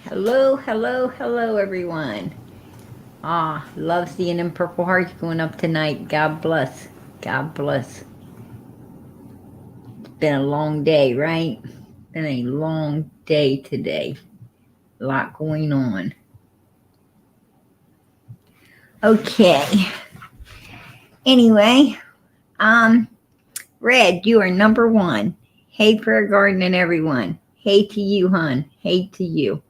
Hello, hello, hello, everyone. Love seeing them purple hearts going up tonight. God bless. God bless. It's been a long day, right? Been a long day today. A lot going on. Okay. Anyway, Red, you are number one. Hey, Prayer Garden and everyone. Hey to you, hon. Hey to you.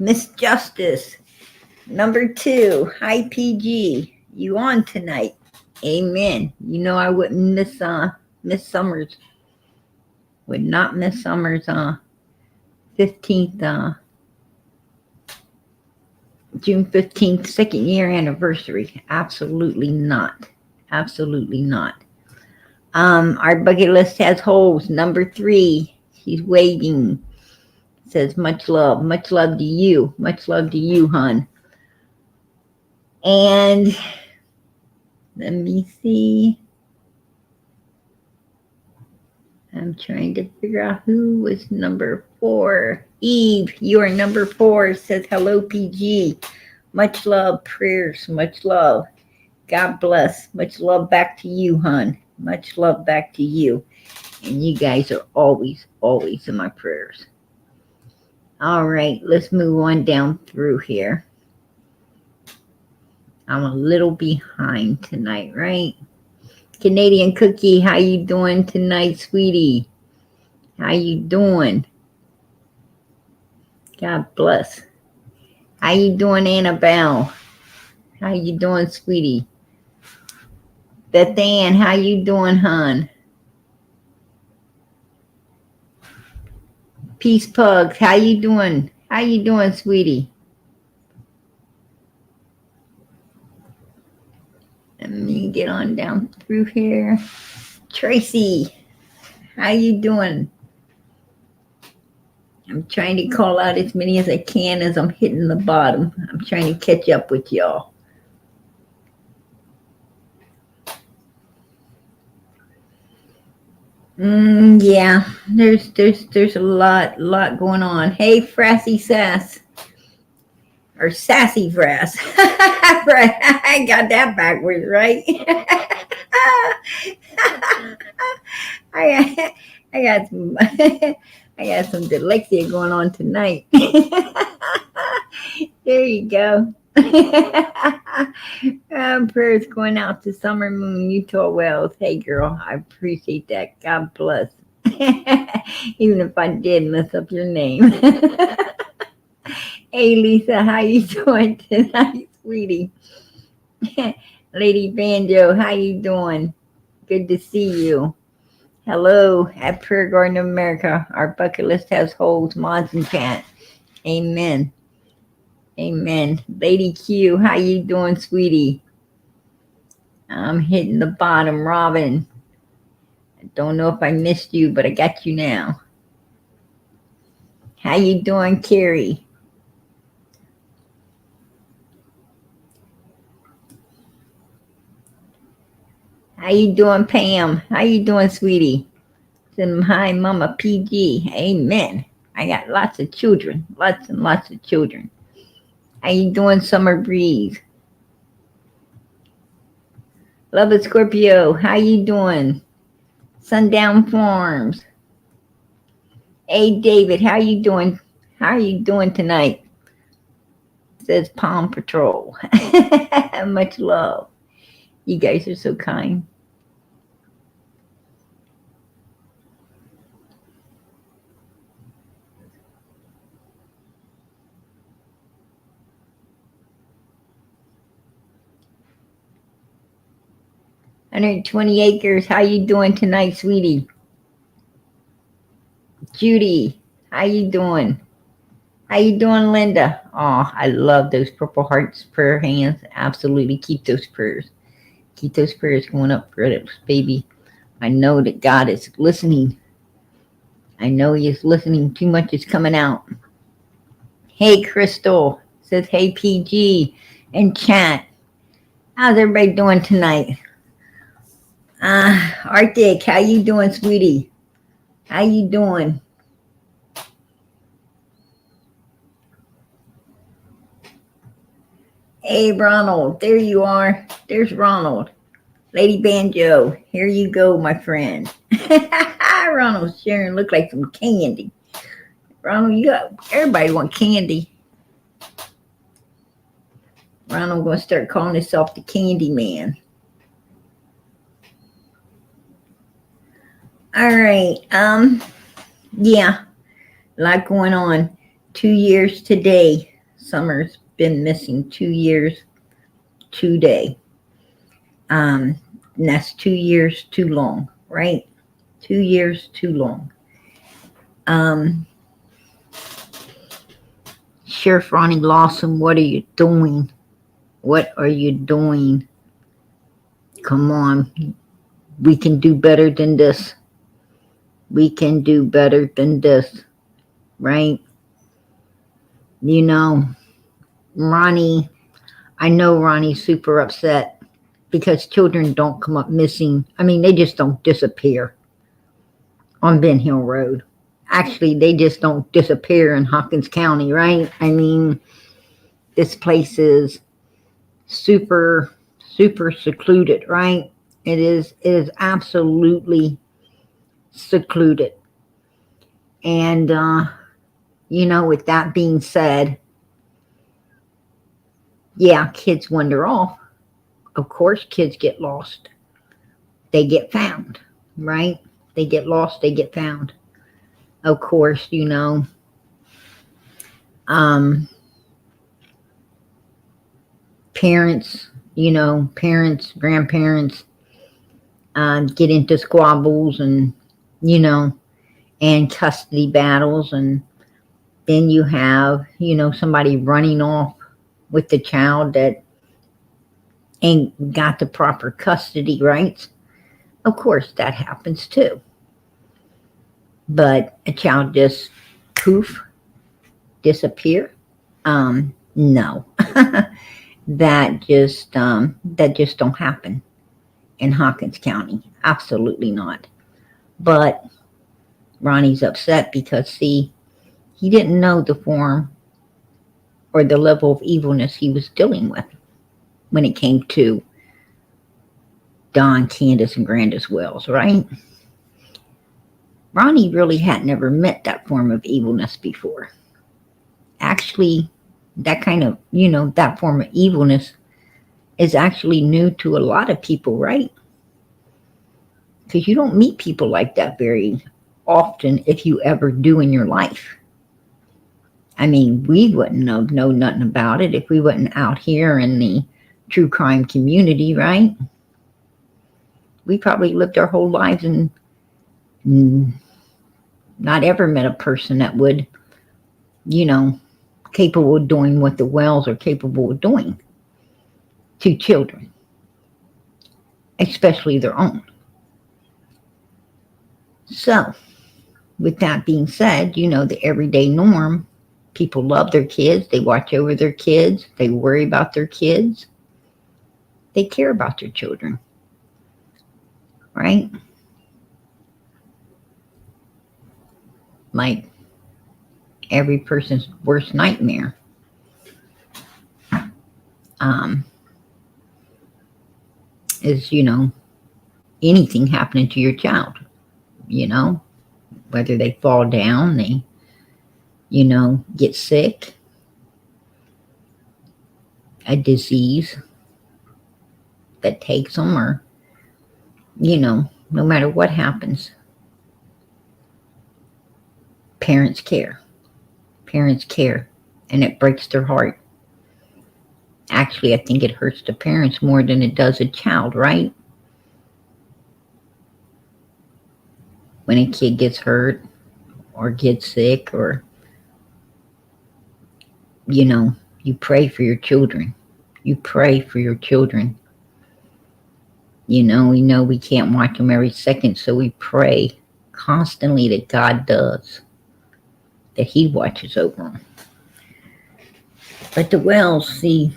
Miss Justice, number two. Hi, PG. You on tonight? Amen. You know I wouldn't miss Summers. Would not miss Summers 15th June 15th, second year anniversary. Absolutely not. Absolutely not. Our bucket list has holes. Number three. She's waiting. Says much love. Much love to you. Much love to you, hon. And let me see. I'm trying to figure out who was number four. Eve, you are number four. Says hello, PG. Much love, prayers, much love. God bless. Much love back to you, hon. Much love back to you. And you guys are always, always in my prayers. All right, let's move on down through here. I'm a little behind tonight, right? Canadian Cookie, how you doing tonight, sweetie? How you doing? God bless. How you doing, Annabelle? How you doing, sweetie? Beth Ann, how you doing, hon? Peace Pugs, how you doing? How you doing, sweetie? Let me get on down through here. Tracy, how you doing? I'm trying to call out as many as I can as I'm hitting the bottom. I'm trying to catch up with y'all. Yeah, there's a lot going on. Hey, Frassy Sass. Or Sassy Frass. I got that backwards, right? I got some I got some dyslexia going on tonight. There you go. Prayers going out to Summer Moon, Utah Wells. Hey girl, I appreciate that. God bless. Even if I did mess up your name. Hey Lisa, how you doing tonight, sweetie? Lady Banjo, how you doing? Good to see you. Hello at Prayer Garden of America. Our bucket list has holes, mods, and chat. Amen. Amen. Lady Q, how you doing, sweetie? I'm hitting the bottom, Robin. I don't know if I missed you, but I got you now. How you doing, Carrie? How you doing, Pam? How you doing, sweetie? Hi, Mama PG. Amen. I got lots of children. Lots and lots of children. How you doing, Summer Breeze? Love it, Scorpio. How you doing? Sundown Farms. Hey, David. How you doing? How are you doing tonight? Says Palm Patrol. Much love. You guys are so kind. "120 acres. How you doing tonight, sweetie? Judy, how you doing? How you doing, Linda? Oh, I love those Purple Hearts prayer hands. Absolutely, keep those prayers. Keep those prayers going up for this baby. I know that God is listening. I know He is listening. Too much is coming out. Hey, Crystal says, hey, PG and chat. How's everybody doing tonight? Arctic, how you doing, sweetie? How you doing? Hey, Ronald, there you are. There's Ronald. Lady Banjo, here you go, my friend. Ronald's sharing, look like some candy. Ronald, you got, everybody want candy. Ronald gonna start calling himself the Candy Man. All right, yeah, a lot going on. 2 years today. Summer's been missing 2 years today. And that's 2 years too long, right? 2 years too long. Sheriff Ronnie Lawson, what are you doing? What are you doing? Come on. We can do better than this. We can do better than this, right? You know, Ronnie, I know Ronnie's super upset because children don't come up missing. I mean, they just don't disappear on Ben Hill Road. Actually, they just don't disappear in Hawkins County, right? I mean, this place is super secluded, right? It is absolutely secluded. And, you know, with that being said, yeah, kids wander off. Of course, kids get lost. They get found, right? They get lost, they get found. Of course, you know, parents, you know, parents, grandparents, get into squabbles and, you know, and custody battles. And then you have, you know, somebody running off with the child that ain't got the proper custody rights. Of course, that happens too. But a child just poof, disappear? No. that just don't happen in Hawkins County. Absolutely not. But Ronnie's upset because, see, he didn't know the form or the level of evilness he was dealing with when it came to Don, Candus, and Grandis Wells, right? Ronnie really had never met that form of evilness before. Actually, that kind of, you know, that form of evilness is actually new to a lot of people, right? Because you don't meet people like that very often, if you ever do in your life. I mean, we wouldn't know nothing about it if we wasn't out here in the true crime community, right? We probably lived our whole lives and not ever met a person that would, you know, capable of doing what the Wells are capable of doing to children, especially their own. So, with that being said, you know, the everyday norm, people love their kids, they watch over their kids, they worry about their kids, they care about their children, right? Like every person's worst nightmare. Is, you know, anything happening to your child, you know, whether they fall down, they, you know, get sick, a disease that takes them, or, you know, no matter what happens, parents care. Parents care, and it breaks their heart. Actually, I think it hurts the parents more than it does a child, right? When a kid gets hurt or gets sick, or, you know, you pray for your children. You pray for your children. You know, we know we can't watch them every second, so we pray constantly that God does, that He watches over them. But the Wells, see,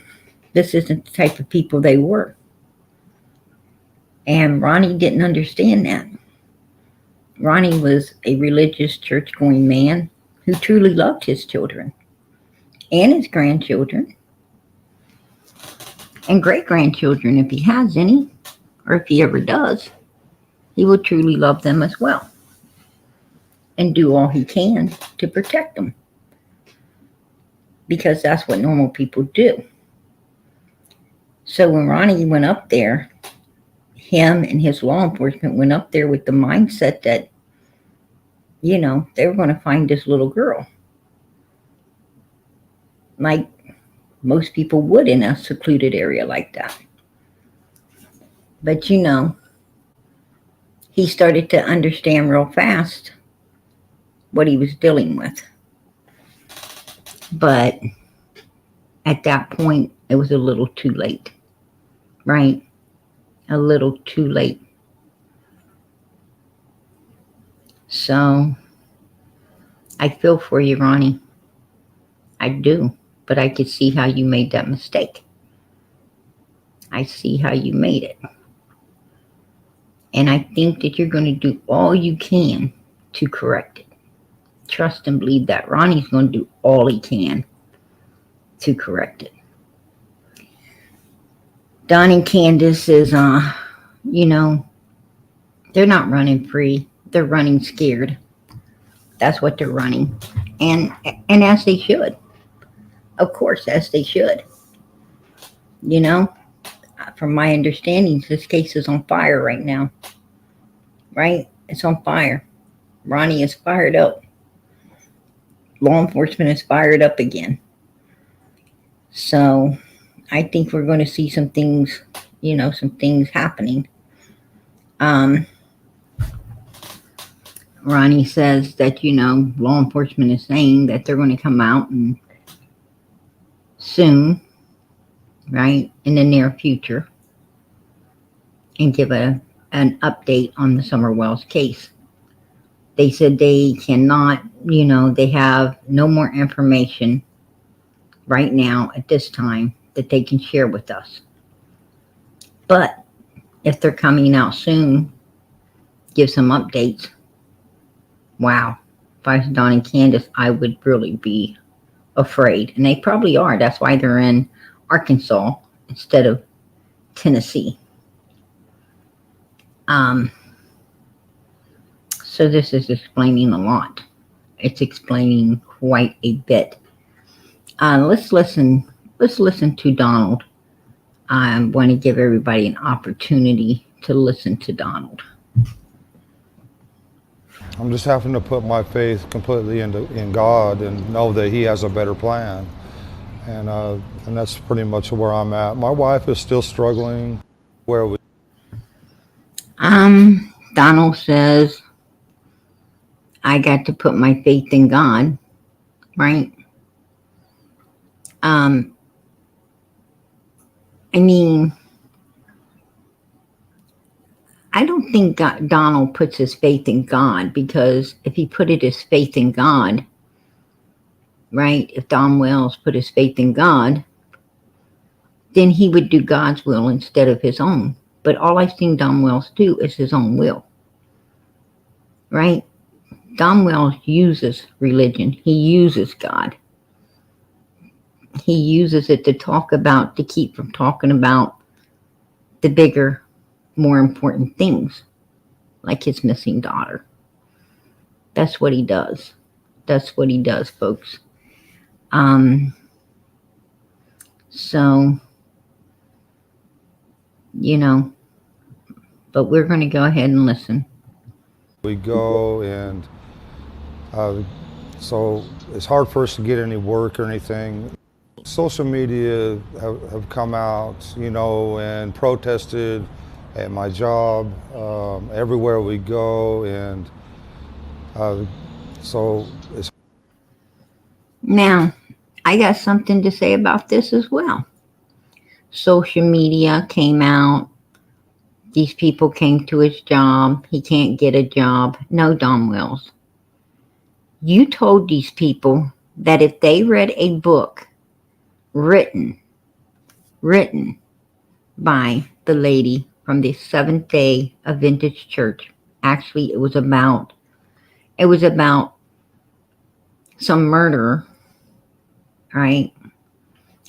this isn't the type of people they were. And Ronnie didn't understand that. Ronnie was a religious, church-going man who truly loved his children and his grandchildren. and great-grandchildren if he has any, or if he ever does. He will truly love them as well and do all he can to protect them, because that's what normal people do. So when Ronnie went up there, him and his law enforcement went up there with the mindset that, you know, they were going to find this little girl, like most people would in a secluded area like that. But, you know, he started to understand real fast what he was dealing with. But at that point, it was a little too late, right? A little too late. So I feel for you, Ronnie. I do. But I could see how you made that mistake. I see how you made it. And I think that you're going to do all you can to correct it. Trust and believe that. Ronnie's going to do all he can to correct it. Don and Candus is, you know, they're not running free. They're running scared. That's what they're running. And as they should. Of course, as they should. You know, from my understanding, this case is on fire right now. Right? It's on fire. Ronnie is fired up. Law enforcement is fired up again. So I think we're going to see some things, you know, some things happening. Ronnie says that, you know, law enforcement is saying that they're going to come out and soon, right, in the near future, and give an update on the Summer Wells case. They said they cannot, you know, they have no more information right now at this time that they can share with us. But if they're coming out soon, give some updates. Wow. If I was Don and Candus, I would really be afraid. And they probably are. That's why they're in Arkansas instead of Tennessee. So this is explaining a lot. It's explaining quite a bit. Let's listen to Donald. I want to give everybody an opportunity to listen to Donald. I'm just having to put my faith completely in God and know that He has a better plan. And that's pretty much where I'm at. My wife is still struggling. Where are we? Donald says, I got to put my faith in God, right? I mean, I don't think Donald puts his faith in God, because if he put his faith in God, right, if Don Wells put his faith in God, then he would do God's will instead of his own. But all I've seen Don Wells do is his own will, right? Don Wells uses religion. He uses God. He uses it to keep from talking about the bigger, more important things, like his missing daughter. That's what he does. That's what he does, folks. So, you know, but we're going to go ahead and listen. We go, and so it's hard for us to get any work or anything. Social media have come out, you know, and protested at my job, everywhere we go, and so it's... Now, I got something to say about this as well. Social media came out. These people came to his job. He can't get a job. No, Don Wells. You told these people that if they read a book written by the lady from the Seventh Day Adventist Church. Actually, it was about some murderer, right,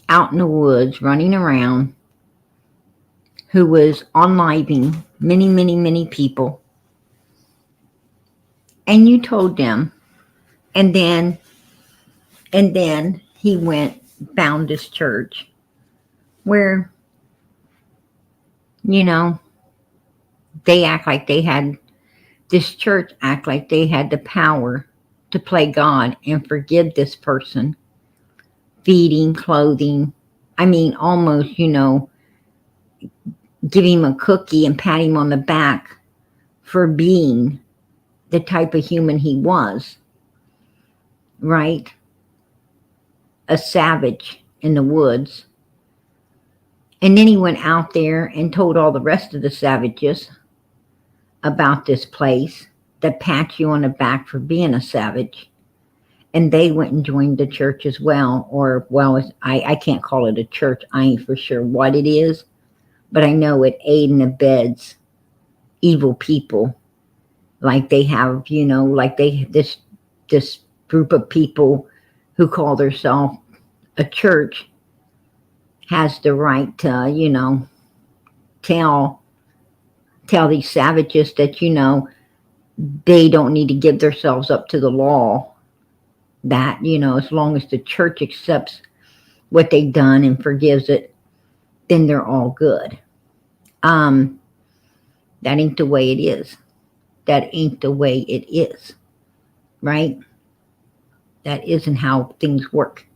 out in the woods, running around, who was unliving many, many, many people, and you told them, and then he went, found this church where, you know, they act like they had, this church act like they had the power to play God and forgive this person, feeding, clothing. I mean, almost, give him a cookie and pat him on the back for being the type of human he was, right? A savage in the woods. And then he went out there and told all the rest of the savages about this place that pat you on the back for being a savage. And they went and joined the church as well. Or, well, I can't call it a church. I ain't for sure what it is. But I know it aid and abets evil people. Like they have, like this group of people who call themselves a church has the right to, tell these savages that, they don't need to give themselves up to the law. That, as long as the church accepts what they've done and forgives it, then they're all good. That ain't the way it is. That ain't the way it is. Right? That isn't how things work.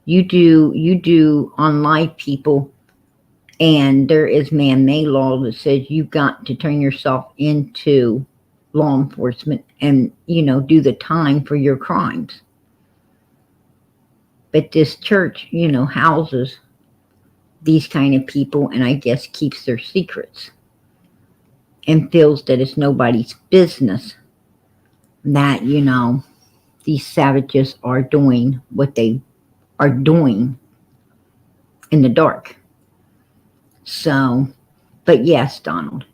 You do on live people, and there is man-made law that says you've got to turn yourself into law enforcement and, do the time for your crimes. But this church, houses these kind of people, and I guess keeps their secrets and feels that it's nobody's business that, these savages are doing what they are doing in the dark. So, but yes, Donald,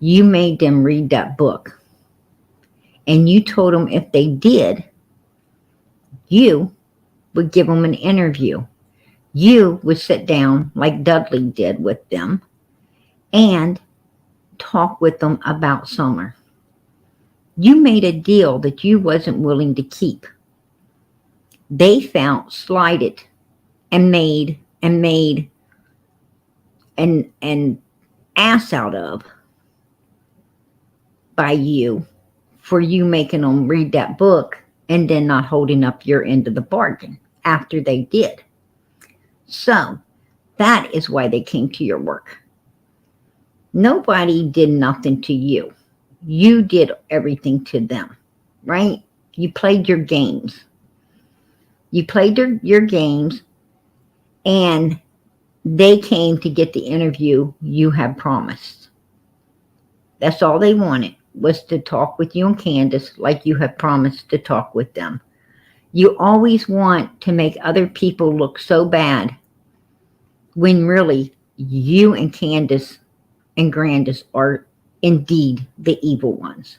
you made them read that book. And you told them if they did, you would give them an interview. You would sit down like Dudley did with them and talk with them about Summer. You made a deal that you wasn't willing to keep. They felt slighted and made an ass out of by you for you making them read that book and then not holding up your end of the bargain after they did. So that is why they came to your work. Nobody did nothing to you. You did everything to them, right? You played your games. You played your games, and they came to get the interview you had promised. That's all they wanted, was to talk with you and Candus like you had promised to talk with them. You always want to make other people look so bad when really you and Candus and Grandis are indeed the evil ones,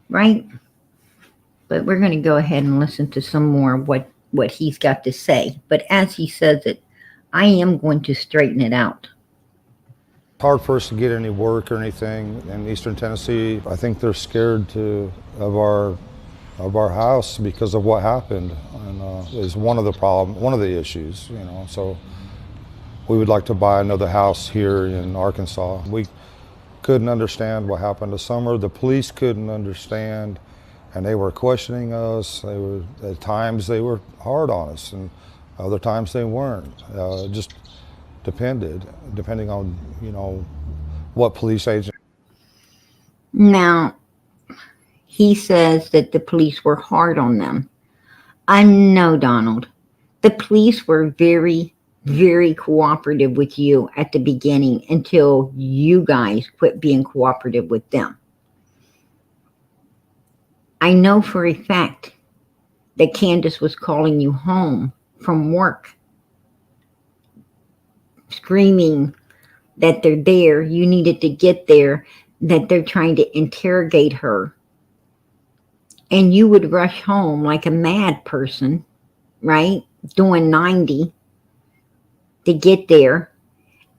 right? But we're going to go ahead and listen to some more of what he's got to say. But as he says it, I am going to straighten it out. It's hard for us to get any work or anything in Eastern Tennessee. I think they're scared of our house because of what happened, and is one of the issues. So we would like to buy another house here in Arkansas. We couldn't understand what happened to Summer. The police couldn't understand, and they were questioning us. At times they were hard on us, and other times they weren't. It just depending on what police agent. Now, he says that the police were hard on them. I know, Donald. The police were very, very cooperative with you at the beginning until you guys quit being cooperative with them. I know for a fact that Candus was calling you home from work, screaming that they're there, you needed to get there, that they're trying to interrogate her. And you would rush home like a mad person, right? Doing 90 to get there.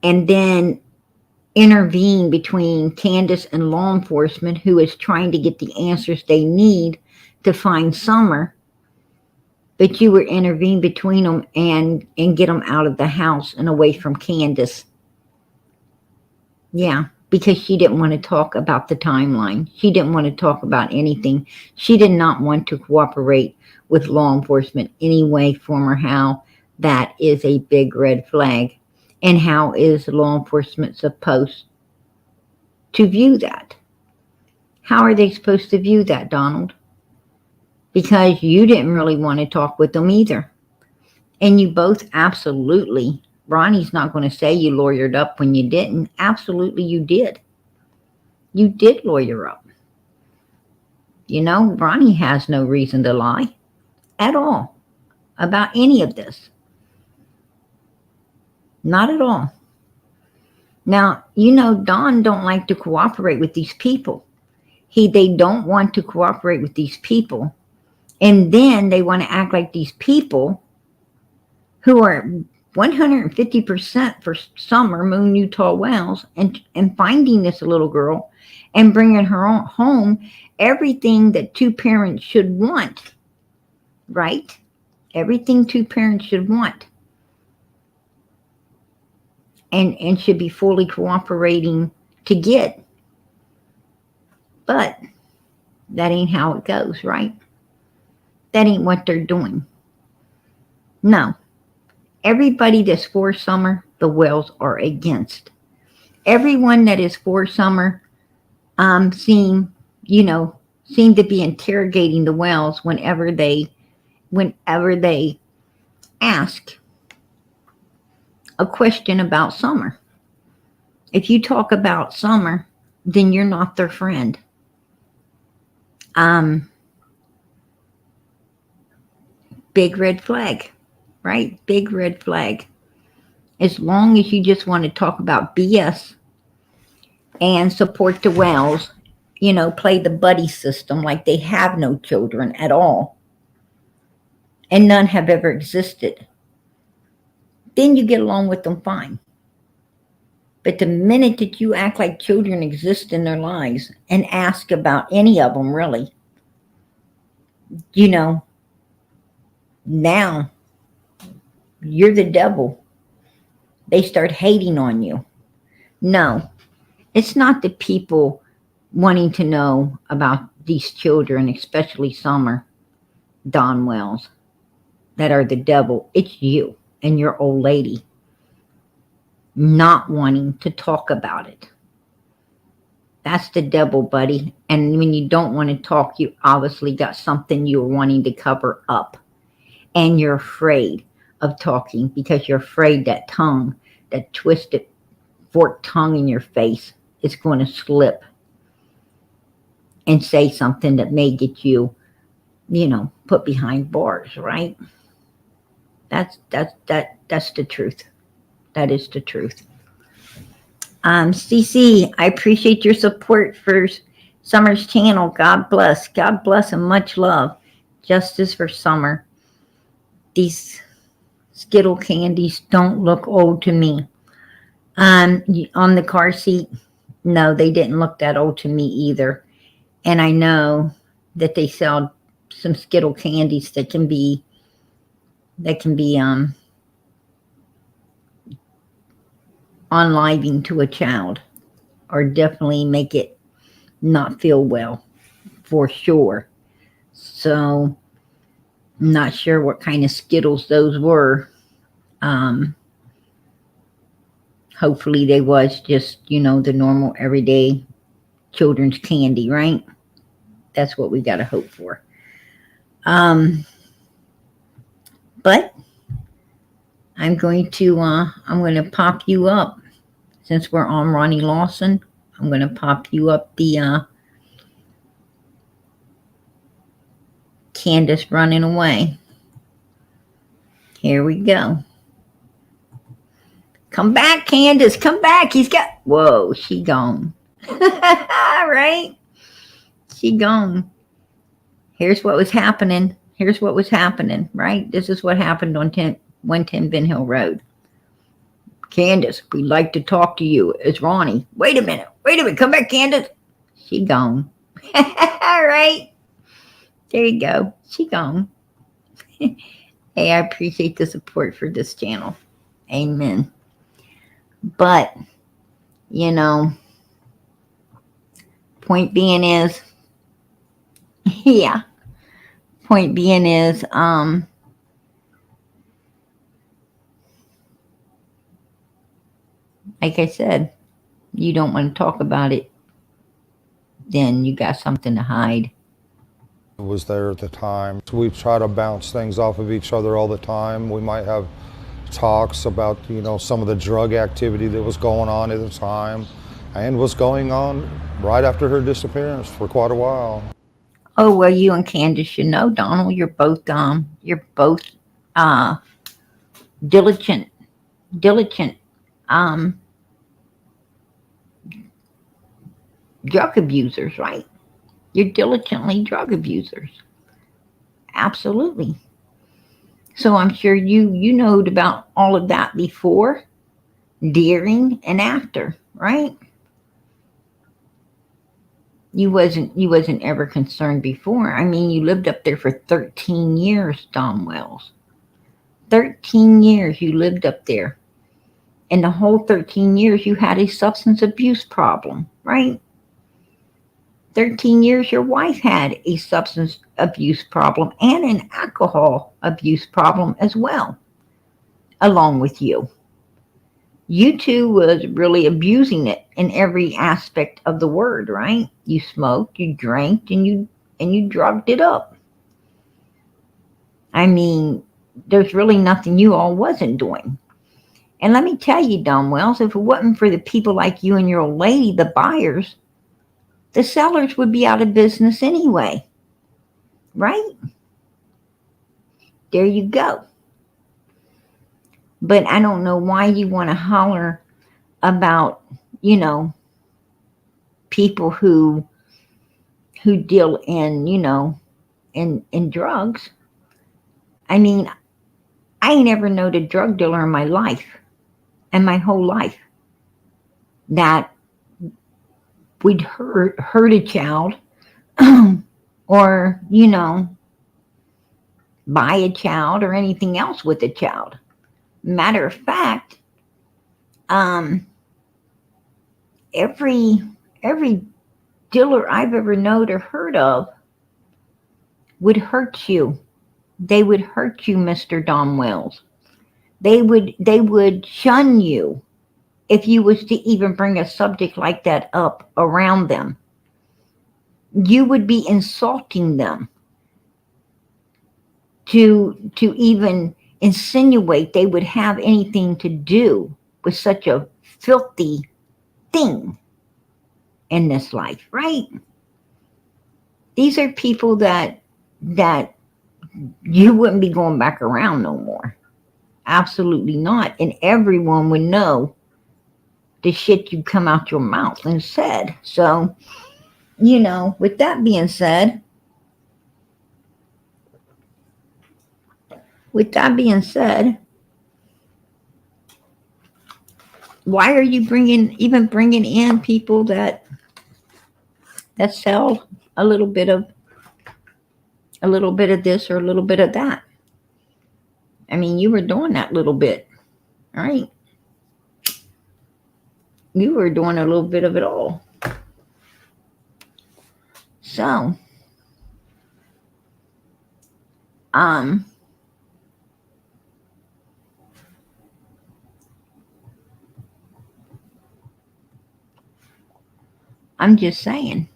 and then intervene between Candus and law enforcement, who is trying to get the answers they need to find Summer. But you were intervene between them and get them out of the house and away from Candus. Yeah, because she didn't want to talk about the timeline. She didn't want to talk about anything. She did not want to cooperate with law enforcement any way, form, or how. That is a big red flag. And how is law enforcement supposed to view that? How are they supposed to view that, Donald? Because you didn't really want to talk with them either. And you both absolutely, Ronnie's not going to say you lawyered up when you didn't. Absolutely you did. You did lawyer up. You know, Ronnie has no reason to lie at all about any of this. Not at all. Now, you know, Don don't like to cooperate with these people. They don't want to cooperate with these people. And then they want to act like these people who are 150% for Summer Moon Utah Wells and finding this little girl and bringing her home, everything that two parents should want, right? Everything two parents should want. And should be fully cooperating to get. But that ain't how it goes, right? That ain't what they're doing. No. Everybody that's for Summer, the Wells are against. Everyone that is for Summer seem to be interrogating the Wells whenever they ask a question about Summer. If you talk about Summer, then you're not their friend. Big red flag, right? Big red flag. As long as you just want to talk about BS and support the Wells, play the buddy system like they have no children at all, and none have ever existed, then you get along with them fine. But the minute that you act like children exist in their lives and ask about any of them, really, now you're the devil. They start hating on you. No, it's not the people wanting to know about these children, especially Summer, Don Wells, that are the devil. It's you and your old lady not wanting to talk about it. That's the devil, buddy. And when you don't want to talk, you obviously got something you're wanting to cover up. And you're afraid of talking because you're afraid that tongue, that twisted, forked tongue in your face is going to slip and say something that may get you, put behind bars, right? That's the truth. That is the truth. CC, I appreciate your support for Summer's channel. God bless. God bless and much love. Justice for Summer. These Skittle candies don't look old to me. On the car seat, no, they didn't look that old to me either. And I know that they sell some Skittle candies that can be unliving to a child, or definitely make it not feel well, for sure. So I'm not sure what kind of Skittles those were. Hopefully they was just, the normal everyday children's candy, right? That's what we got to hope for. But I'm going to pop you up. Since we're on Ronnie Lawson, I'm going to pop you up the Candus running away. Here we go. Come back, Candus. Come back. Whoa, she gone. Right? She gone. Here's what was happening. Right? This is what happened on 110 Ben Hill Road. Candus, we'd like to talk to you. It's Ronnie. Wait a minute. Come back, Candus. She gone. All right. There you go. She gone. Hey, I appreciate the support for this channel. Amen. But, you know, point being is, yeah. Point being is, like I said, you don't want to talk about it, then you got something to hide. Was there at the time. We try to bounce things off of each other all the time. We might have talks about, you know, some of the drug activity that was going on at the time and was going on right after her disappearance for quite a while. Oh, well, you and Candus should know, Donald, you're both diligent um drug abusers, right? You're diligently drug abusers. Absolutely. So I'm sure you knowed about all of that before, during, and after, right? You wasn't ever concerned before. I mean, you lived up there for 13 years, Don Wells. 13 years you lived up there. And the whole 13 years you had a substance abuse problem, right? 13 years your wife had a substance abuse problem and an alcohol abuse problem as well, along with you. You two was really abusing it in every aspect of the word, right? You smoked, you drank, and you drugged it up. I mean, there's really nothing you all wasn't doing. And let me tell you, Don Wells, if it wasn't for the people like you and your old lady, the buyers, the sellers would be out of business anyway. Right? There you go. But I don't know why you want to holler about, you know, people who deal in, you know, in drugs. I mean, I ain't ever known a drug dealer in my life, and my whole life, that would hurt a child or, you know, buy a child or anything else with a child. Matter of fact, every dealer I've ever known or heard of would hurt you. They would hurt you, Mr. Don Wells. They would shun you if you was to even bring a subject like that up around them. You would be insulting them to even insinuate they would have anything to do with such a filthy thing in this life, right? These are people that you wouldn't be going back around no more. Absolutely not. And everyone would know the shit you come out your mouth and said. So, you know, with that being said, why are you bringing in people that sell a little bit of this or a little bit of that? I mean, you were doing that little bit, right? You were doing a little bit of it all. So, I'm just saying.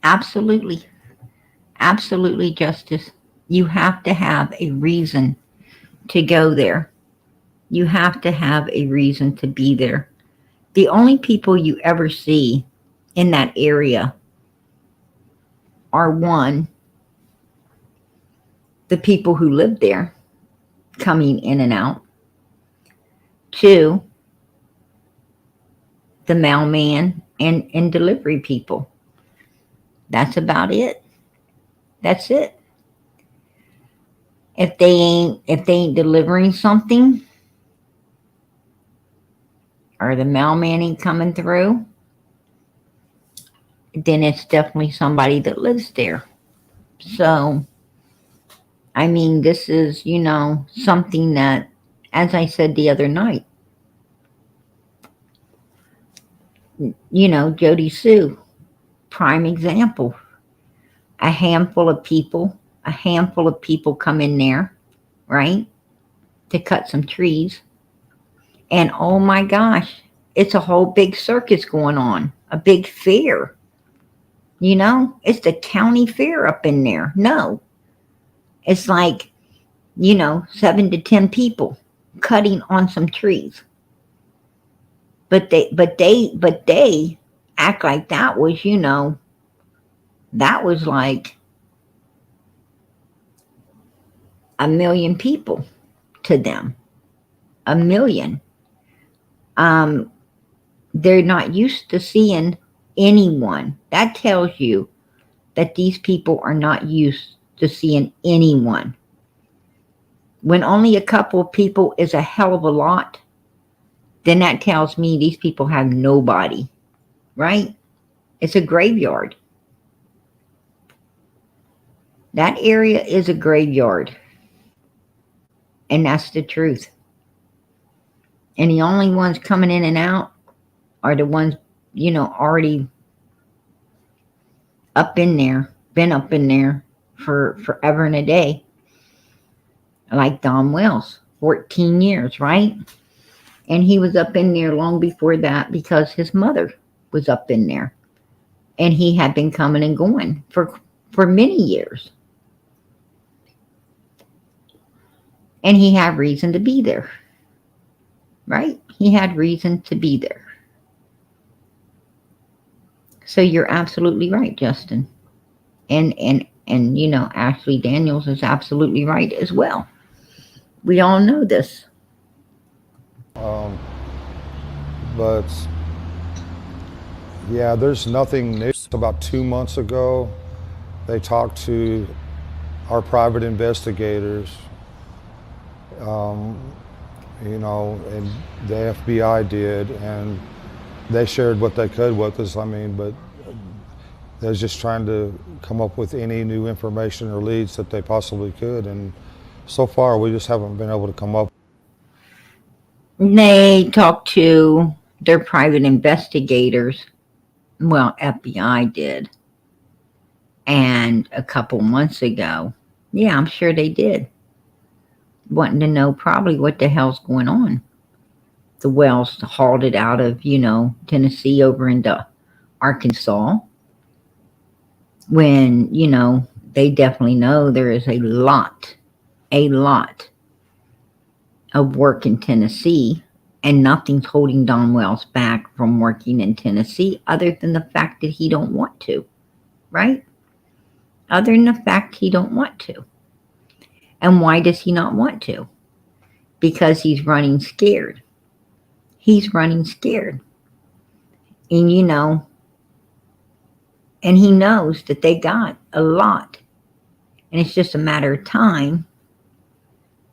Absolutely. Absolutely, Justice. You have to have a reason to go there. You have to have a reason to be there. The only people you ever see in that area are, one, the people who live there coming in and out. Two, the mailman and delivery people. That's about it. That's it. If they ain't delivering something, or the mailman ain't coming through, then it's definitely somebody that lives there. So, I mean, this is, something that, as I said the other night, Jody Sue, prime example. A handful of people come in there, right, to cut some trees. And oh my gosh, it's a whole big circus going on, a big fair. It's the county fair up in there. No, it's like, 7 to 10 people cutting on some trees. But they act like that was like a million people to them. A million. They're not used to seeing anyone. That tells you that these people are not used to seeing anyone. When only a couple of people is a hell of a lot, then that tells me these people have nobody, right? It's a graveyard. That area is a graveyard. And that's the truth. And the only ones coming in and out are the ones, already up in there, been up in there for forever and a day. Like Don Wells, 14 years, right? And he was up in there long before that because his mother was up in there. And he had been coming and going for many years. And he had reason to be there. Right? He had reason to be there. So you're absolutely right, Justin. And Ashley Daniels is absolutely right as well. We all know this. But yeah, there's nothing new. About 2 months ago, they talked to our private investigators, and the FBI did, and they shared what they could with us. But they're just trying to come up with any new information or leads that they possibly could, and so far we just haven't been able to come up. They talked to their private investigators. Well, FBI did. And a couple months ago, yeah, I'm sure they did. Wanting to know probably what the hell's going on. The wells hauled it out of, Tennessee over into Arkansas. When, they definitely know there is a lot of work in Tennessee, and nothing's holding Don Wells back from working in Tennessee other than the fact that he don't want to, right? Other than the fact he don't want to. And why does he not want to? Because he's running scared. He's running scared. And and he knows that they got a lot. And it's just a matter of time.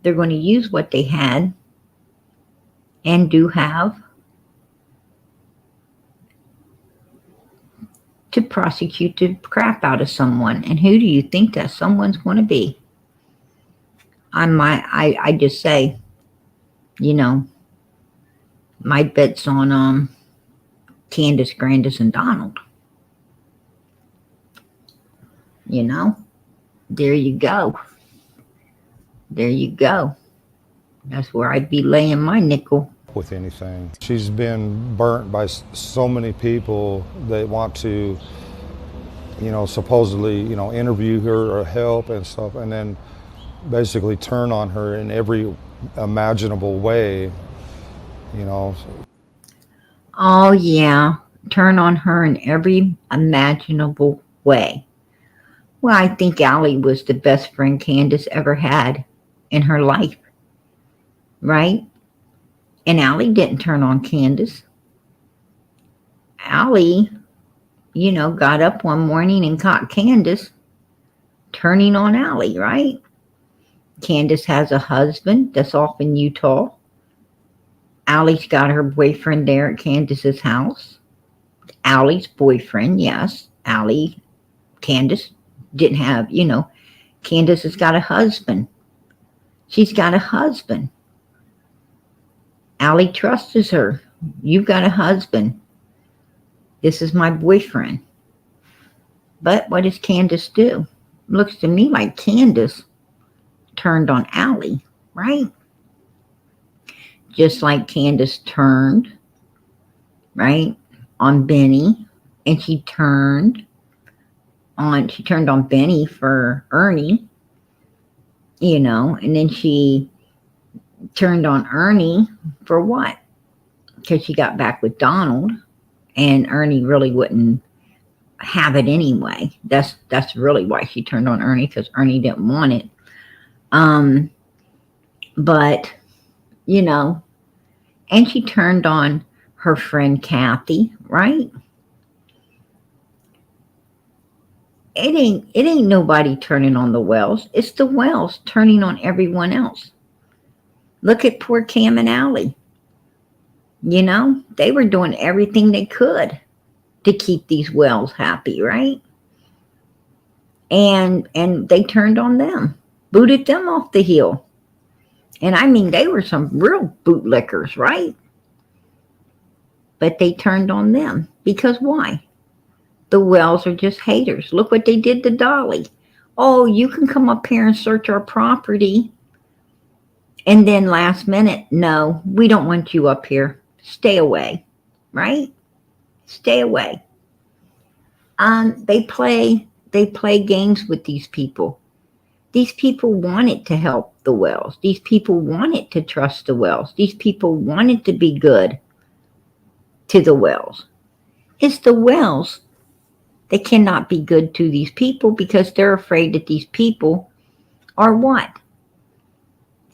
They're going to use what they had and do have to prosecute the crap out of someone. And who do you think that someone's going to be? I just say, my bet's on Candus, Grandis, and Donald. There you go. There you go. That's where I'd be laying my nickel. With anything. She's been burnt by so many people that want to, supposedly, interview her or help and stuff, and then basically turn on her in every imaginable way, Oh, yeah. Turn on her in every imaginable way. Well, I think Allie was the best friend Candus ever had in her life. Right? And Allie didn't turn on Candus. Allie got up one morning and caught Candus turning on Allie, right? Candus has a husband that's off in Utah. Allie's got her boyfriend there at Candus's house. Allie's boyfriend, yes. Candus didn't have, Candus has got a husband. She's got a husband. Allie trusts her. You've got a husband. This is my boyfriend. But what does Candus do? Looks to me like Candus turned on Allie, right? Just like Candus turned, right, on Benny, and she turned on Benny for Ernie, and then she turned on Ernie for what? Because she got back with Donald, and Ernie really wouldn't have it anyway. That's really why she turned on Ernie, because Ernie didn't want it. But and she turned on her friend Kathy, right? It ain't nobody turning on the Wells. It's the Wells turning on everyone else. Look at poor Cam and Allie. They were doing everything they could to keep these Wells happy, right? And they turned on them, booted them off the hill. And I mean, they were some real bootlickers, right? But they turned on them. Because why? The Wells are just haters. Look what they did to Dolly. Oh, you can come up here and search our property. And then last minute, no, we don't want you up here. Stay away, right? Stay away. They play games with these people. These people wanted to help the Wells. These people wanted to trust the Wells. These people wanted to be good to the Wells. It's the Wells that cannot be good to these people because they're afraid that these people are what?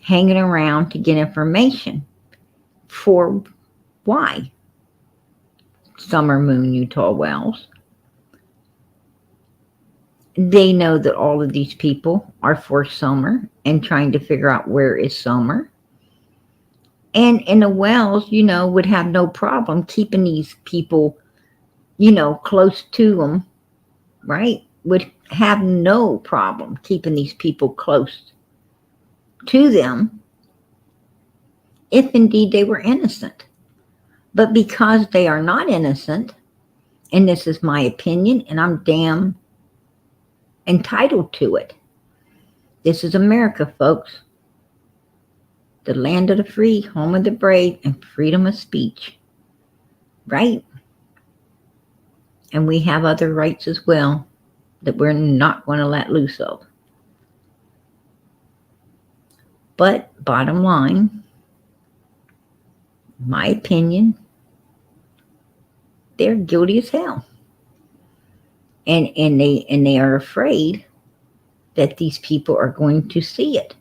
Hanging around to get information. For why? Summer Moon Utah Wells. They know that all of these people are for Summer and trying to figure out where is Summer. And the Wells, would have no problem keeping these people, close to them, right? Would have no problem keeping these people close to them if indeed they were innocent. But because they are not innocent, and this is my opinion, and I'm damn entitled to it. This is America, folks. The land of the free, home of the brave, and freedom of speech. Right? And we have other rights as well that we're not going to let loose of. But bottom line, my opinion, they're guilty as hell. And they are afraid that these people are going to see it.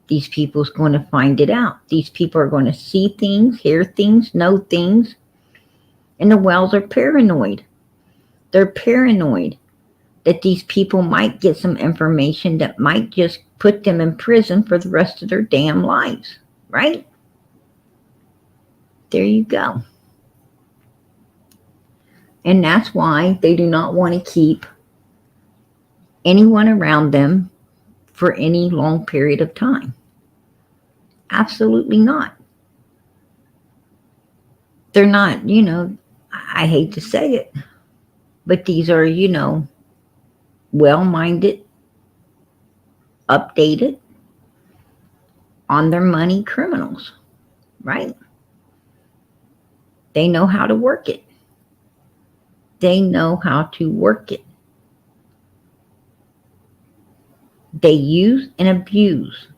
These people's going to find it out. These people are going to see things, hear things, know things. And the Wells are paranoid. They're paranoid that these people might get some information that might just put them in prison for the rest of their damn lives. Right? There you go. And that's why they do not want to keep anyone around them for any long period of time. Absolutely not. They're not, I hate to say it, but these are, well-minded, updated, on their money criminals, right? They know how to work it. They know how to work it. They use and abuse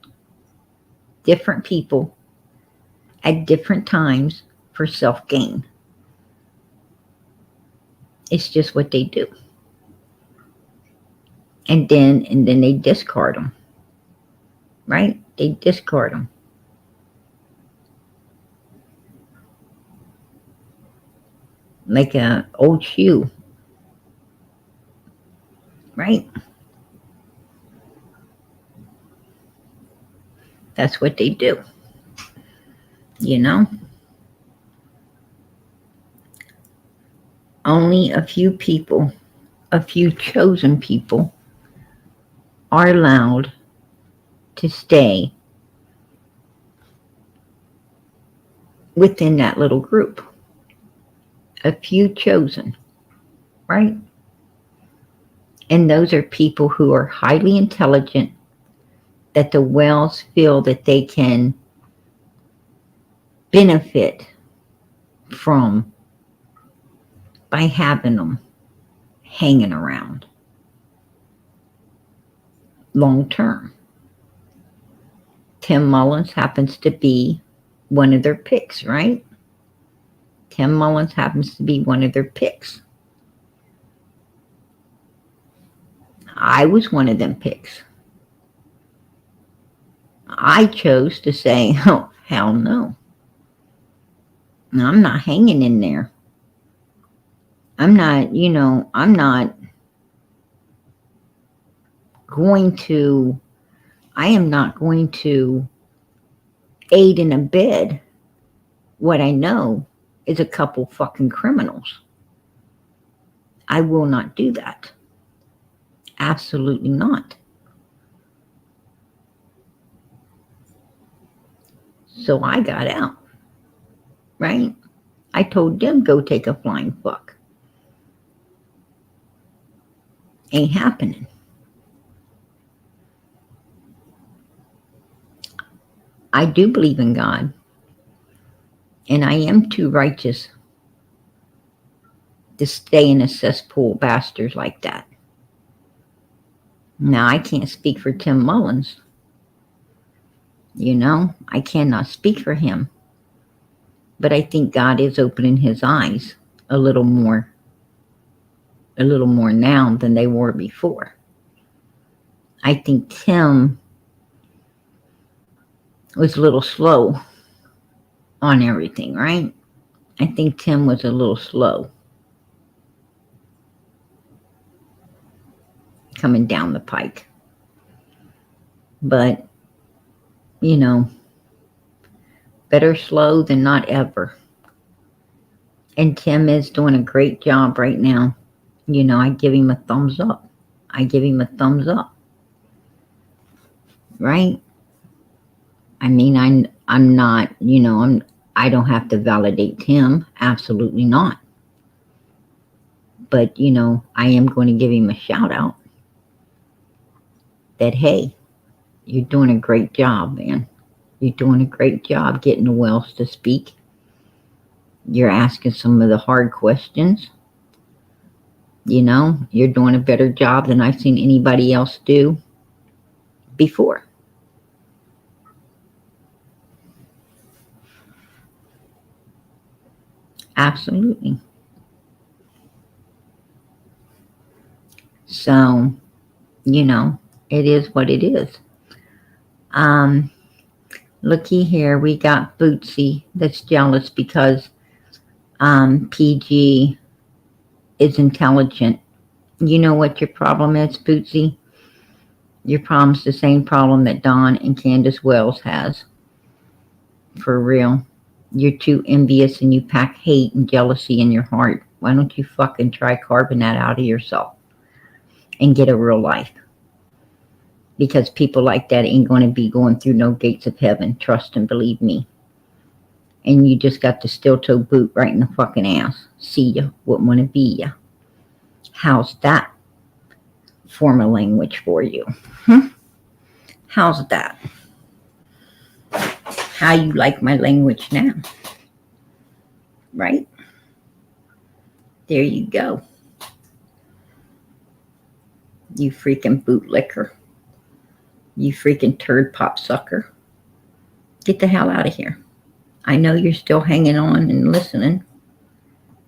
different people at different times for self-gain. It's just what they do. And then they discard them. Right? They discard them. Like an old shoe. right? That's what they do, you know? Only a few people, a few chosen people, are allowed to stay within that little group. A few chosen, right? And those are people who are highly intelligent, that the whales feel that they can benefit from by having them hanging around long term. Tim Mullins happens to be one of their picks, right? Tim Mullins happens to be one of their picks. I was one of them picks. I chose to say, oh, hell no. I'm not hanging in there. I'm not going to, I am not going to aid and abet what I know is a couple fucking criminals. I will not do that. Absolutely not. So I got out, right? I told them, go take a flying fuck. Ain't happening. I do believe in God. And I am too righteous to stay in a cesspool of bastards like that. Now, I can't speak for Tim Mullins. I cannot speak for him. But I think God is opening his eyes a little more now than they were before. I think Tim was a little slow on everything, right? I think Tim was a little slow coming down the pike. But, better slow than not ever. And Tim is doing a great job right now. I give him a thumbs up. Right? I mean, I'm not, I don't have to validate Tim. Absolutely not. But, I am going to give him a shout out that, hey, you're doing a great job, man. You're doing a great job getting the whales to speak. You're asking some of the hard questions. You're doing a better job than I've seen anybody else do before. Absolutely. So, it is what it is. Looky here, we got Bootsy that's jealous because PG is intelligent. You know what your problem is, Bootsy? Your problem's the same problem that Don and Candus Wells has. For real. You're too envious and you pack hate and jealousy in your heart. Why don't you fucking try carving that out of yourself and get a real life? Because people like that ain't going to be going through no gates of heaven. Trust and believe me. And you just got the steel-toe boot right in the fucking ass. See ya. Wouldn't want to be ya. How's that form of language for you? How's that? How you like my language now? Right? There you go. You freaking bootlicker. You freaking turd pop sucker. Get the hell out of here. I know you're still hanging on and listening.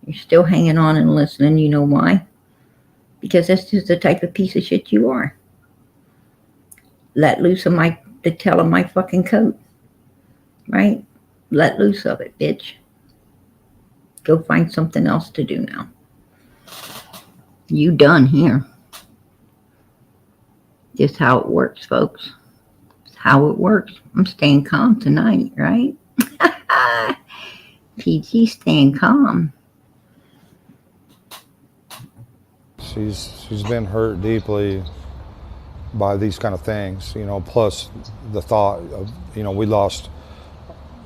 You're still hanging on and listening. You know why? Because that's just the type of piece of shit you are. Let loose of the tail of my fucking coat. Right? Let loose of it, bitch. Go find something else to do now. You done here. Just how it works, folks. It's how it works. I'm staying calm tonight, right? PG staying calm. She's been hurt deeply by these kind of things, you know, plus the thought of, you know, we lost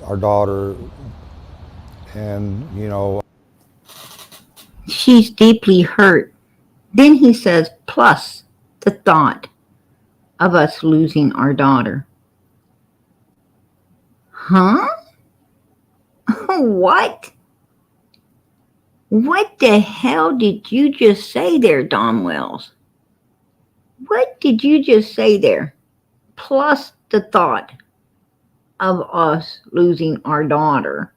our daughter, and, you know. She's deeply hurt. Then he says, plus the thought of us losing our daughter. Huh? What? What the hell did you just say there, Don Wells? What did you just say there? Plus the thought of us losing our daughter.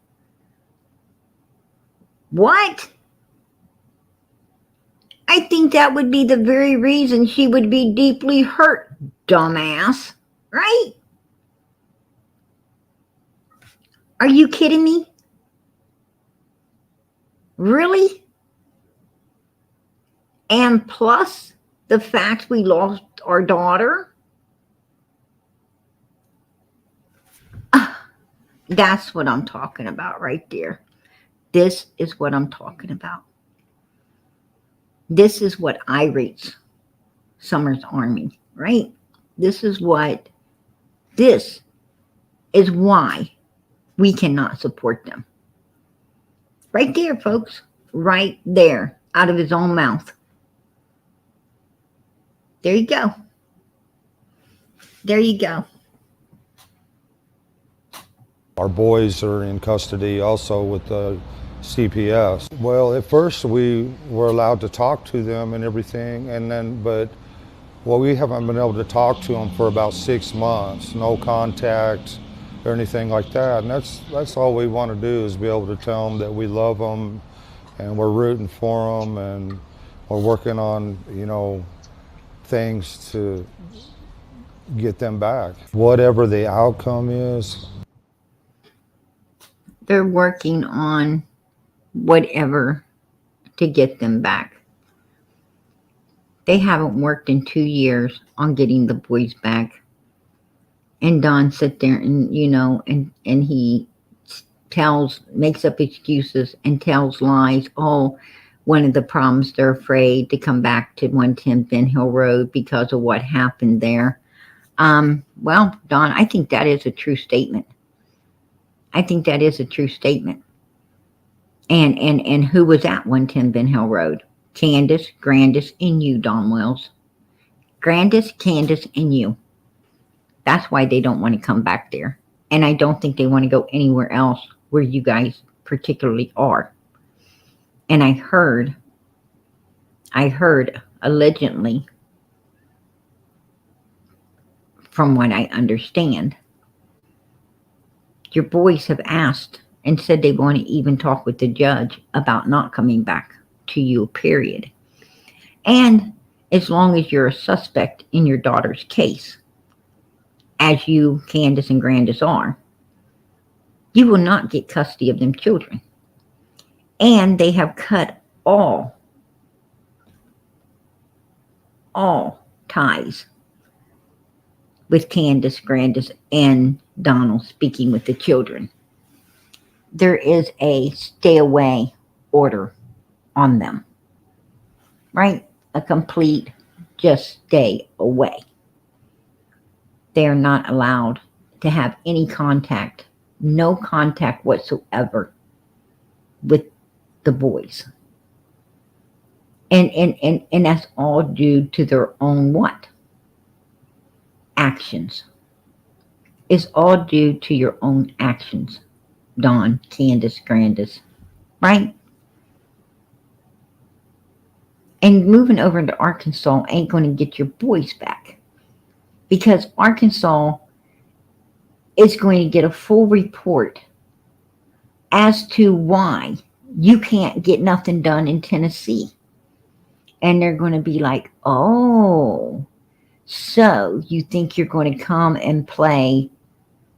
What? I think that would be the very reason she would be deeply hurt, dumbass. Right? Are you kidding me? Really? And plus the fact we lost our daughter? That's what I'm talking about right there. This is what I'm talking about. This is what irates Summer's Army, right? This is why we cannot support them. Right there, folks. Right there. Out of his own mouth. There you go. There you go. Our boys are in custody also with the CPS. Well, at first we were allowed to talk to them and everything, and then, but we haven't been able to talk to them for about 6 months. No contact or anything like that. And that's all we want to do, is be able to tell them that we love them and we're rooting for them, and we're working on, you know, things to get them back. Whatever the outcome is, they're working on whatever to get them back. They haven't worked in 2 years on getting the boys back. And Don sits there and, you know, and he makes up excuses and tells lies. Oh, one of the problems, they're afraid to come back to 110 Ben Hill Road because of what happened there. Well, Don, I think that is a true statement. I think that is a true statement. And who was at 110 Ben Hill Road? Candus, Grandis, and you, Don Wells. Grandis, Candus, and you. That's why they don't want to come back there. And I don't think they want to go anywhere else where you guys particularly are. And I heard allegedly, from what I understand, your boys have asked and said they want to even talk with the judge about not coming back to you, period. And as long as you're a suspect in your daughter's case, as you, Candus, and Grandis are, you will not get custody of them children. And they have cut all ties with Candus, Grandis, and Donald speaking with the children. There is a stay away order on them, right? A complete just stay away. They are not allowed to have any contact, no contact whatsoever with the boys. And that's all due to their own what? Actions. It's all due to your own actions, Don, Candus, Grandis, right? And moving over into Arkansas ain't going to get your boys back, because Arkansas is going to get a full report as to why you can't get nothing done in Tennessee. And they're going to be like, oh, so you think you're going to come and play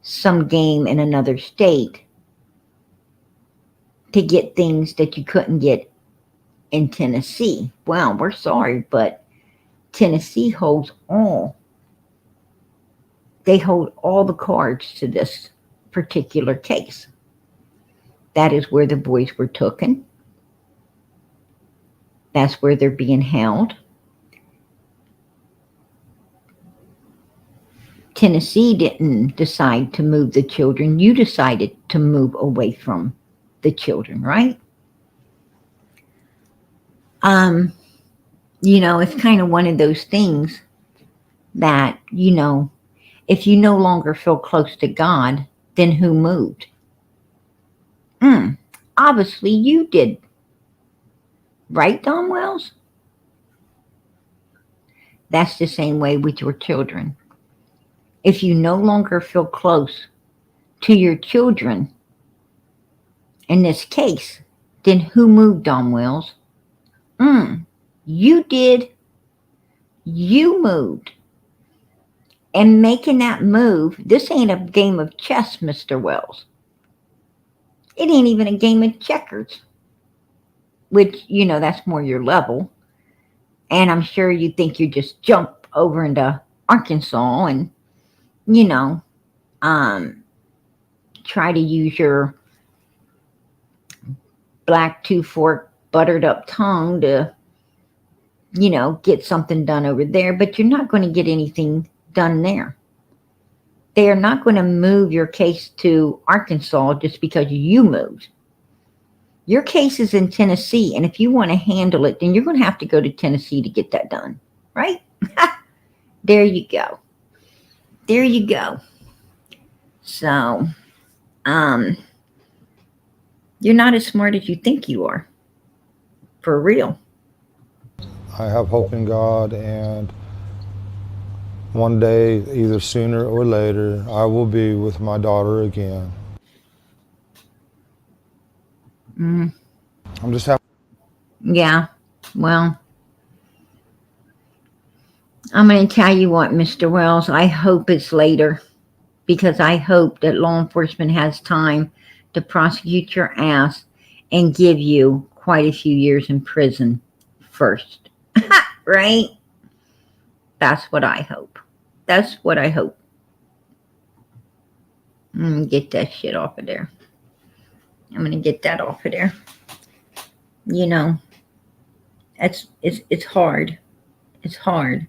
some game in another state to get things that you couldn't get in Tennessee. Well, we're sorry, but Tennessee holds all They hold all the cards to this particular case. That is where the boys were taken. That's where they're being held. Tennessee didn't decide to move the children. You decided to move away from the children, right? It's kind of one of those things that, if you no longer feel close to God, then who moved? Obviously you did. Right, Don Wells? That's the same way with your children. If you no longer feel close to your children, in this case, then who moved, Don Wells? You did. You moved. And making that move, this ain't a game of chess, Mr. Wells. It ain't even a game of checkers, which, that's more your level. And I'm sure you think you just jump over into Arkansas and, try to use your black two-fork buttered up tongue to, get something done over there, but you're not going to get anything done there. They are not going to move your case to Arkansas just because you moved. Your case is in Tennessee, and if you want to handle it, then you're going to have to go to Tennessee to get that done, right? There you go. There you go. So, you're not as smart as you think you are. For real. I have hope in God, and one day, either sooner or later, I will be with my daughter again. I'm just happy. Yeah, well, I'm going to tell you what, Mr. Wells, I hope it's later, because I hope that law enforcement has time to prosecute your ass and give you quite a few years in prison first. Right? That's what I hope. That's what I hope. I'm going to get that shit off of there. I'm going to get that off of there. It's hard. It's hard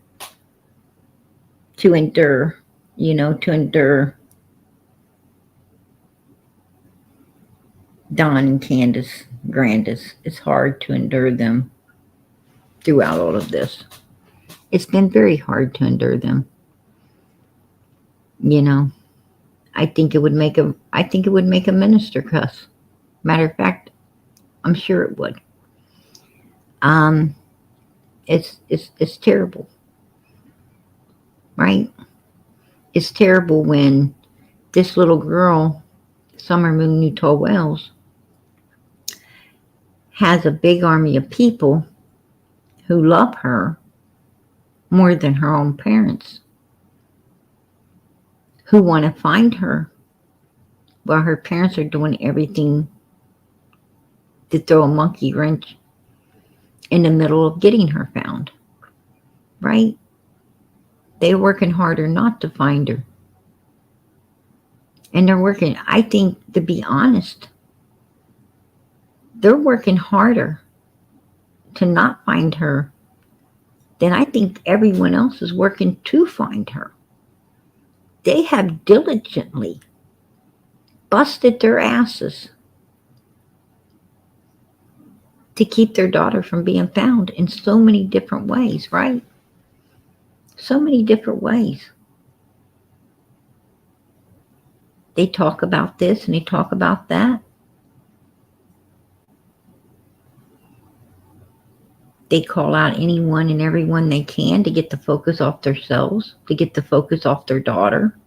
to endure, to endure Don and Candus Grandis. It's hard to endure them throughout all of this. It's been very hard to endure them. I think it would make a minister cuss. Matter of fact, I'm sure it would. It's terrible. Right? It's terrible when this little girl, Summer Moon Utah Wells, has a big army of people who love her more than her own parents, who want to find her while her parents are doing everything to throw a monkey wrench in the middle of getting her found. Right? They're working harder not to find her. And they're working, I think, to be honest, they're working harder to not find her than I think everyone else is working to find her. They have diligently busted their asses to keep their daughter from being found in so many different ways, right? So many different ways. They talk about this and they talk about that. They call out anyone and everyone they can to get the focus off themselves, to get the focus off their daughter.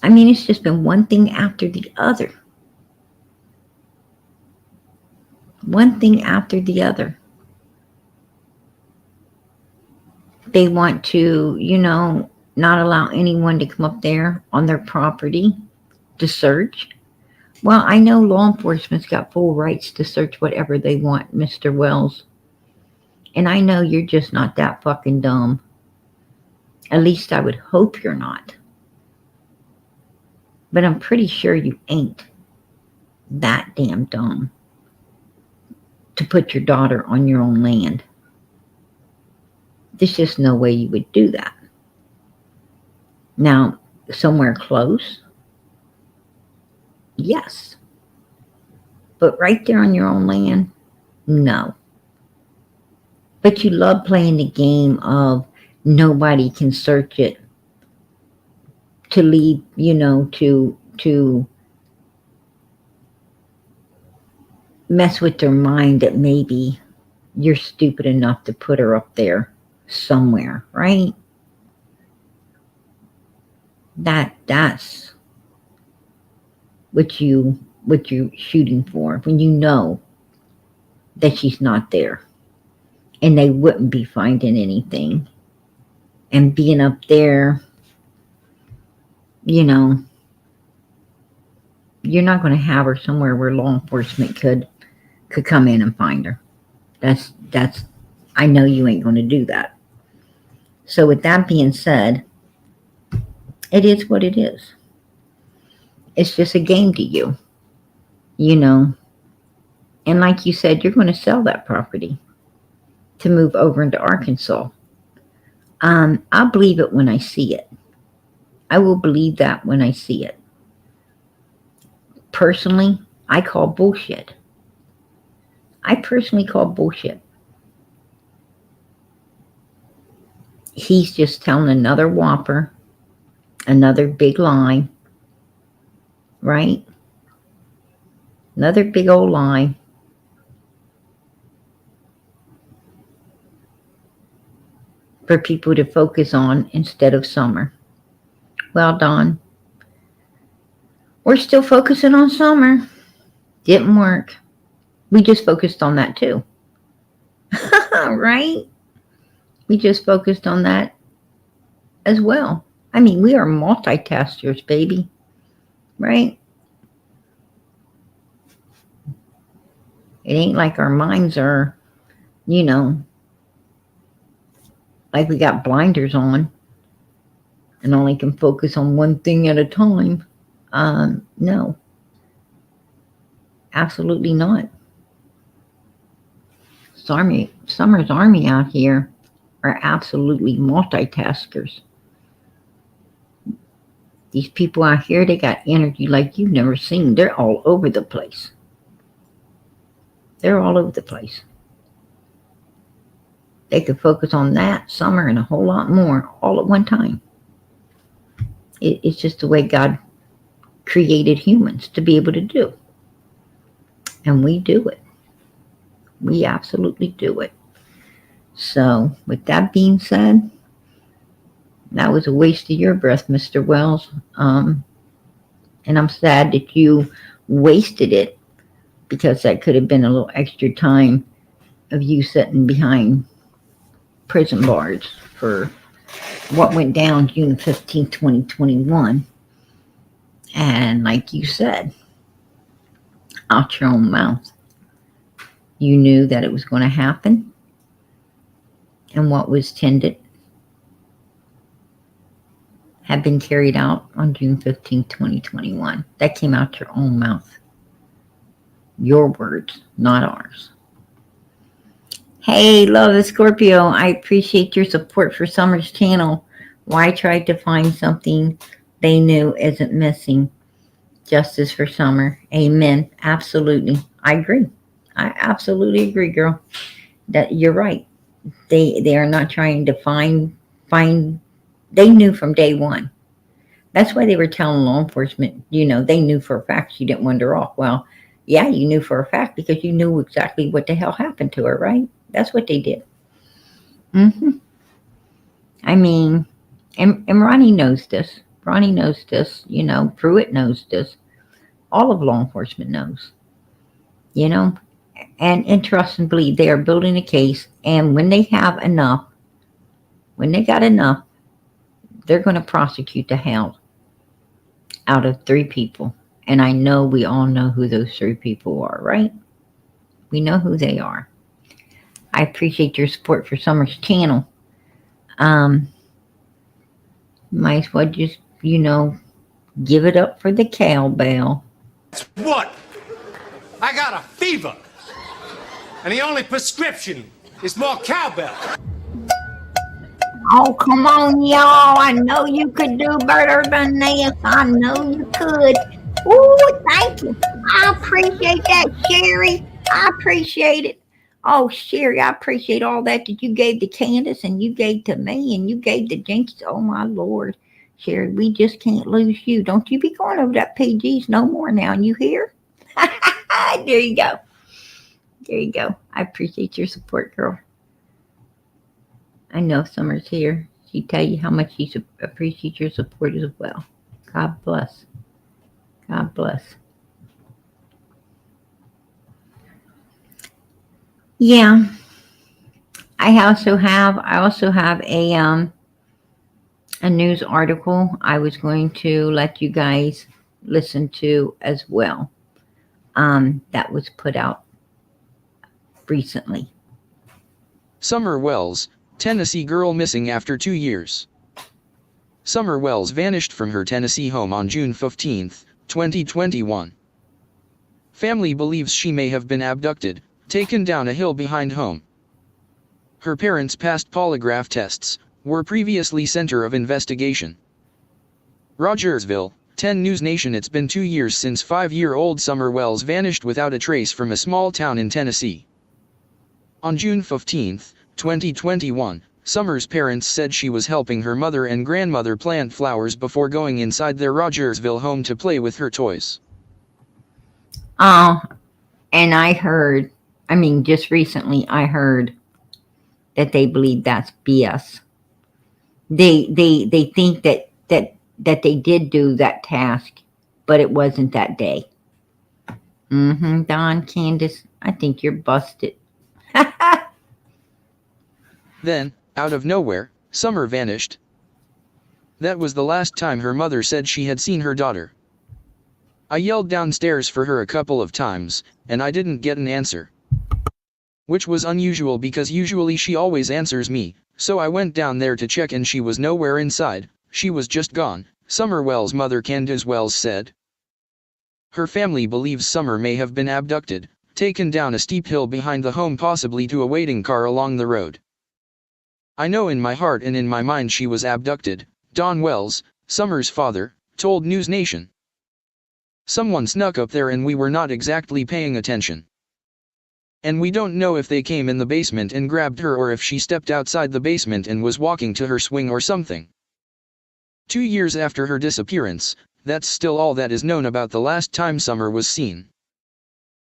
I mean, it's just been one thing after the other. One thing after the other. They want to, not allow anyone to come up there on their property to search. Well, I know law enforcement's got full rights to search whatever they want, Mr. Wells. And I know you're just not that fucking dumb. At least I would hope you're not. But I'm pretty sure you ain't that damn dumb to put your daughter on your own land. There's just no way you would do that. Now, somewhere close, yes. But right there on your own land, no. But you love playing the game of nobody can search it to leave, to mess with their mind that maybe you're stupid enough to put her up there somewhere, right? That's what you're shooting for when you know that she's not there and they wouldn't be finding anything. And being up there, you're not going to have her somewhere where law enforcement could come in and find her. That's I know you ain't going to do that. So with that being said, it is what it is. It's just a game to you, And like you said, you're going to sell that property to move over into Arkansas. I'll believe it when I see it. I will believe that when I see it. Personally, I call bullshit. I personally call bullshit. He's just telling another whopper, another big lie, right? Another big old lie. For people to focus on instead of Summer. Well, Dawn, we're still focusing on Summer. Didn't work. We just focused on that too. Right? We just focused on that as well. I mean, we are multitaskers, baby. Right? It ain't like our minds are, like we got blinders on and only can focus on one thing at a time. No. Absolutely not. Summer's Army out here are absolutely multitaskers. These people out here, they got energy like you've never seen. They're all over the place. They're all over the place. They could focus on that, Summer, and a whole lot more all at one time. It's just the way God created humans to be able to do. And we do it. We absolutely do it. So, with that being said, that was a waste of your breath, Mr. Wells. And I'm sad that you wasted it because that could have been a little extra time of you sitting behind prison bars for what went down June 15, 2021. And like you said, out your own mouth, you knew that it was going to happen. And what was tended had been carried out on June 15, 2021. That came out your own mouth. Your words, not ours. Hey, love the Scorpio. I appreciate your support for Summer's channel. Why try to find something they knew isn't missing? Justice for Summer. Amen. Absolutely. I agree. I absolutely agree, girl. That you're right. They are not trying to find. They knew from day one. That's why they were telling law enforcement, they knew for a fact she didn't wander off. Well, yeah, you knew for a fact because you knew exactly what the hell happened to her, right? That's what they did. I mean, and Ronnie knows this. Ronnie knows this. Pruitt knows this. All of law enforcement knows. And trust and believe they are building a case. And when they have enough, when they got enough, they're going to prosecute the hell out of 3 people. And I know we all know who those 3 people are, right? We know who they are. I appreciate your support for Summer's channel. Might as well just, give it up for the cowbell. What? I got a fever. And the only prescription is more cowbell. Oh, come on, y'all. I know you could do better than this. I know you could. Ooh, thank you. I appreciate that, Sherry. I appreciate it. Oh, Sherry, I appreciate all that you gave to Candus and you gave to me and you gave to Jinx. Oh, my Lord. Sherry, we just can't lose you. Don't you be going over that PGs no more now. You hear? There you go. There you go. I appreciate your support, girl. I know Summer's here. She tell you how much she appreciates your support as well. God bless. God bless. Yeah. I also have a news article I was going to let you guys listen to as well. That was put out recently. Summer Wells, Tennessee girl missing after 2 years. Summer Wells vanished from her Tennessee home on June 15, 2021. Family believes she may have been abducted, taken down a hill behind home. Her parents passed polygraph tests, were previously center of investigation. Rogersville, 10 News Nation. It's been 2 years since 5-year-old Summer Wells vanished without a trace from a small town in Tennessee. On June 15, 2021, Summer's parents said she was helping her mother and grandmother plant flowers before going inside their Rogersville home to play with her toys. Oh, and I heard, just recently I heard that they believe that's BS. They think that they did do that task, but it wasn't that day. Don, Candus, I think you're busted. Then, out of nowhere, Summer vanished. That was the last time her mother said she had seen her daughter. I yelled downstairs for her a couple of times, and I didn't get an answer. Which was unusual because usually she always answers me, so I went down there to check and she was nowhere inside, she was just gone, Summer Wells' mother Candus Wells said. Her family believes Summer may have been abducted, taken down a steep hill behind the home, possibly to a waiting car along the road. I know in my heart and in my mind she was abducted, Don Wells, Summer's father, told News Nation. Someone snuck up there and we were not exactly paying attention. And we don't know if they came in the basement and grabbed her or if she stepped outside the basement and was walking to her swing or something. 2 years after her disappearance, that's still all that is known about the last time Summer was seen.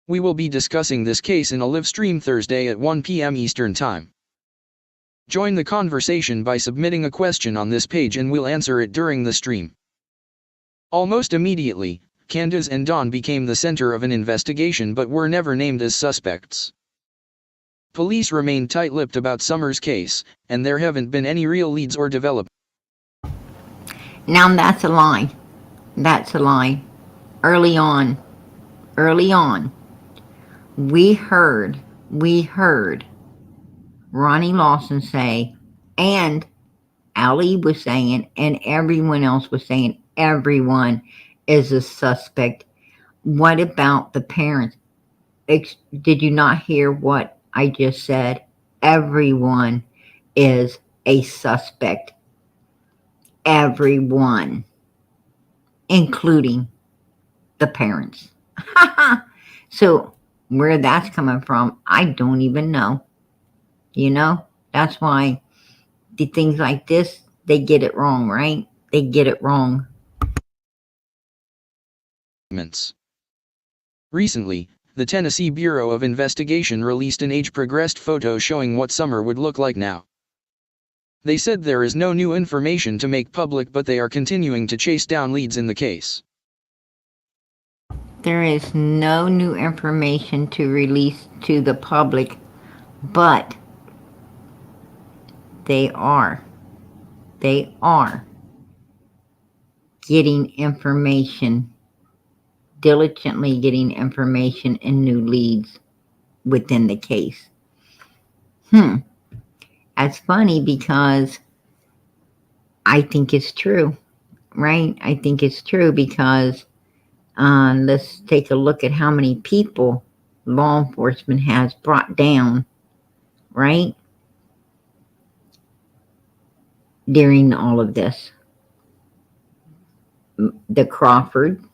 We will be discussing this case in a live stream Thursday at 1 p.m. Eastern Time. Join the conversation by submitting a question on this page and we'll answer it during the stream. Almost immediately, Candus and Don became the center of an investigation but were never named as suspects. Police remained tight-lipped about Summer's case, and there haven't been any real leads or developments. Now that's a lie. That's a lie. Early on, we heard Ronnie Lawson say, and Allie was saying, and everyone else was saying, everyone is a suspect. What about the parents? Did you not hear what I just said? Everyone is a suspect. Everyone, including the parents. So where that's coming from, I don't even know. That's why the things like this, they get it wrong, right? They get it wrong. Recently, the Tennessee Bureau of Investigation released an age-progressed photo showing what Summer would look like now. They said there is no new information to make public, but they are continuing to chase down leads in the case. There is no new information to release to the public, but they are getting information, diligently getting information and new leads within the case. That's funny because I think it's true, right? I think it's true because let's take a look at how many people law enforcement has brought down, right, during all of this. The Crawfords,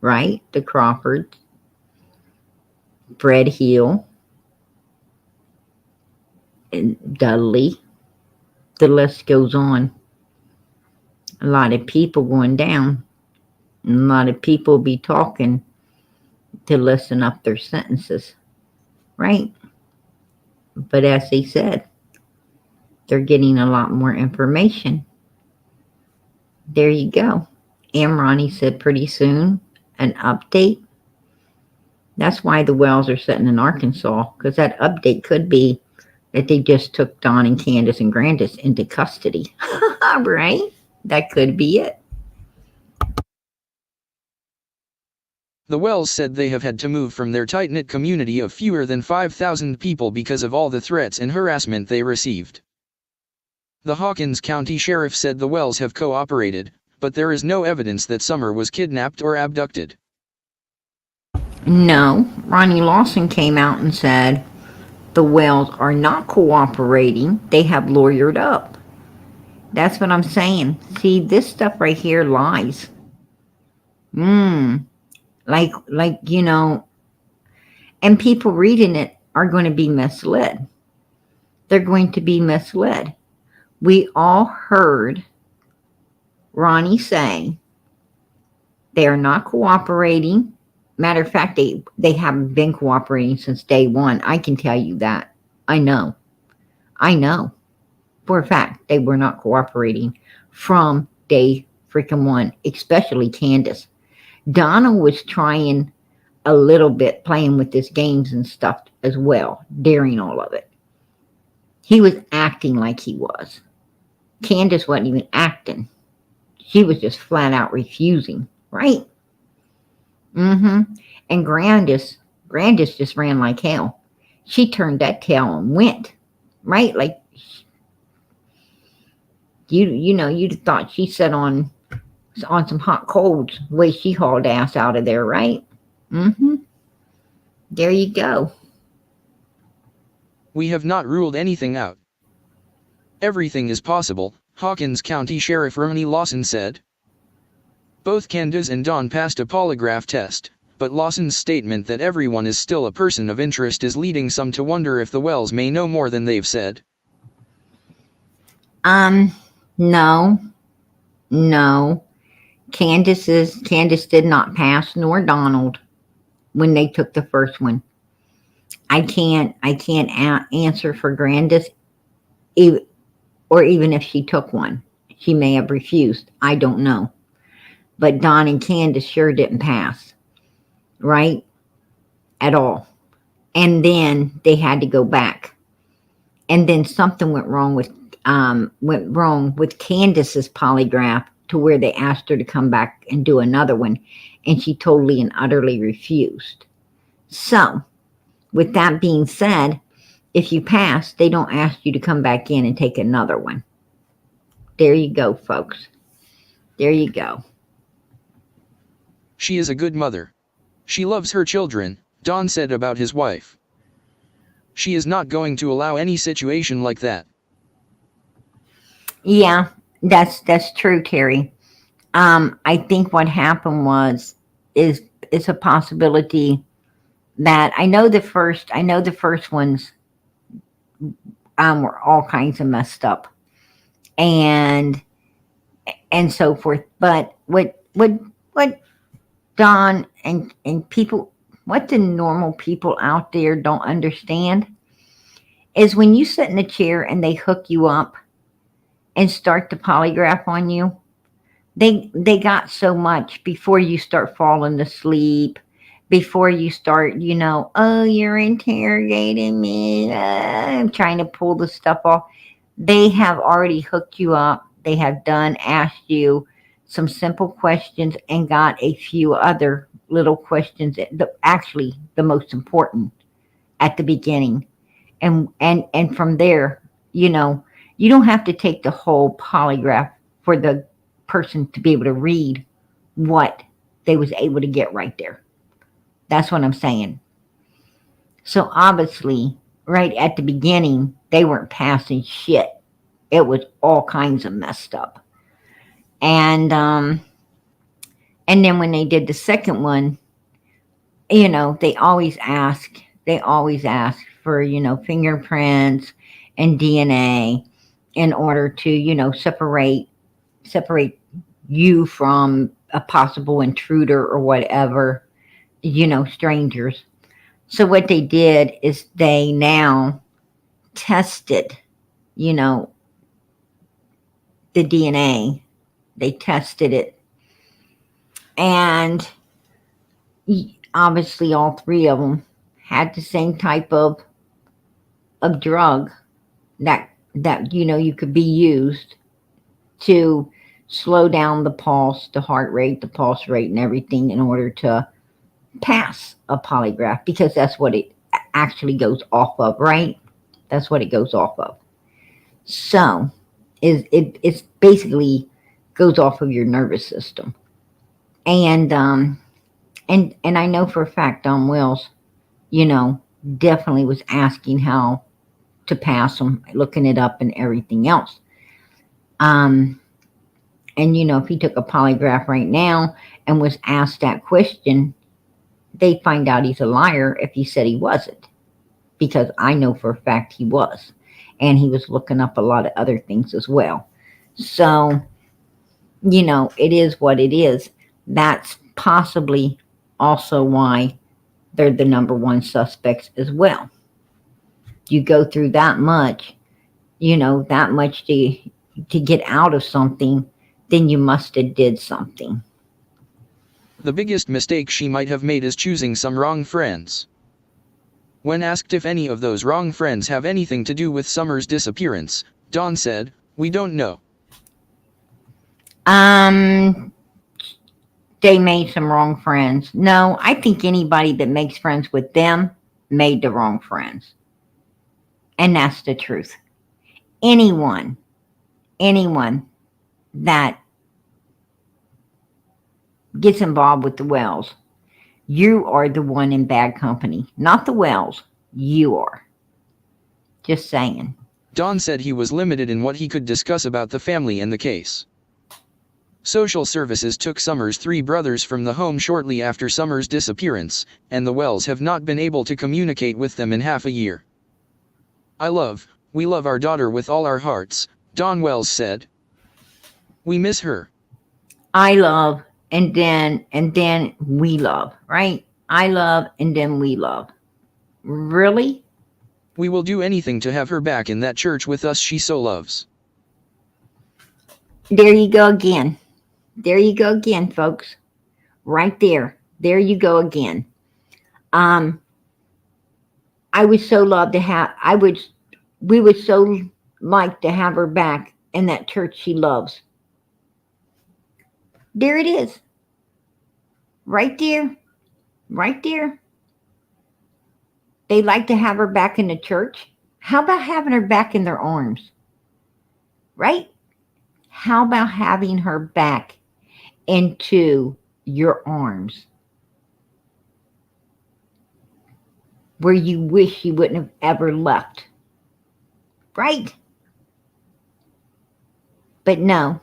right? The Crawfords, Fred Hill, and Dudley. The list goes on. A lot of people going down. And a lot of people be talking to listen up their sentences, right? But as they said, they're getting a lot more information. There you go. And Ronnie said pretty soon an update. That's why the wells are sitting in Arkansas, because that update could be that they just took Don and Candus and Grandis into custody. Right? That could be it. The Wells said they have had to move from their tight-knit community of fewer than 5,000 people because of all the threats and harassment they received. The Hawkins County Sheriff said the Wells have cooperated, but there is no evidence that Summer was kidnapped or abducted. No, Ronnie Lawson came out and said the Wells are not cooperating. They have lawyered up. That's what I'm saying. See, this stuff right here lies. Like, you know, and people reading it are going to be misled. They're going to be misled. We all heard Ronnie say they are not cooperating. Matter of fact, they haven't been cooperating since day one. I can tell you that. I know. For a fact, they were not cooperating from day freaking one, especially Candus. Donna was trying a little bit, playing with his games and stuff as well during all of it. He was acting like he was. Candus wasn't even acting. She was just flat out refusing, right? And Grandis just ran like hell. She turned that tail and went, right? Like, you'd have thought she sat on some hot coals the way she hauled ass out of there, right? There you go. We have not ruled anything out. Everything is possible, Hawkins County Sheriff Ronnie Lawson said. Both Candus and Don passed a polygraph test, but Lawson's statement that everyone is still a person of interest is leading some to wonder if the Wells may know more than they've said. No. Candus did not pass, nor Donald, when they took the first one. I can't answer for Grandis, or even if she took one. She may have refused. I don't know. But Don and Candus sure didn't pass, right? At all. And then they had to go back. And then something went wrong with Candus's polygraph, to where they asked her to come back and do another one, and she totally and utterly refused. So, with that being said, if you pass, they don't ask you to come back in and take another one. There you go, folks. There you go. She is a good mother. She loves her children, Don said about his wife. She is not going to allow any situation like that. Yeah, that's true, Terry. I think what happened is a possibility that I know the first ones were all kinds of messed up and so forth. But what Don and people, what the normal people out there don't understand is when you sit in a chair and they hook you up and start the polygraph on you, they got so much before you start falling asleep, before you start, oh, you're interrogating me, I'm trying to pull the stuff off. They have already hooked you up. They have asked you some simple questions and got a few other little questions, actually the most important at the beginning. And from there, you don't have to take the whole polygraph for the person to be able to read what they was able to get right there. That's what I'm saying. So obviously, right at the beginning, they weren't passing shit. It was all kinds of messed up. And then when they did the second one, they always ask for, fingerprints and DNA in order to, separate you from a possible intruder or whatever, strangers. So what they did is they now tested, you know, the DNA. They tested it. And obviously all three of them had the same type of drug that you could be used to slow down the pulse, the heart rate, the pulse rate, and everything in order to pass a polygraph, because that's what it actually goes off of, right? That's what it goes off of. So it's basically goes off of your nervous system. And I know for a fact Don Wells, definitely was asking how to pass them, looking it up and everything else. And if he took a polygraph right now and was asked that question, they'd find out he's a liar if he said he wasn't. Because I know for a fact he was. And he was looking up a lot of other things as well. So, it is what it is. That's possibly also why they're the number one suspects as well. You go through that much, that much to get out of something, then you must have did something. The biggest mistake she might have made is choosing some wrong friends. When asked if any of those wrong friends have anything to do with Summer's disappearance, Dawn said, "We don't know." They made some wrong friends. No, I think anybody that makes friends with them made the wrong friends. And that's the truth. Anyone that gets involved with the Wells, you are the one in bad company. Not the Wells. You are. Just saying. Dawn said he was limited in what he could discuss about the family and the case. Social services took Summer's three brothers from the home shortly after Summer's disappearance, and the Wells have not been able to communicate with them in half a year. We love our daughter with all our hearts," Dawn Wells said. "We miss her. I love, and then we love, right? I love, and then we love. Really? We will do anything to have her back in that church with us she so loves." There you go again. There you go again, folks. Right there. There you go again. I would so love to have, we would so like to have her back in that church she loves. There it is. Right there. Right there. They like to have her back in the church. How about having her back in their arms? Right? How about having her back into your arms? Where you wish you wouldn't have ever left. Right? But no.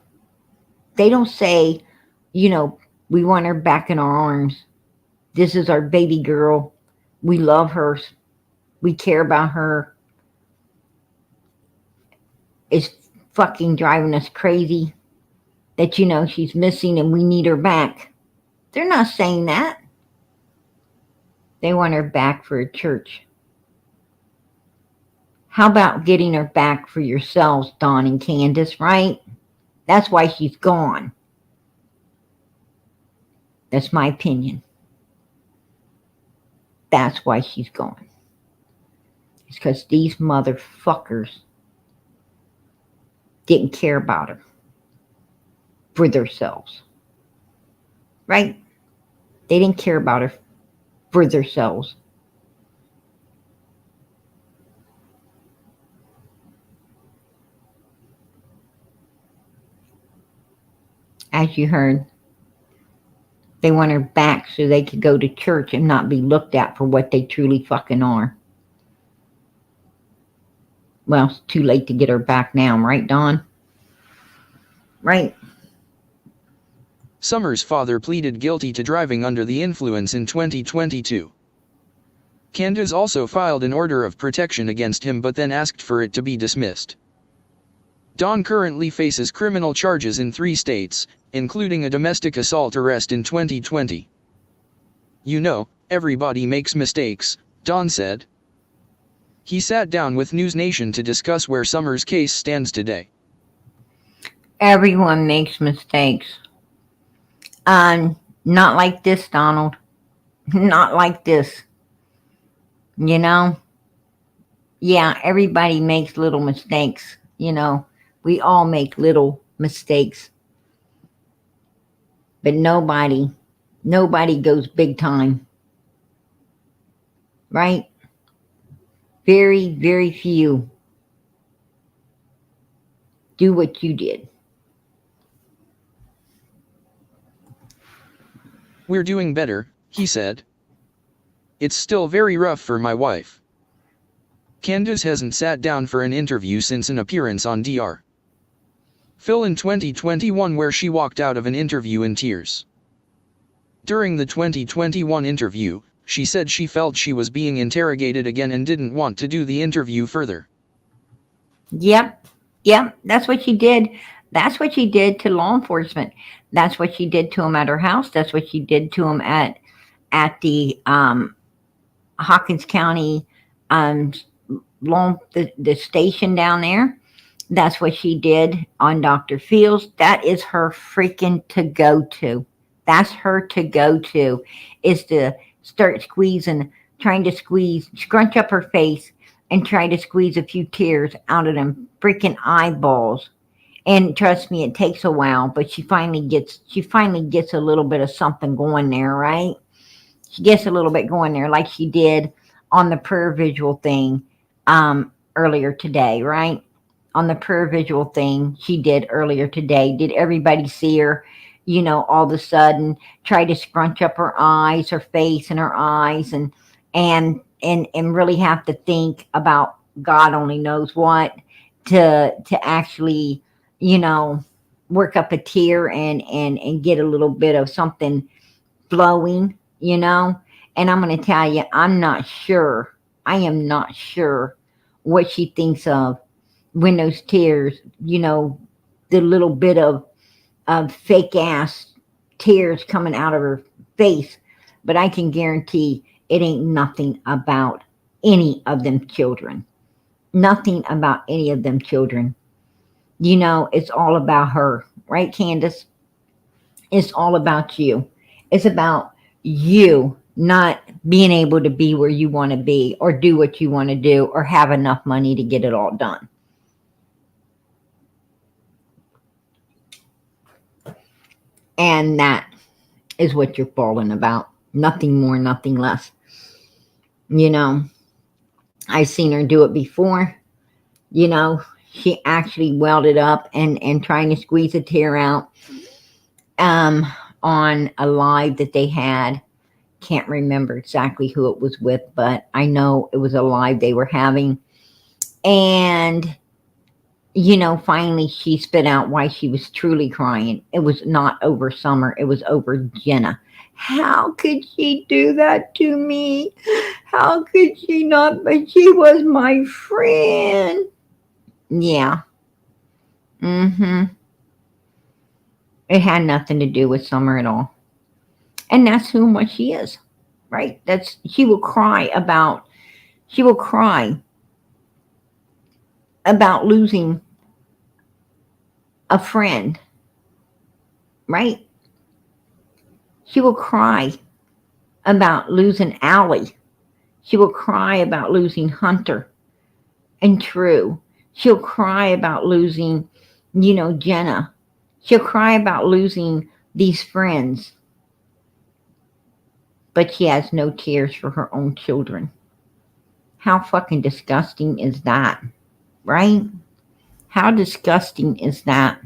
They don't say, we want her back in our arms. This is our baby girl. We love her. We care about her. It's fucking driving us crazy that, she's missing and we need her back. They're not saying that. They want her back for a church. How about getting her back for yourselves, Dawn and Candus, right? That's why she's gone. That's my opinion. That's why she's gone. It's because these motherfuckers didn't care about her for themselves. Right? They didn't care about her for themselves. as you heard. They want her back so they could go to church and not be looked at for what they truly fucking are. Well, it's too late to get her back now, right, Dawn? Right. Summer's father pleaded guilty to driving under the influence in 2022. Candus also filed an order of protection against him but then asked for it to be dismissed. Dawn currently faces criminal charges in 3 states, including a domestic assault arrest in 2020. You know, everybody makes mistakes, Dawn said. He sat down with News Nation to discuss where Summer's case stands today. Everyone makes mistakes. Not like this, Donald. Not like this. You know? Yeah, everybody makes little mistakes. You know, we all make little mistakes. But nobody goes big time. Right? Very, very few do what you did. We're doing better, he said. It's still very rough for my wife. Candus hasn't sat down for an interview since an appearance on DR. Phil in 2021 where she walked out of an interview in tears. During the 2021 interview, she said she felt she was being interrogated again and didn't want to do the interview further. Yep, that's what she did. That's what she did to law enforcement. That's what she did to him at her house. That's what she did to him at the Hawkins County the station down there. That's what she did on Dr. Fields. That is her freaking to go to. That's her to go to, is to start trying to scrunch up her face and try to squeeze a few tears out of them freaking eyeballs. And trust me, it takes a while, but she finally gets a little bit of something going there, right? She gets a little bit going there, like she did on the prayer visual thing earlier today, right? On the prayer visual thing she did earlier today. Did everybody see her, you know, all of a sudden try to scrunch up her eyes, her face and her eyes and really have to think about God only knows what to actually, you know, work up a tear and get a little bit of something flowing, you know? And I'm going to tell you, I am not sure what she thinks of when those tears, you know, the little bit of fake ass tears coming out of her face. But I can guarantee it ain't nothing about any of them children. Nothing about any of them children. You know, it's all about her. Right, Candus? It's all about you. It's about you not being able to be where you want to be or do what you want to do or have enough money to get it all done. And that is what you're falling about. Nothing more, nothing less. You know, I've seen her do it before. You know, she actually welded up and trying to squeeze a tear out on a live that they had. Can't remember exactly who it was with, but I know it was a live they were having. And, you know, finally she spit out why she was truly crying. It was not over Summer. It was over Jenna. How could she do that to me? How could she not? But she was my friend. Yeah. It had nothing to do with Summer at all. And that's who what she is, right? She will cry about losing a friend, right? She will cry about losing Allie. She will cry about losing Hunter and True. She'll cry about losing, you know, Jenna. She'll cry about losing these friends. But she has no tears for her own children. How fucking disgusting is that? Right? How disgusting is that?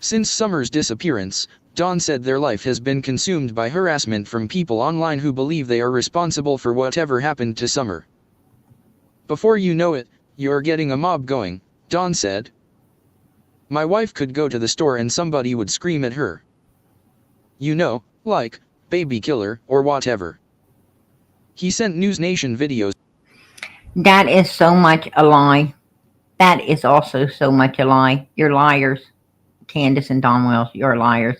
Since Summer's disappearance, Dawn said their life has been consumed by harassment from people online who believe they are responsible for whatever happened to Summer. Before you know it, you're getting a mob going, Dawn said. My wife could go to the store and somebody would scream at her. You know, like, baby killer, or whatever. He sent News Nation videos. That is so much a lie. That is also so much a lie. You're liars. Candus and Don Wells, you're liars.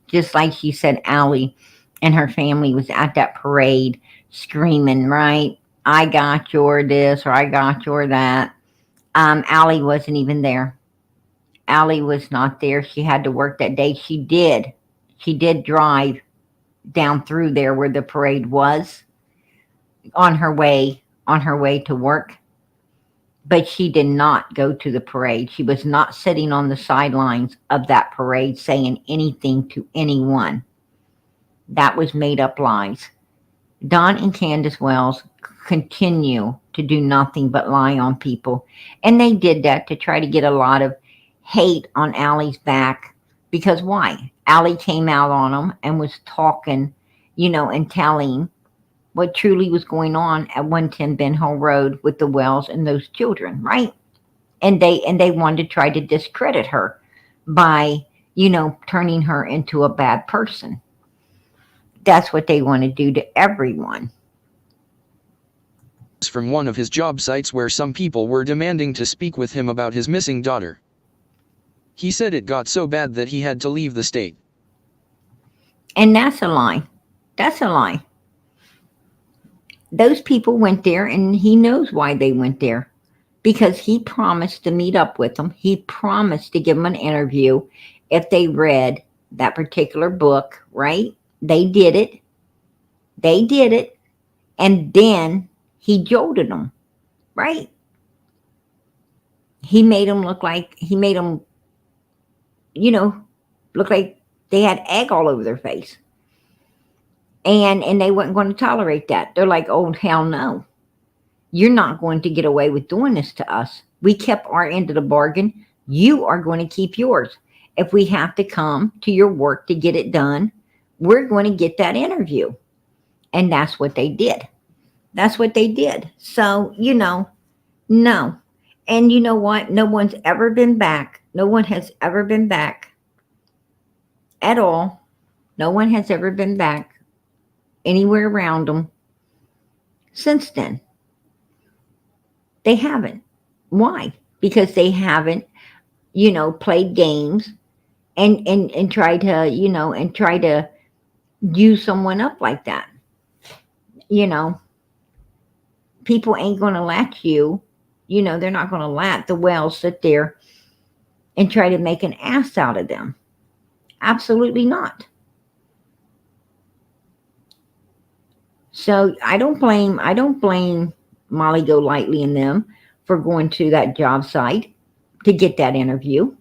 Just like she said, Allie and her family was at that parade screaming, right? I got your this or I got your that. Allie wasn't even there. Allie was not there. She had to work that day. She did drive down through there where the parade was on her way to work. But she did not go to the parade. She was not sitting on the sidelines of that parade saying anything to anyone. That was made up lies. Don and Candus Wells continue to do nothing but lie on people. And they did that to try to get a lot of hate on Allie's back. Because why? Allie came out on them and was talking, and telling what truly was going on at 110 Ben Hill Road with the Wells and those children, right? And they wanted to try to discredit her by, turning her into a bad person. That's what they want to do to everyone. From one of his job sites where some people were demanding to speak with him about his missing daughter. He said it got so bad that he had to leave the state. And that's a lie. That's a lie. Those people went there, and he knows why they went there. Because he promised to meet up with them. He promised to give them an interview if they read that particular book, right? They did it. They did it. And then he jolted them, right? He made them look like, look like they had egg all over their face. And they weren't going to tolerate that. They're like, oh, hell no. You're not going to get away with doing this to us. We kept our end of the bargain. You are going to keep yours. If we have to come to your work to get it done, we're going to get that interview. And that's what they did. That's what they did. So, no. And you know what? No one's ever been back. No one has ever been back at all. No one has ever been back anywhere around them since then. They haven't. Why? Because they haven't, played games and tried to, use someone up like that. People ain't going to let you, they're not going to let the Wells sit there and try to make an ass out of them. Absolutely not. So I don't blame Molly Golightly and them for going to that job site to get that interview.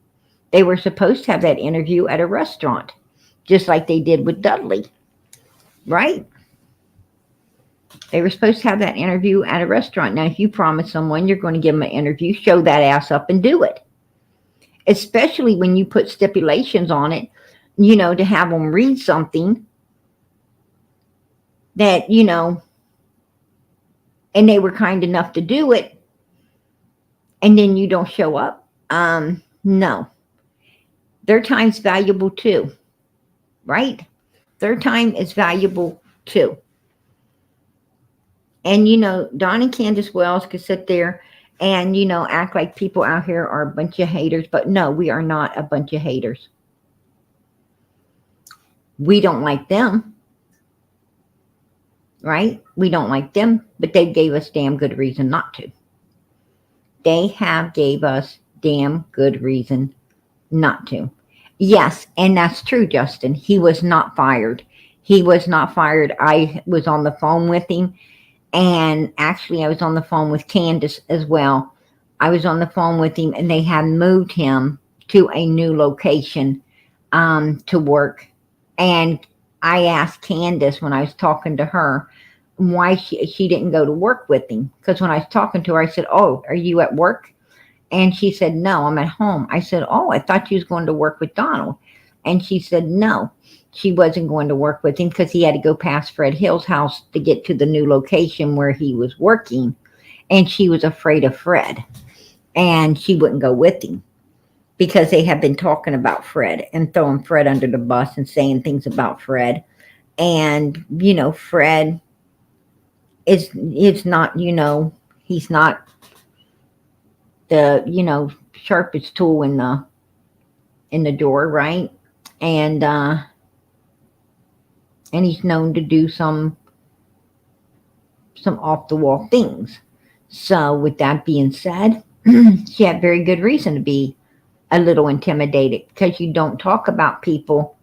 They were supposed to have that interview at a restaurant, just like they did with Dudley, right? They were supposed to have that interview at a restaurant. Now, if you promise someone you're going to give them an interview, show that ass up and do it. Especially when you put stipulations on it, to have them read something that, and they were kind enough to do it, and then you don't show up. No. Their time's valuable too, right? Their time is valuable too. And, Don and Candus Wells could sit there and, act like people out here are a bunch of haters. But no, we are not a bunch of haters. We don't like them. Right? We don't like them, but they gave us damn good reason not to. They have gave us damn good reason not to. Yes, and that's true, Justin. He was not fired. He was not fired. I was on the phone with him, and actually I was on the phone with Candus as well. I was on the phone with him, and they had moved him to a new location to work. And I asked Candus when I was talking to her why she didn't go to work with him. Because when I was talking to her, I said, oh, are you at work? And she said, no, I'm at home. I said, oh, I thought you was going to work with Donald. And she said, no, she wasn't going to work with him because he had to go past Fred Hill's house to get to the new location where he was working. And she was afraid of Fred. And she wouldn't go with him because they had been talking about Fred and throwing Fred under the bus and saying things about Fred. And, Fred is not, he's not the, sharpest tool in the door, right? And he's known to do some off the wall things. So with that being said, she had very good reason to be a little intimidated, because you don't talk about people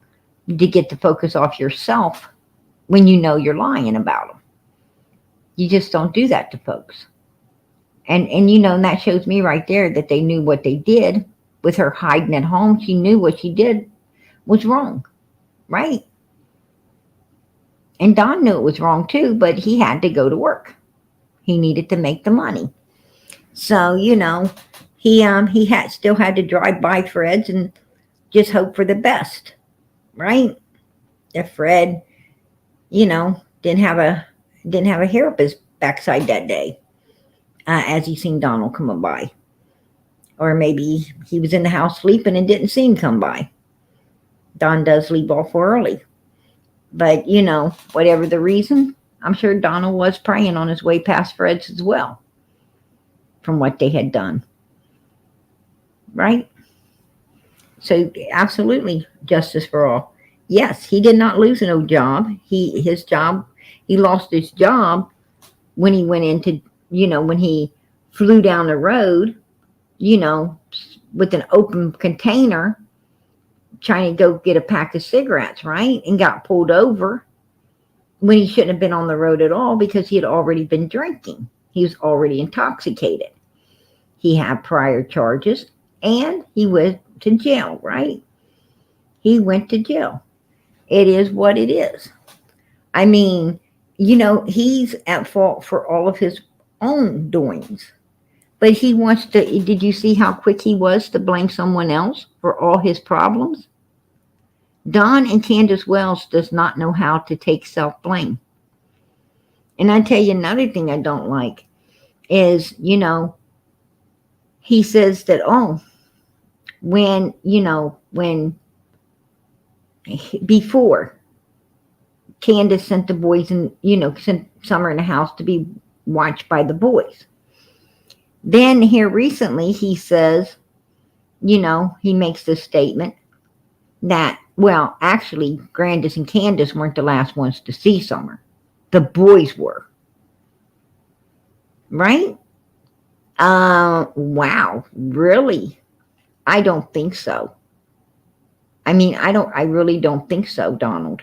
to get the focus off yourself when you know you're lying about them. You just don't do that to folks. And that shows me right there that they knew what they did with her hiding at home. She knew what she did was wrong, right? And Don knew it was wrong too, but he had to go to work. He needed to make the money. So, he still had to drive by Fred's and just hope for the best, right? If Fred, didn't have a hair up his backside that day, as he seen Donald coming by. Or maybe he was in the house sleeping and didn't see him come by. Don does leave awful early. But, whatever the reason, I'm sure Donald was praying on his way past Fred's as well, from what they had done. Right? So, absolutely, justice for all. Yes, he did not lose no job. He lost his job when he went into, when he flew down the road, with an open container, trying to go get a pack of cigarettes, right? And got pulled over when he shouldn't have been on the road at all, because he had already been drinking. He was already intoxicated. He had prior charges and he went to jail, right? He went to jail. It is what it is. I mean, he's at fault for all of his own doings. But he wants to, did you see how quick he was to blame someone else for all his problems? Don and Candus Wells does not know how to take self-blame. And I tell you another thing I don't like is, he says that, before Candus sent the boys and, sent Summer in the house to be watched by the boys. Then here recently, he says, he makes this statement that, well, actually, Candus and Candus weren't the last ones to see Summer. The boys were. Right? Wow. Really? I don't think so. I really don't think so, Donald.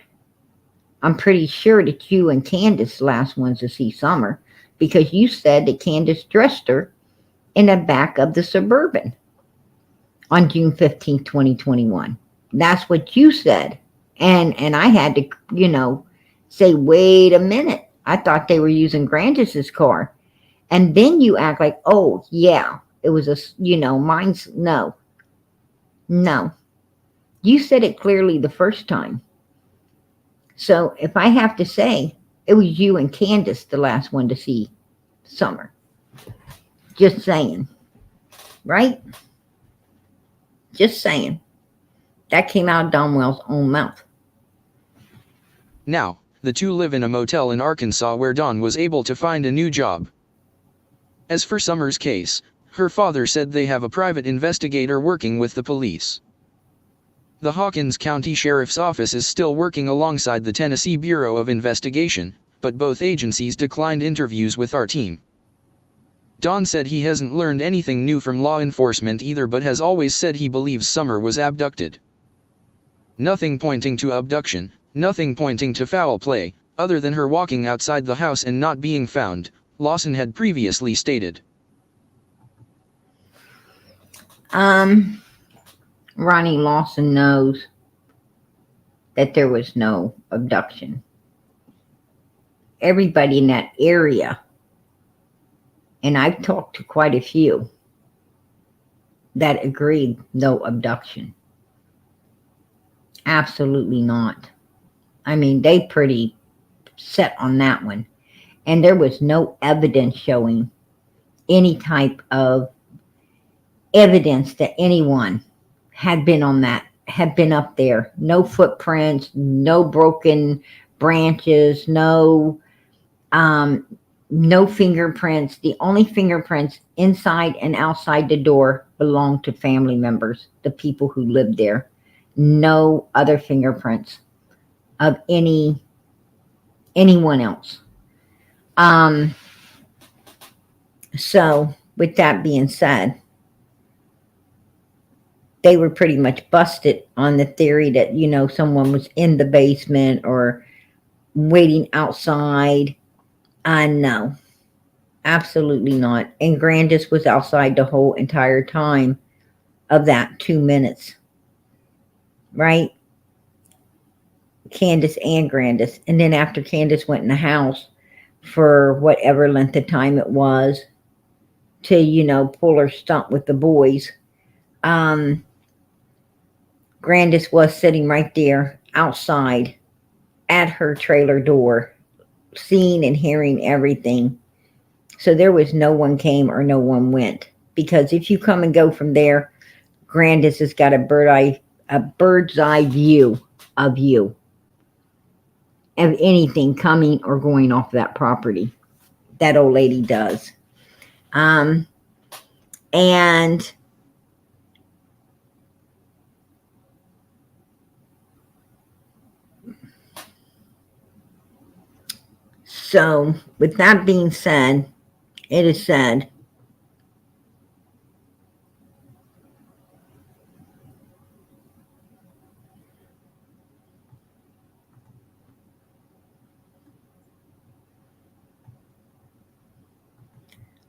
I'm pretty sure that you and Candus the last ones to see Summer, because you said that Candus dressed her in the back of the Suburban on June 15th, 2021. That's what you said. And I had to, say, wait a minute. I thought they were using Grandis's car. And then you act like, oh, yeah, it was mine's, no. You said it clearly the first time. So if I have to say, it was you and Candus the last one to see Summer. Just saying. Right? Just saying. That came out of Don Wells' own mouth. Now, the two live in a motel in Arkansas where Dawn was able to find a new job. As for Summer's case, her father said they have a private investigator working with the police. The Hawkins County Sheriff's Office is still working alongside the Tennessee Bureau of Investigation, but both agencies declined interviews with our team. Don said he hasn't learned anything new from law enforcement either, but has always said he believes Summer was abducted. Nothing pointing to abduction, nothing pointing to foul play, other than her walking outside the house and not being found, Lawson had previously stated. Ronnie Lawson knows that there was no abduction. Everybody in that area, and I've talked to quite a few, that agreed no abduction. Absolutely not. I mean, they pretty set on that one. And there was no evidence showing any type of evidence that anyone had been on that, had been up there. No footprints, no broken branches, um, no fingerprints. The only fingerprints inside and outside the door belonged to family members, the people who lived there. No other fingerprints of anyone else. Um, so with that being said, they were pretty much busted on the theory that, someone was in the basement or waiting outside. No, absolutely not. And Grandis was outside the whole entire time of that 2 minutes, right? Candus and Grandis. And then after Candus went in the house for whatever length of time it was to, pull her stunt with the boys, Grandis was sitting right there outside at her trailer door, seeing and hearing everything. So there was no one came or no one went. Because if you come and go from there, Grandis has got a bird's eye view of you, of anything coming or going off that property. That old lady does. And so with that being said, it is said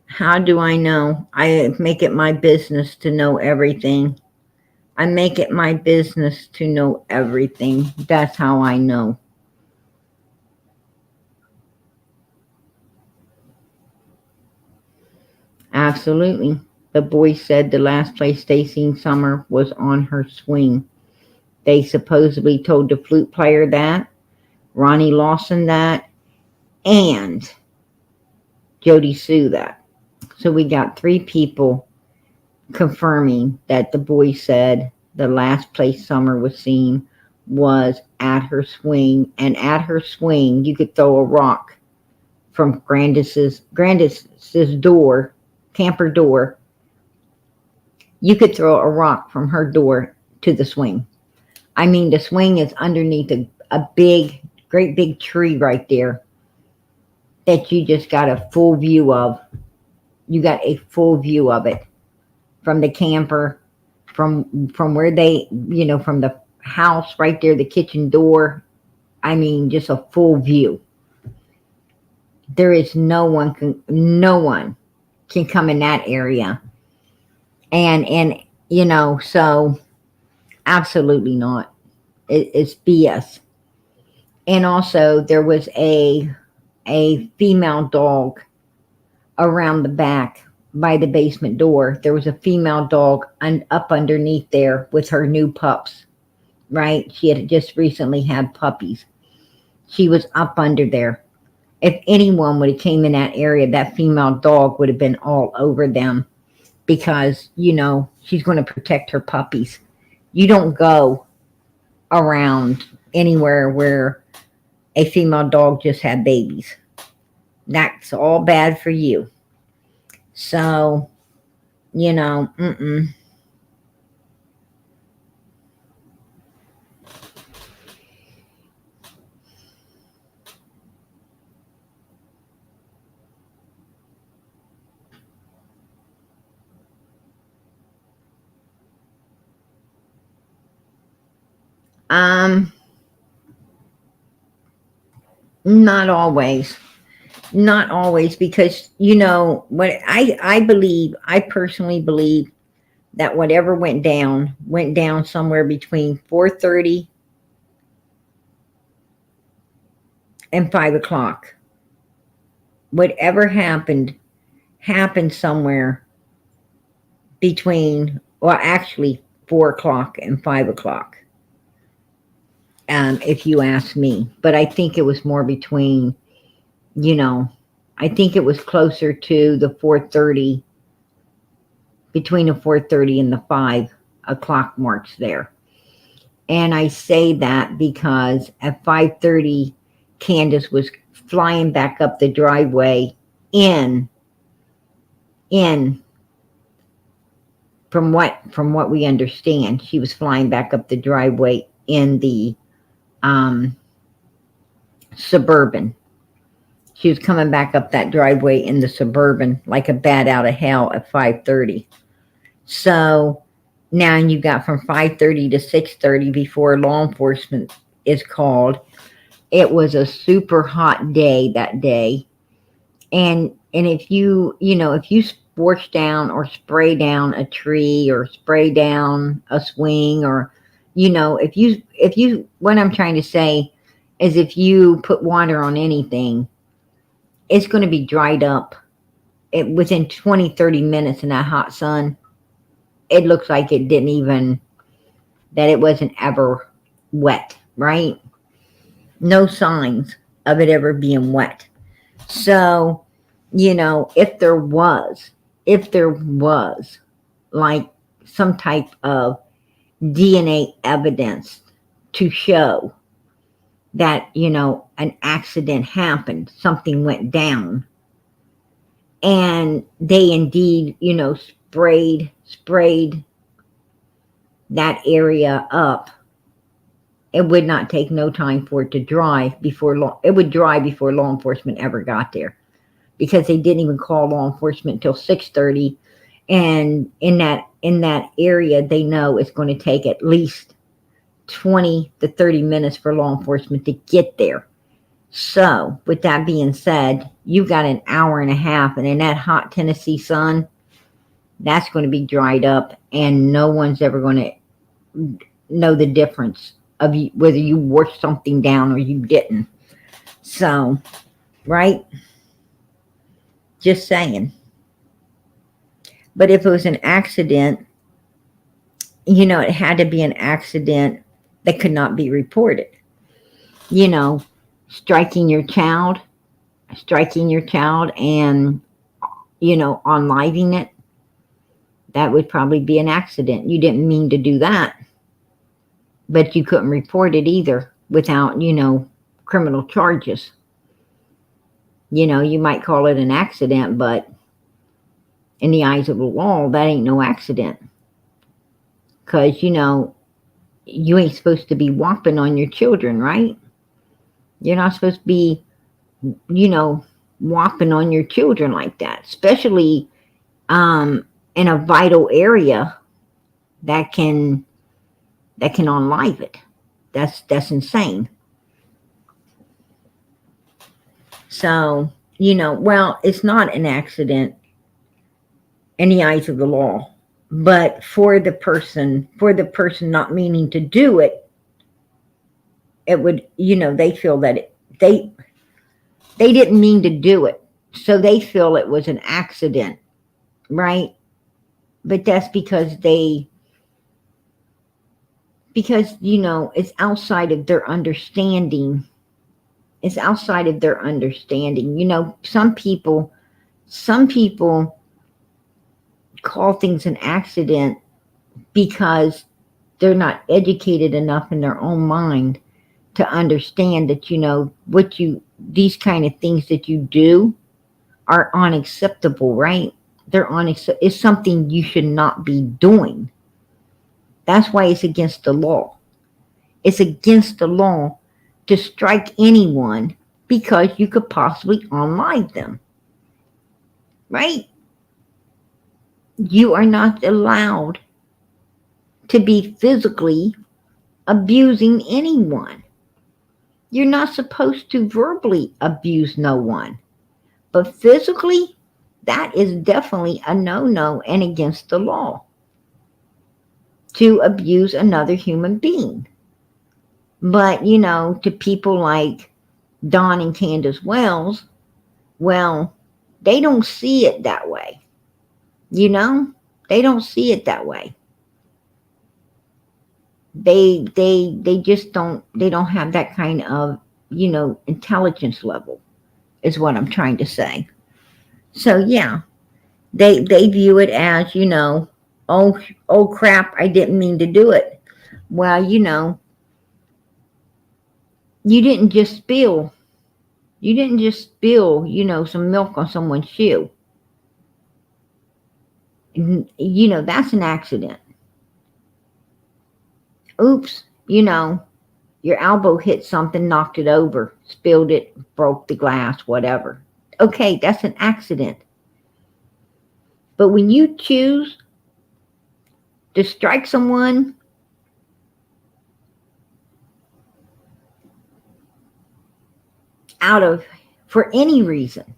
how do I know? I make it my business to know everything. I make it my business to know everything. That's how I know. Absolutely. The boy said the last place they seen Summer was on her swing. They supposedly told the flute player that, Ronnie Lawson that, and Jody Sue that. So we got 3 people confirming that the boy said the last place Summer was seen was at her swing. And at her swing, you could throw a rock from Grandis's door, camper door. You could throw a rock from her door to the swing. I mean, the swing is underneath a great big tree right there that you just got a full view of. You got a full view of it from the camper, from where they, from the house right there, the kitchen door. I mean, just a full view. There is no one can come in that area. And so absolutely not. It's BS. And also there was a female dog around the back by the basement door. There was a female dog up underneath there with her new pups, right? She had just recently had puppies. She was up under there. If anyone would have came in that area, that female dog would have been all over them because, she's going to protect her puppies. You don't go around anywhere where a female dog just had babies. That's all bad for you. So, mm-mm. Not always. Not always, because what I personally believe that whatever went down somewhere between 4:30 and 5 o'clock. Whatever happened somewhere between Well, actually, 4 o'clock and 5 o'clock, if you ask me. But I think it was more between, I think it was closer to the 4:30, between the 4:30 and the 5 o'clock marks there. And I say that because at 5:30, Candus was flying back up the driveway in from what we understand, she was flying back up the driveway in the Suburban. She was coming back up that driveway in the Suburban like a bat out of hell at 5:30. So now you got from 5:30 to 6:30 before law enforcement is called. It was a super hot day that day. And if you scorch down or spray down a tree or spray down a swing, or if you what I'm trying to say is, if you put water on anything, it's going to be dried up within 20-30 minutes in that hot sun. It looks like it wasn't ever wet, right? No signs of it ever being wet. So, if there was like some type of DNA evidence to show that, an accident happened, something went down, and they indeed, sprayed that area up, it would not take no time for it to dry it would dry before law enforcement ever got there, because they didn't even call law enforcement until 6:30. And in that area, they know it's going to take at least 20 to 30 minutes for law enforcement to get there. So with that being said, you got an hour and a half, and in that hot Tennessee sun, that's going to be dried up, and no one's ever going to know the difference of whether you washed something down or you didn't. So, right? Just saying. But if it was an accident, it had to be an accident that could not be reported. Striking your child and, unliving it, that would probably be an accident. You didn't mean to do that, but you couldn't report it either without, criminal charges. You might call it an accident, but in the eyes of the law, that ain't no accident. Because, you ain't supposed to be whopping on your children, right? You're not supposed to be, whopping on your children like that, especially in a vital area that can unlive it. That's insane. So, well, it's not an accident in the eyes of the law, but for the person not meaning to do it, it would, they feel that they didn't mean to do it, so they feel it was an accident, right? But that's because it's outside of their understanding. It's outside of their understanding. Some people call things an accident because they're not educated enough in their own mind to understand that, these kind of things that you do are unacceptable, right? It's something you should not be doing. That's why it's against the law. It's against the law to strike anyone because you could possibly unlive them, right? You are not allowed to be physically abusing anyone. You're not supposed to verbally abuse no one. But physically, that is definitely a no-no and against the law, to abuse another human being. But, to people like Don and Candus Wells, well, they don't see it that way. They don't see it that way. They just don't have that kind of, intelligence level, is what I'm trying to say. So yeah, they view it as, oh crap, I didn't mean to do it. Well, you didn't just spill some milk on someone's shoe. That's an accident. Oops, your elbow hit something, knocked it over, spilled it, broke the glass, whatever. Okay, that's an accident. But when you choose to strike someone for any reason,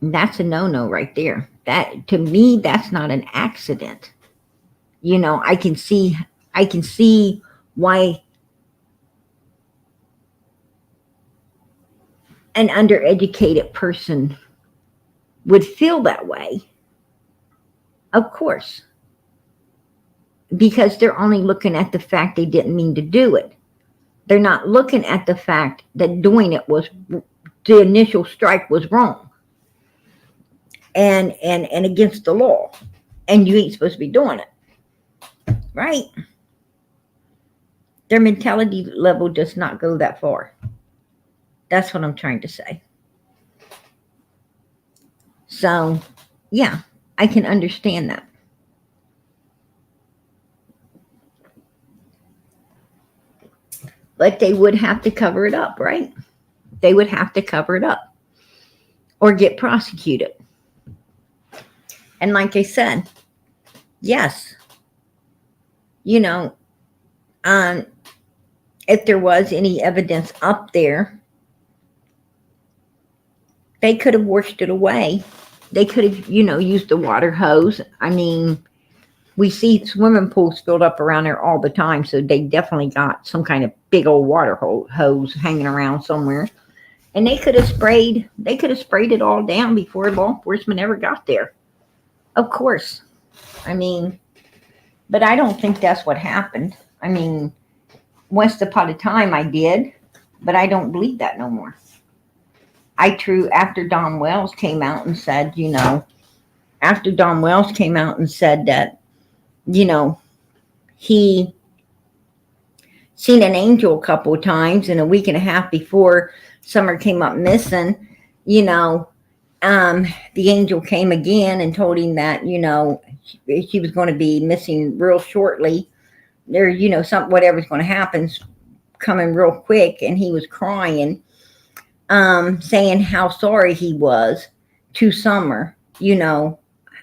that's a no-no right there. That, to me, that's not an accident. I can see why an undereducated person would feel that way. Of course. Because they're only looking at the fact they didn't mean to do it. They're not looking at the fact that doing it was, the initial strike was wrong. And against the law. And you ain't supposed to be doing it. Right? Their mentality level does not go that far. That's what I'm trying to say. So, yeah, I can understand that. But they would have to cover it up, right? They would have to cover it up or get prosecuted. And like I said, yes, if there was any evidence up there, they could have washed it away. They could have, used the water hose. I mean, we see swimming pools filled up around there all the time, so they definitely got some kind of big old water hose hanging around somewhere. And they could have sprayed it all down before law enforcement ever got there. Of course. I mean, but I don't think that's what happened. I mean, once upon a time I did, but I don't believe that no more. After Don Wells came out and said, that, he seen an angel a couple of times, and a week and a half before Summer came up missing, the angel came again and told him that, she was going to be missing real shortly. There, whatever's going to happen's coming real quick. And he was crying, saying how sorry he was to Summer,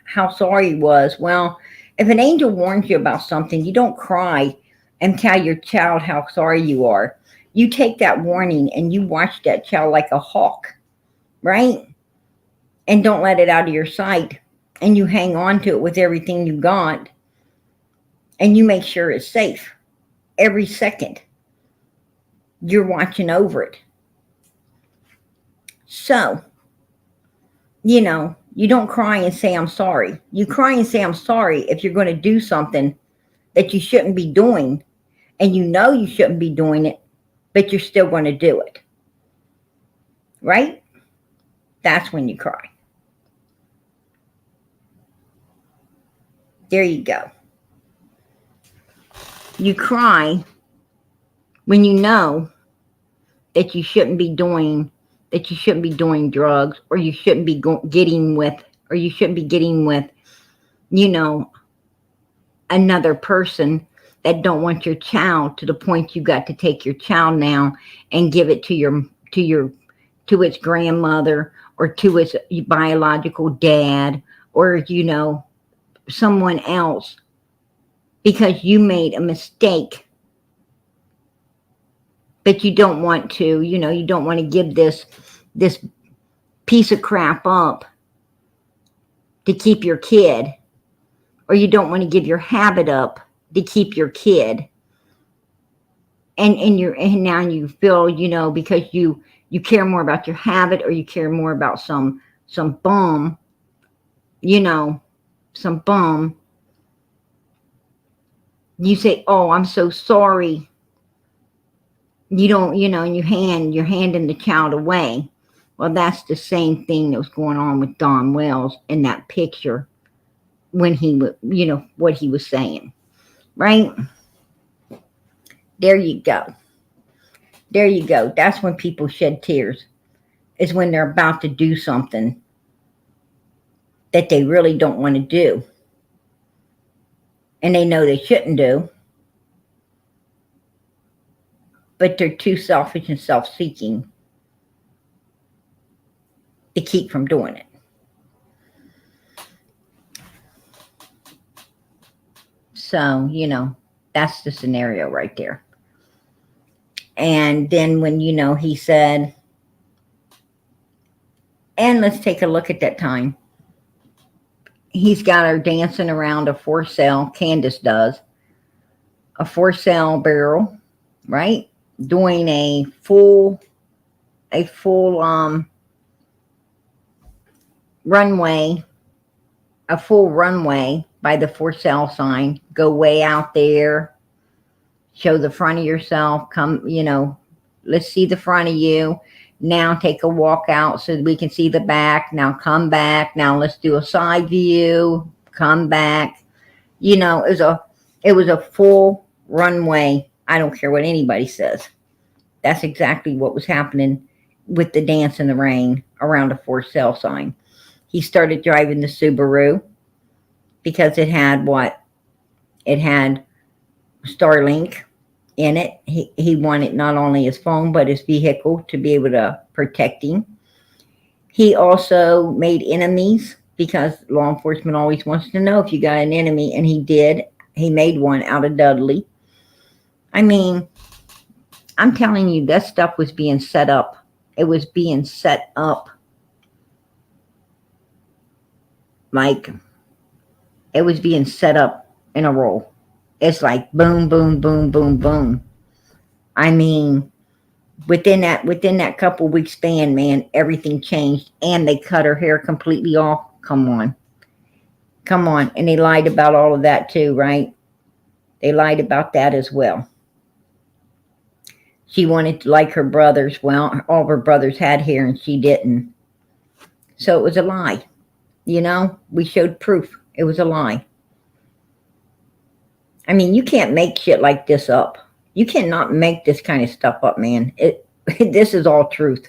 how sorry he was. Well, if an angel warns you about something, you don't cry and tell your child how sorry you are. You take that warning and you watch that child like a hawk, right? And don't let it out of your sight. And you hang on to it with everything you got. And you make sure it's safe. Every second, you're watching over it. So, you don't cry and say, I'm sorry. You cry and say, I'm sorry if you're going to do something that you shouldn't be doing. And you shouldn't be doing it, but you're still going to do it. Right? That's when you cry. There you go. You cry when you know that you shouldn't be doing drugs, or you shouldn't be getting with another person that don't want your child, to the point you got to take your child now and give it to its grandmother, or to its biological dad, or someone else, because you made a mistake. But you don't want to, you don't want to give this piece of crap up to keep your kid, or you don't want to give your habit up to keep your kid. And now you feel, because you care more about your habit, or you care more about some bum, some bum You say, "Oh, I'm so sorry." You don't, and you you're handing the child away. Well, that's the same thing that was going on with Don Wells in that picture when he was, what he was saying, right? There you go. There you go. That's when people shed tears, is when they're about to do something that they really don't want to do. And they know they shouldn't do, but they're too selfish and self-seeking to keep from doing it. So, that's the scenario right there. And then when, he said, and let's take a look at that time. He's got her dancing around a for sale, Candus does, a for sale barrel, right? Doing a full runway, a full runway by the for sale sign. Go way out there, show the front of yourself, come, let's see the front of you. Now take a walk out so that we can see the back. Now come back. Now let's do a side view. Come back. It was a full runway. I don't care what anybody says. That's exactly what was happening with the dance in the rain around a for sale sign. He started driving the Subaru because it had what? It had Starlink in it. He wanted not only his phone but his vehicle to be able to protect him. He also made enemies because law enforcement always wants to know if you got an enemy, and he did. He made one out of Dudley. I mean, I'm telling you, that stuff was being set up. It was being set up. Like, it was being set up in a row. It's like boom, boom, boom, boom, boom. I mean, within that couple week span, man, everything changed, and they cut her hair completely off. Come on. And they lied about all of that too, right? They lied about that as well. She wanted to like her brothers. Well, all of her brothers had hair and she didn't. So it was a lie. We showed proof. It was a lie. I mean, you can't make shit like this up. You cannot make this kind of stuff up, man. This is all truth.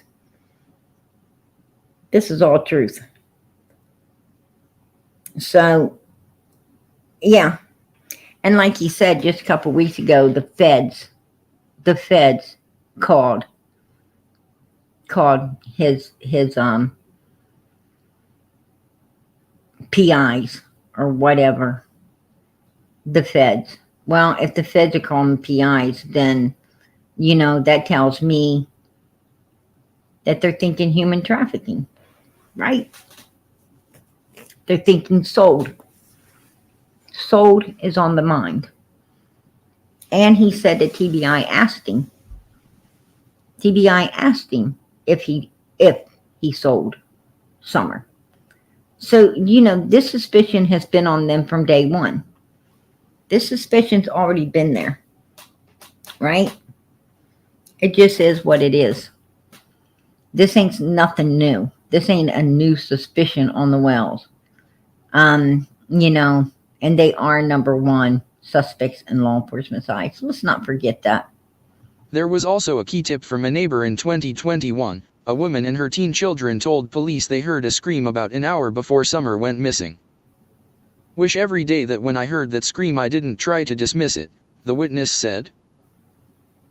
This is all truth. So, yeah. And like he said just a couple weeks ago, the feds called his PIs or whatever. The feds. Well, if the feds are calling PIs, then, that tells me that they're thinking human trafficking, right? They're thinking sold. Sold is on the mind. And he said that TBI asked him if he sold Summer. So, this suspicion has been on them from day one. This suspicion's already been there, right? It just is what it is. This ain't nothing new. This ain't a new suspicion on the Wells. And they are number one suspects in law enforcement's eyes. So let's not forget that. There was also a key tip from a neighbor in 2021. A woman and her teen children told police they heard a scream about an hour before Summer went missing. Wish every day that when I heard that scream I didn't try to dismiss it, the witness said.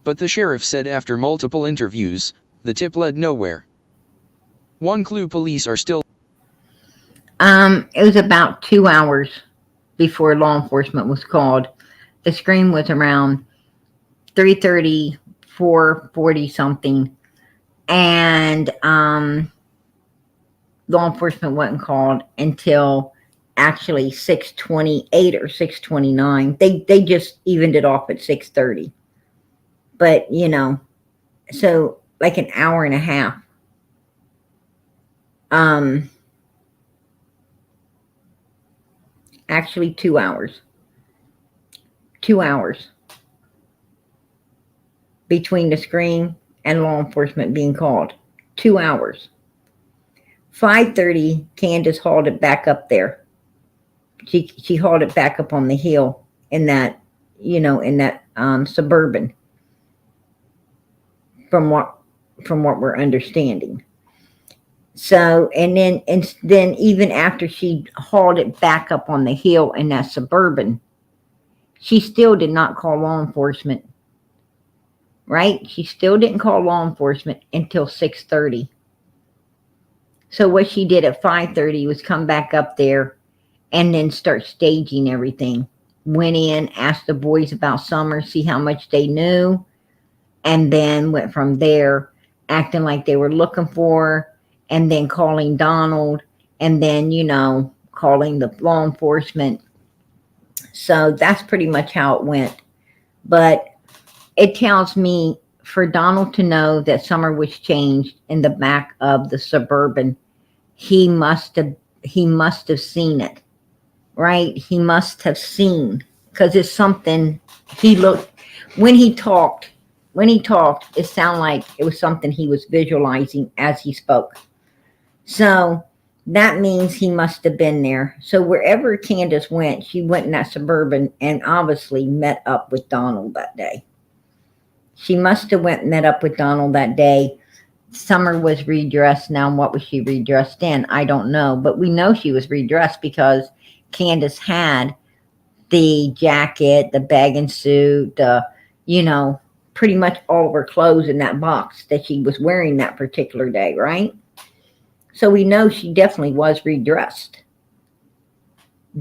But the sheriff said after multiple interviews, the tip led nowhere. One clue police are still. It was about 2 hours before law enforcement was called. The scream was around 3:30, 4:40 something. And law enforcement wasn't called until actually 6:28 or 6:29. They just evened it off at 6:30. But, so like an hour and a half. Actually 2 hours. 2 hours between the scream and law enforcement being called. 2 hours. 5:30, Candus hauled it back up there. She hauled it back up on the hill in that, in that Suburban, from what we're understanding. So, and then even after she hauled it back up on the hill in that Suburban, she still did not call law enforcement. Right? She still didn't call law enforcement until 6:30. So what she did at 5:30 was come back up there and then start staging everything. Went in, asked the boys about Summer, see how much they knew, and then went from there, acting like they were looking for her, and then calling Donald, and then, calling the law enforcement. So that's pretty much how it went. But it tells me for Donald to know that Summer was changed in the back of the Suburban, he must have seen it. Right? He must have seen, because it's something when he talked, it sounded like it was something he was visualizing as he spoke. So that means he must have been there. So wherever Candus went, she went in that Suburban and obviously met up with Donald that day. She must have went and met up with Donald that day. Summer was redressed. Now, what was she redressed in? I don't know. But we know she was redressed because Candus had the jacket, the bathing suit, pretty much all of her clothes in that box that she was wearing that particular day, right? So we know she definitely was redressed.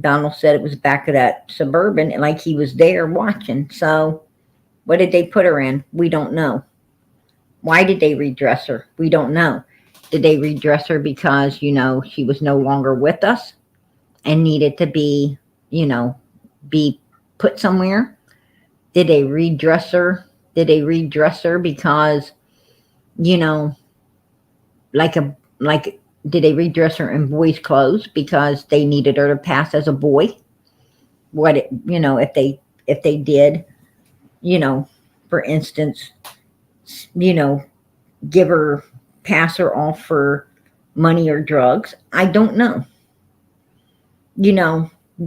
Donald said it was back of that Suburban, and like he was there watching. So what did they put her in? We don't know. Why did they redress her? We don't know. Did they redress her because, she was no longer with us and needed to be, be put somewhere? Did they redress her? Did they redress her because, did they redress her in boys' clothes because they needed her to pass as a boy? If they did, for instance, pass her off for money or drugs. I don't know.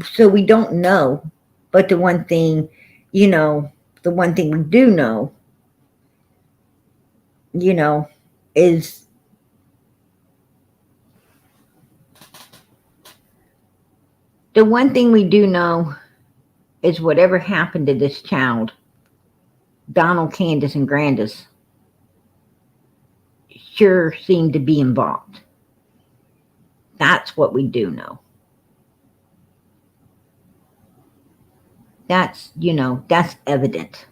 So we don't know. But the one thing we do know, is the one thing we do know is whatever happened to this child, Donald, Candus, and Grandis sure seemed to be involved. That's what we do know. That's evident.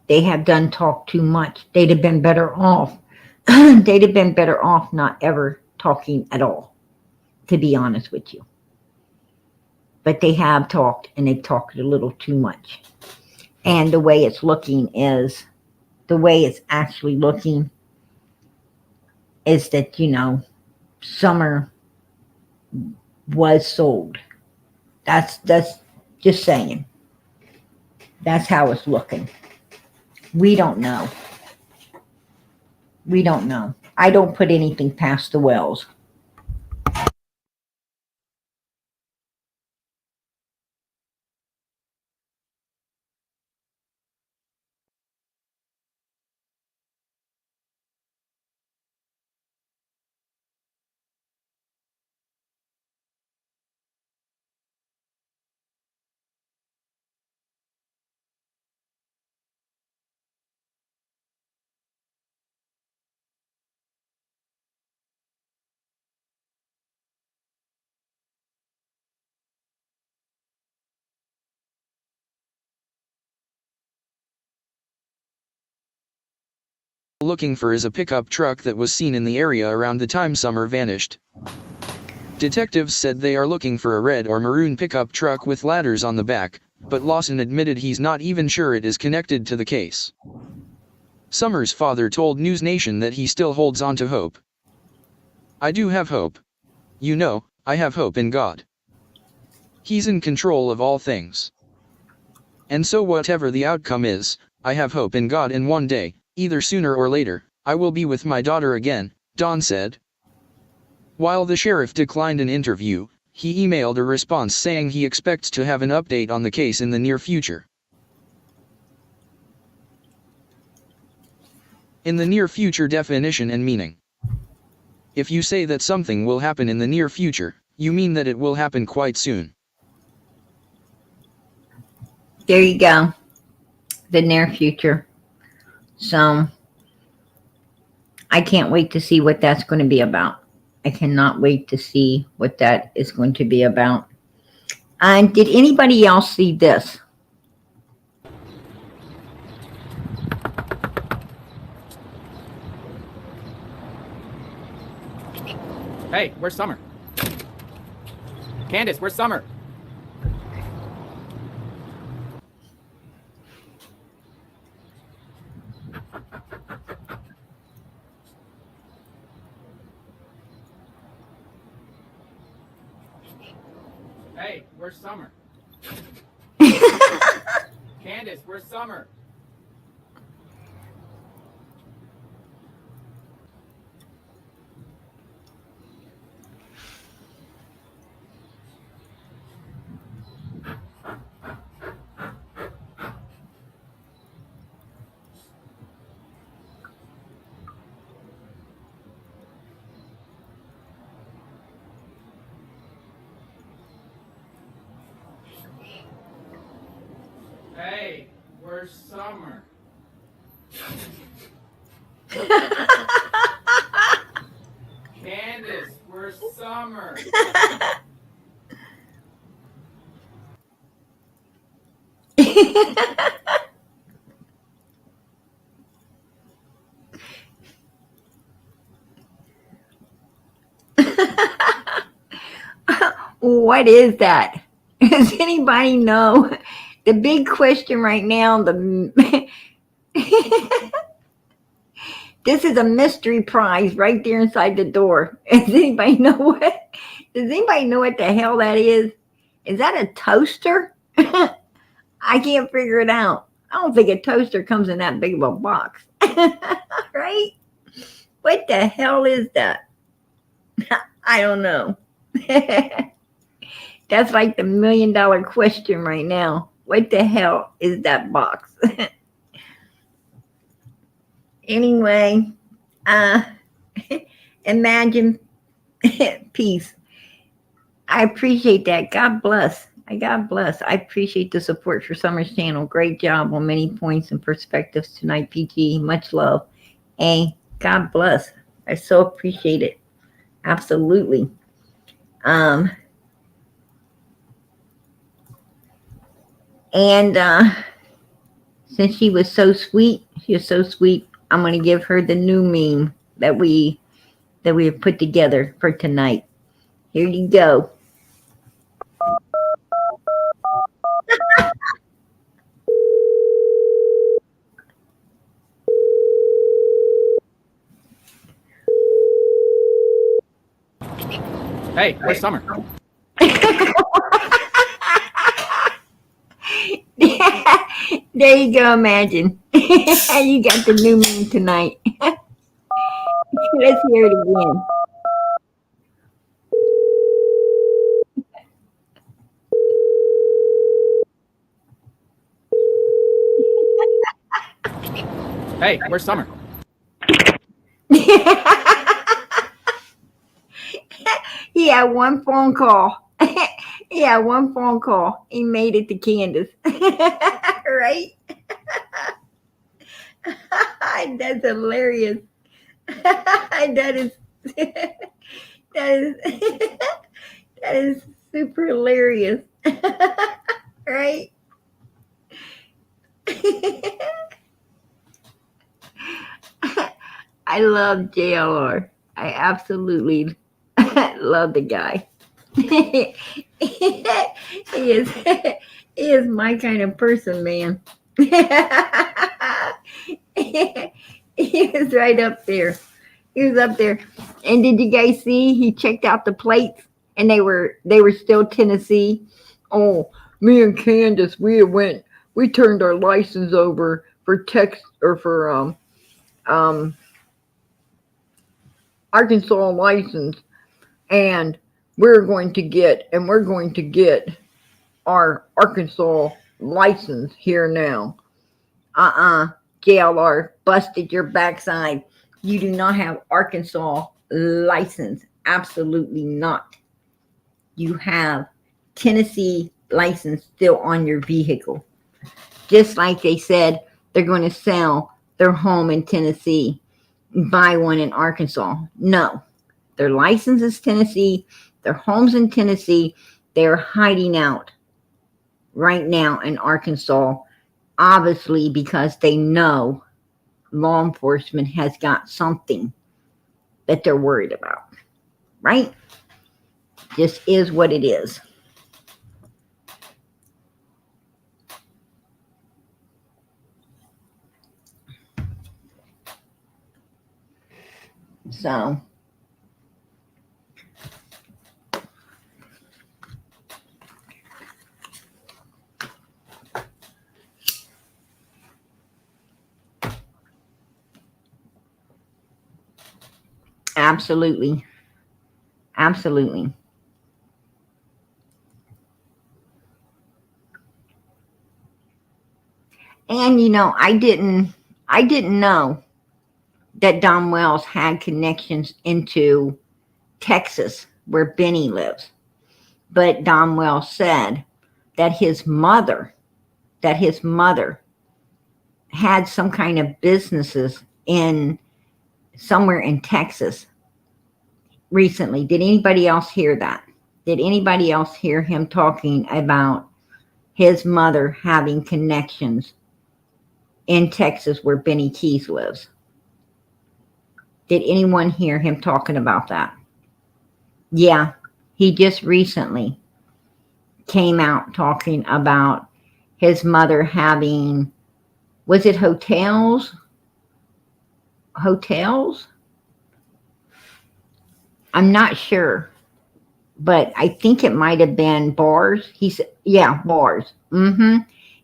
They have done talk too much. They'd have been better off. They'd have been better off not ever talking at all, to be honest with you. But they have talked, and they've talked a little too much. And the way it's actually looking is that, Summer was sold. That's just saying. That's how it's looking. We don't know. I don't put anything past the Wells. Looking for is a pickup truck that was seen in the area around the time Summer vanished. Detectives said they are looking for a red or maroon pickup truck with ladders on the back, but Lawson admitted he's not even sure it is connected to the case. Summer's father told News Nation that he still holds on to hope. "I do have hope. I have hope in God. He's in control of all things. And so whatever the outcome is, I have hope in God, and one day, either sooner or later, I will be with my daughter again, Don said. While the sheriff declined an interview, he emailed a response saying he expects to have an update on the case in the near future. In the near future definition and meaning. If you say that something will happen in the near future, you mean that it will happen quite soon. There you go. The near future. So I can't wait to see what that's going to be about. I cannot wait to see what that is going to be about. And did anybody else see this? Hey, where's Summer? Candus, where's Summer? Hey, where's Summer? Candus, where's Summer? Hey, where's Summer? Candus, where's Summer? What is that? Does anybody know? The big question right now, this is a mystery prize right there inside the door. Does anybody know what? Does anybody know what the hell that is? Is that a toaster? I can't figure it out. I don't think a toaster comes in that big of a box. Right? What the hell is that? I don't know. That's like the $1 million question right now. What the hell is that box? Anyway, imagine peace. I appreciate that. God bless. God bless. I appreciate the support for Summer's channel. Great job on many points and perspectives tonight, PG. Much love. And God bless. I so appreciate it. Absolutely. And since she was so sweet, I'm going to give her the new meme that we have put together for tonight. Here you go. Hey, where's Summer? There you go, imagine. You got the new meme tonight. Let's hear it again. Hey, where's Summer? He had one phone call. He made it to Candus. Right? That's hilarious. That is super hilarious. Right? I love JLR. I absolutely love the guy. He is my kind of person, man. He was right up there. He was up there. And did you guys see he checked out the plates and they were still Tennessee? Oh, me and Candus, we turned our license over for Tex or for um Arkansas license, and we're going to get our Arkansas license here now. JLR busted your backside. You do not have Arkansas license. Absolutely not. You have Tennessee license still on your vehicle. Just like they said they're going to sell their home in Tennessee, buy one in Arkansas. No. Their license is Tennessee. Their home's in Tennessee. They're hiding out right now in Arkansas, obviously because they know law enforcement has got something that they're worried about. Right? Just is what it is. So, absolutely. Absolutely. And I didn't know that Don Wells had connections into Texas where Benny lives. But Don Wells said that his mother had some kind of businesses in somewhere in Texas recently. Did anybody else hear that? Did anybody else hear him talking about his mother having connections in Texas where Benny Keys lives? Did anyone hear him talking about that? Yeah, he just recently came out talking about his mother having, was it hotels? Hotels? I'm not sure, but I think it might have been bars. He said, yeah, bars.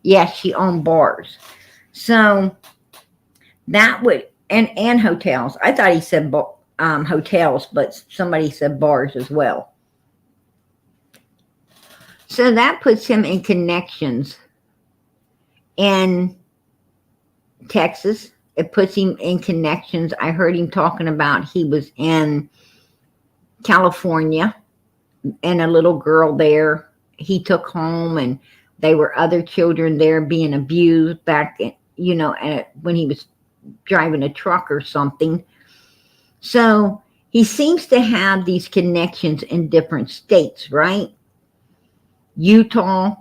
Yeah, she owned bars. So that would, and hotels. I thought he said hotels, but somebody said bars as well. So that puts him in connections in Texas. It puts him in connections. I heard him talking about he was in California and a little girl there he took home, and they were other children there being abused back in, when he was driving a truck or something. So he seems to have these connections in different states, right? Utah,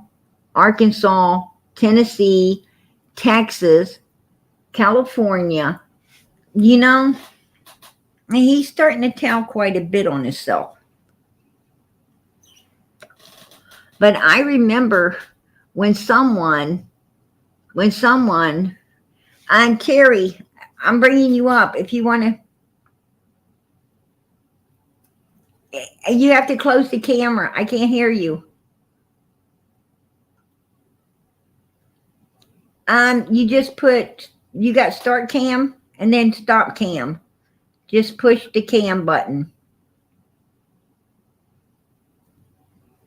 Arkansas, Tennessee, Texas, California. He's starting to tell quite a bit on himself. But I remember when someone, I'm Terry, I'm bringing you up. If you want to, you have to close the camera. I can't hear you. You got start cam and then stop cam. Just push the cam button.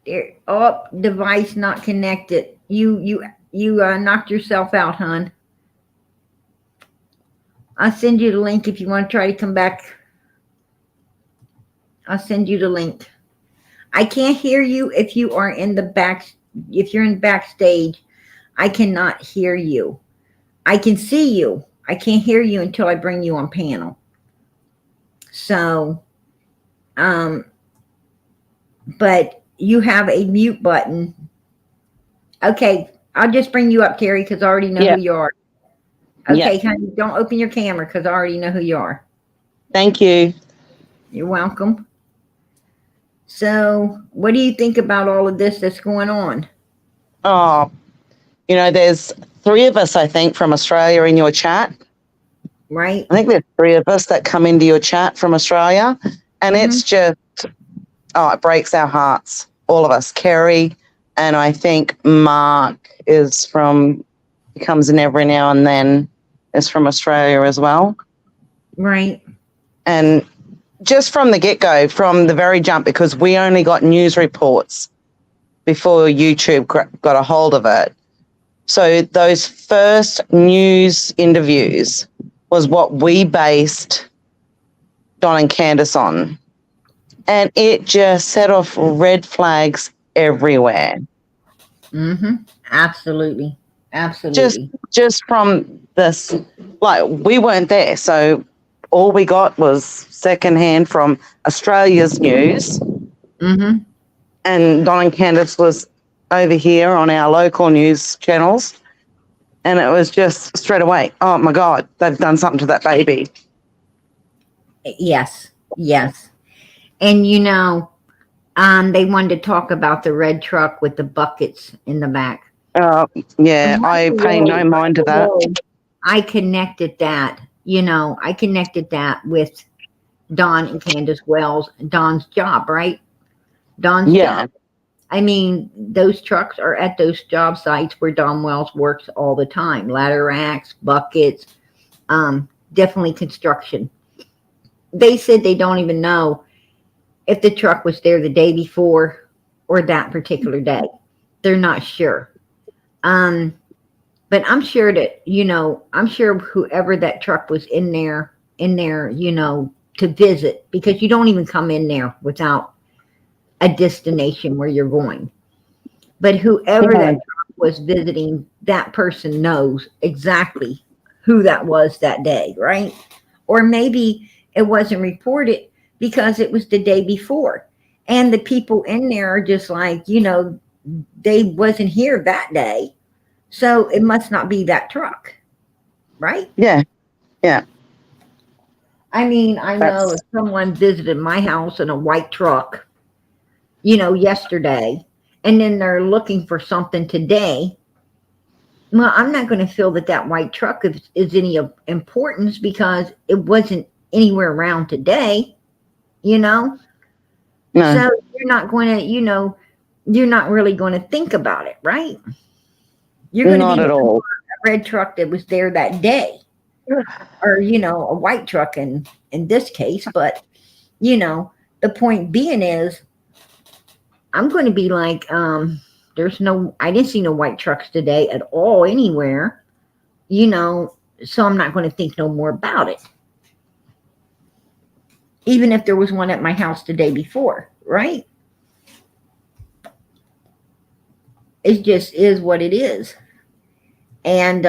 There, oh, device not connected. You knocked yourself out, hon. I'll send you the link if you want to try to come back. I'll send you the link. I can't hear you if you are in the back. If you're in backstage, I cannot hear you. I can see you. I can't hear you until I bring you on panel. So, but you have a mute button. Okay, I'll just bring you up, Terry, because I already know who you are. Okay, honey, don't open your camera because I already know who you are. Thank you. You're welcome. So, what do you think about all of this that's going on? Oh, there's 3 of us, I think, from Australia in your chat. Right. I think there's 3 of us that come into your chat from Australia. And it's just, it breaks our hearts, all of us, Kerry And I think Mark comes in every now and then, is from Australia as well. Right. And just from the get-go, from the very jump, because we only got news reports before YouTube got a hold of it. So those first news interviews was what we based Don and Candus on. And it just set off red flags everywhere. Mm-hmm. Absolutely. Absolutely. Just from this, like, we weren't there. So all we got was secondhand from Australia's news. Mm-hmm. And Don and Candus was over here on our local news channels. And it was just straight away, oh my God, they've done something to that baby. Yes. Yes. And they wanted to talk about the red truck with the buckets in the back. Yeah, I pay no mind to that. I connected that, with Don and Candace Wells, Don's job, right? Don's job. I mean, those trucks are at those job sites where Don Wells works all the time. Ladder racks, buckets, definitely construction. They said they don't even know if the truck was there the day before or that particular day. They're not sure. But I'm sure that, I'm sure whoever that truck was in there, to visit, because you don't even come in there without a destination where you're going. But whoever that truck was visiting, that person knows exactly who that was that day, right? Or maybe it wasn't reported because it was the day before. And the people in there are just like, they wasn't here that day. So it must not be that truck, right? Yeah. Yeah. I mean, I know if someone visited my house in a white truck, yesterday, and then they're looking for something today, well, I'm not going to feel that white truck is any of importance because it wasn't anywhere around today, No. So you're not going to, you're not really going to think about it, right? You're going to be at all. A red truck that was there that day, or a white truck in this case. But the point being is, I'm going to be like, I didn't see no white trucks today at all anywhere, so I'm not going to think no more about it. Even if there was one at my house the day before, right? It just is what it is. And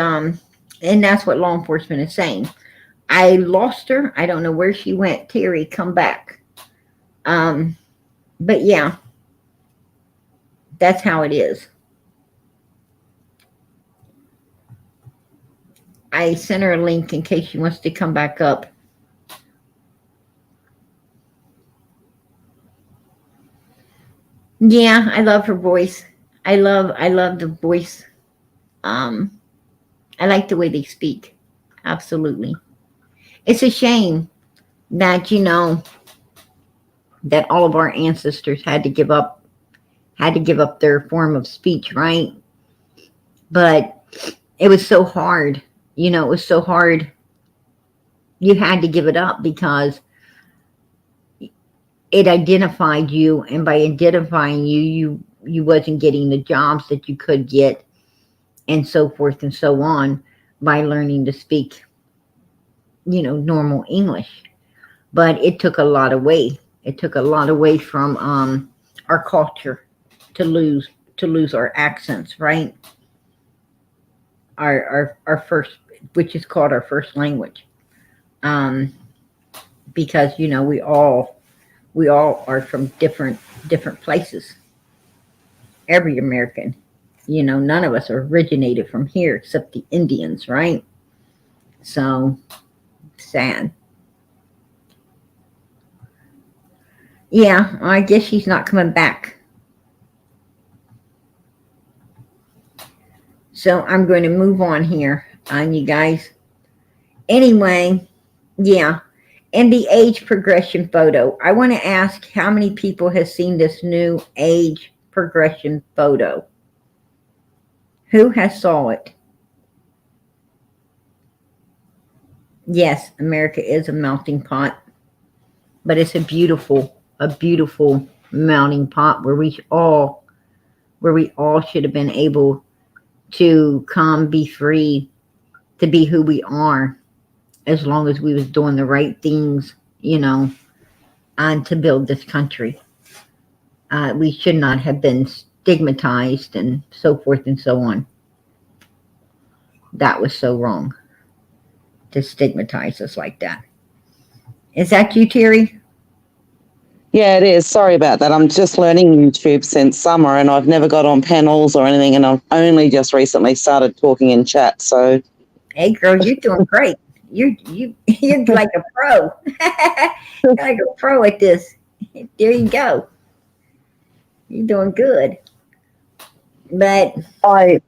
that's what law enforcement is saying. I lost her. I don't know where she went. Terry, come back. But yeah, that's how it is. I sent her a link in case she wants to come back up. Yeah, I love her voice. I love the voice. I like the way they speak. Absolutely. It's a shame that, that all of our ancestors had to give up their form of speech, right? But it was so hard. It was so hard. You had to give it up because it identified you, and by identifying you wasn't getting the jobs that you could get, and so forth and so on, by learning to speak, normal English. But it took a lot away. It took a lot away from our culture to lose our accents, right? Our first, which is called our first language, because we all are from different places. Every American, none of us originated from here except the Indians, right? So sad. Yeah, I guess she's not coming back. So I'm going to move on here on you guys. Anyway, yeah. And the age progression photo. I want to ask how many people have seen this new age progression photo? Who has saw it? Yes, America is a melting pot, but it's a beautiful melting pot where we all should have been able to come, be free, to be who we are, as long as we was doing the right things, and to build this country. We should not have been stigmatized and so forth and so on. That was so wrong to stigmatize us like that. Is that you, Terry? Yeah, it is. Sorry about that. I'm just learning YouTube since summer, and I've never got on panels or anything, and I've only just recently started talking in chat. So, hey, girl, you're doing great. You're like a pro. You're like a pro at this. There you go. You're doing good. But I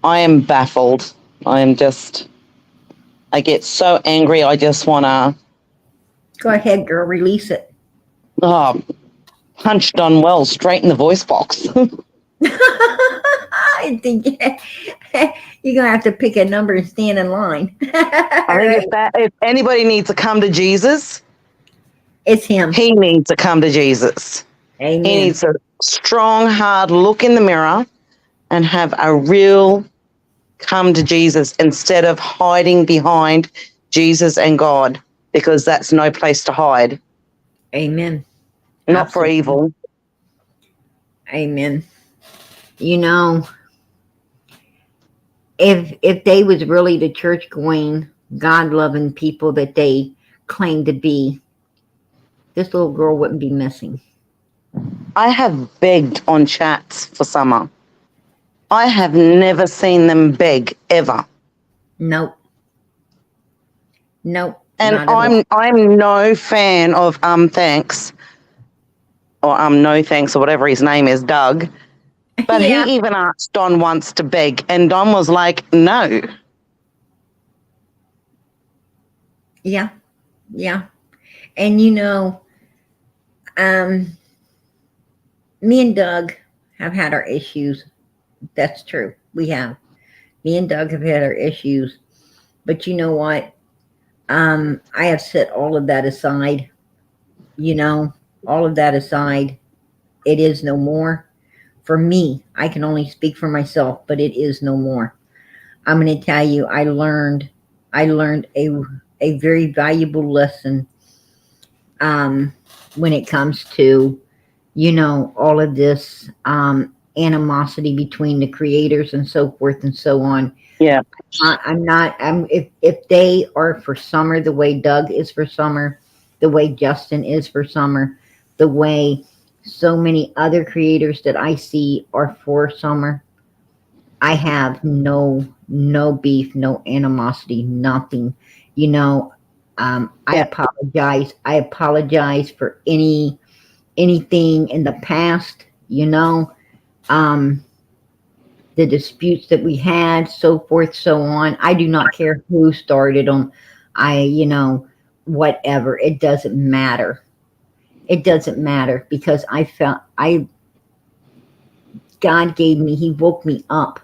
am baffled. I get so angry. I just want to, go ahead, girl, release it. punch Don Wells straight in the voice box. I think you're gonna have to pick a number and stand in line. I think if anybody needs to come to Jesus, it's him. He needs to come to Jesus. Amen. He needs a strong, hard look in the mirror and have a real come to Jesus instead of hiding behind Jesus and God, because that's no place to hide. Amen. Not for evil. Amen. If they was really the church going, God loving people that they claim to be, this little girl wouldn't be missing. I have begged on chats for summer. I have never seen them beg ever. Nope. And I'm no fan of thanks or no thanks or whatever his name is, Doug. But yeah. He even asked Don once to beg, and Don was like, no. Yeah. And me and Doug have had our issues. That's true. We have. Me and Doug have had our issues. But you know what? I have set all of that aside. All of that aside. It is no more. For me, I can only speak for myself, but it is no more. I'm going to tell you, I learned a very valuable lesson when it comes to, all of this animosity between the creators and so forth and so on. Yeah. If they are for Summer the way Doug is for Summer, the way Justin is for Summer, the way so many other creators that I see are for Summer, I have no beef, no animosity, nothing. I apologize. I apologize for anything in the past, the disputes that we had, so forth, so on. I do not care who started them. Whatever. It doesn't matter. It doesn't matter, because God gave me, He woke me up.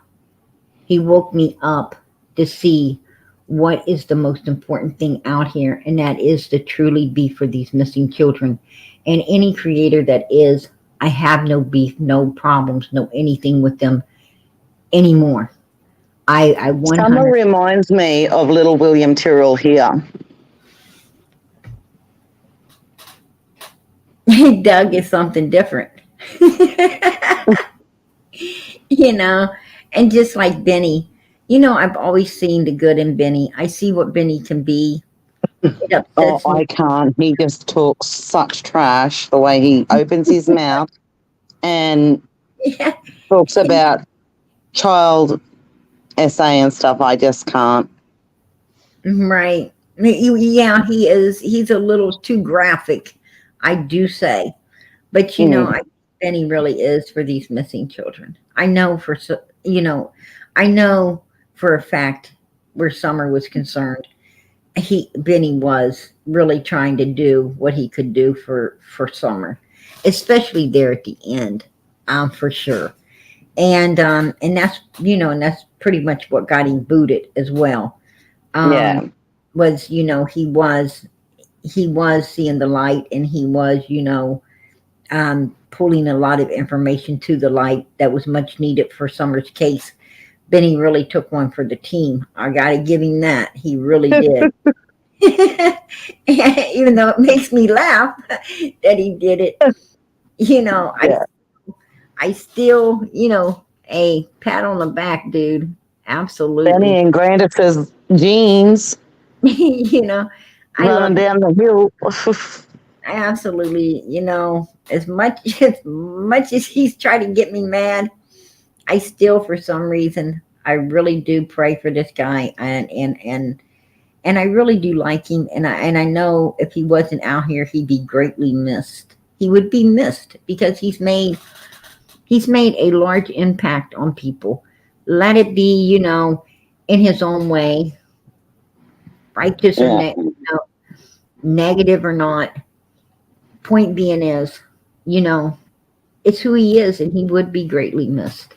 He woke me up to see what is the most important thing out here, and that is to truly be for these missing children. And any creator that is, I have no beef, no problems, no anything with them anymore. I 100. Summer reminds me of little William Tyrrell here. Doug is something different. And just like Benny, I've always seen the good in Benny. I see what Benny can be. I can't. He just talks such trash the way he opens his mouth and talks about child essay and stuff. I just can't. Right. Yeah, he is. He's a little too graphic, I do say. But, Benny really is for these missing children. I know for a fact where Summer was concerned, Benny was really trying to do what he could do for Summer. especially there at the end, for sure. And that's and that's pretty much what got him booted as well. Yeah. Was he was seeing the light, and he was pulling a lot of information to the light that was much needed for Summer's case. Benny really took one for the team. I gotta give him that. He really did. Even though it makes me laugh that he did it, Yeah. I still, a pat on the back, dude. Absolutely. Benny and Grandis's jeans I love running down the hill. absolutely, as much as he's trying to get me mad, I still, for some reason, I really do pray for this guy, and I really do like him, and I know if he wasn't out here, he'd be greatly missed. He would be missed because he's made a large impact on people. Let it be, in his own way, righteous or negative or not. Point being is, it's who he is, and he would be greatly missed.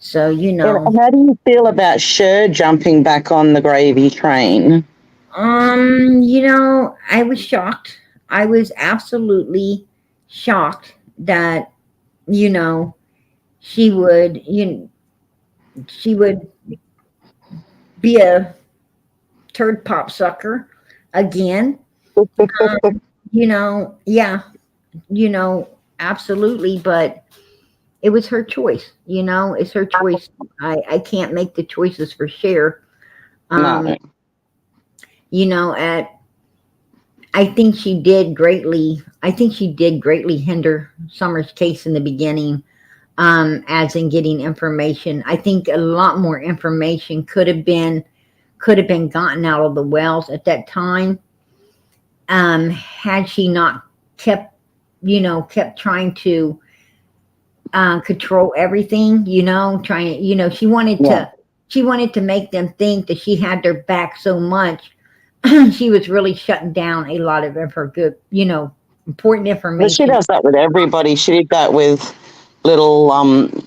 So, And how do you feel about Cher jumping back on the gravy train? I was shocked. I was absolutely shocked that, she would, she would be a turd pop sucker again. Yeah, absolutely. But it was her choice, it's her choice. I can't make the choices for Cher. No. I think she did greatly hinder Summer's case in the beginning, as in getting information. I think a lot more information could have been gotten out of the wells at that time, had she not kept trying to control everything, she wanted to make them think that she had their back so much. She was really shutting down a lot of her good, important information. But she does that with everybody. She did that with little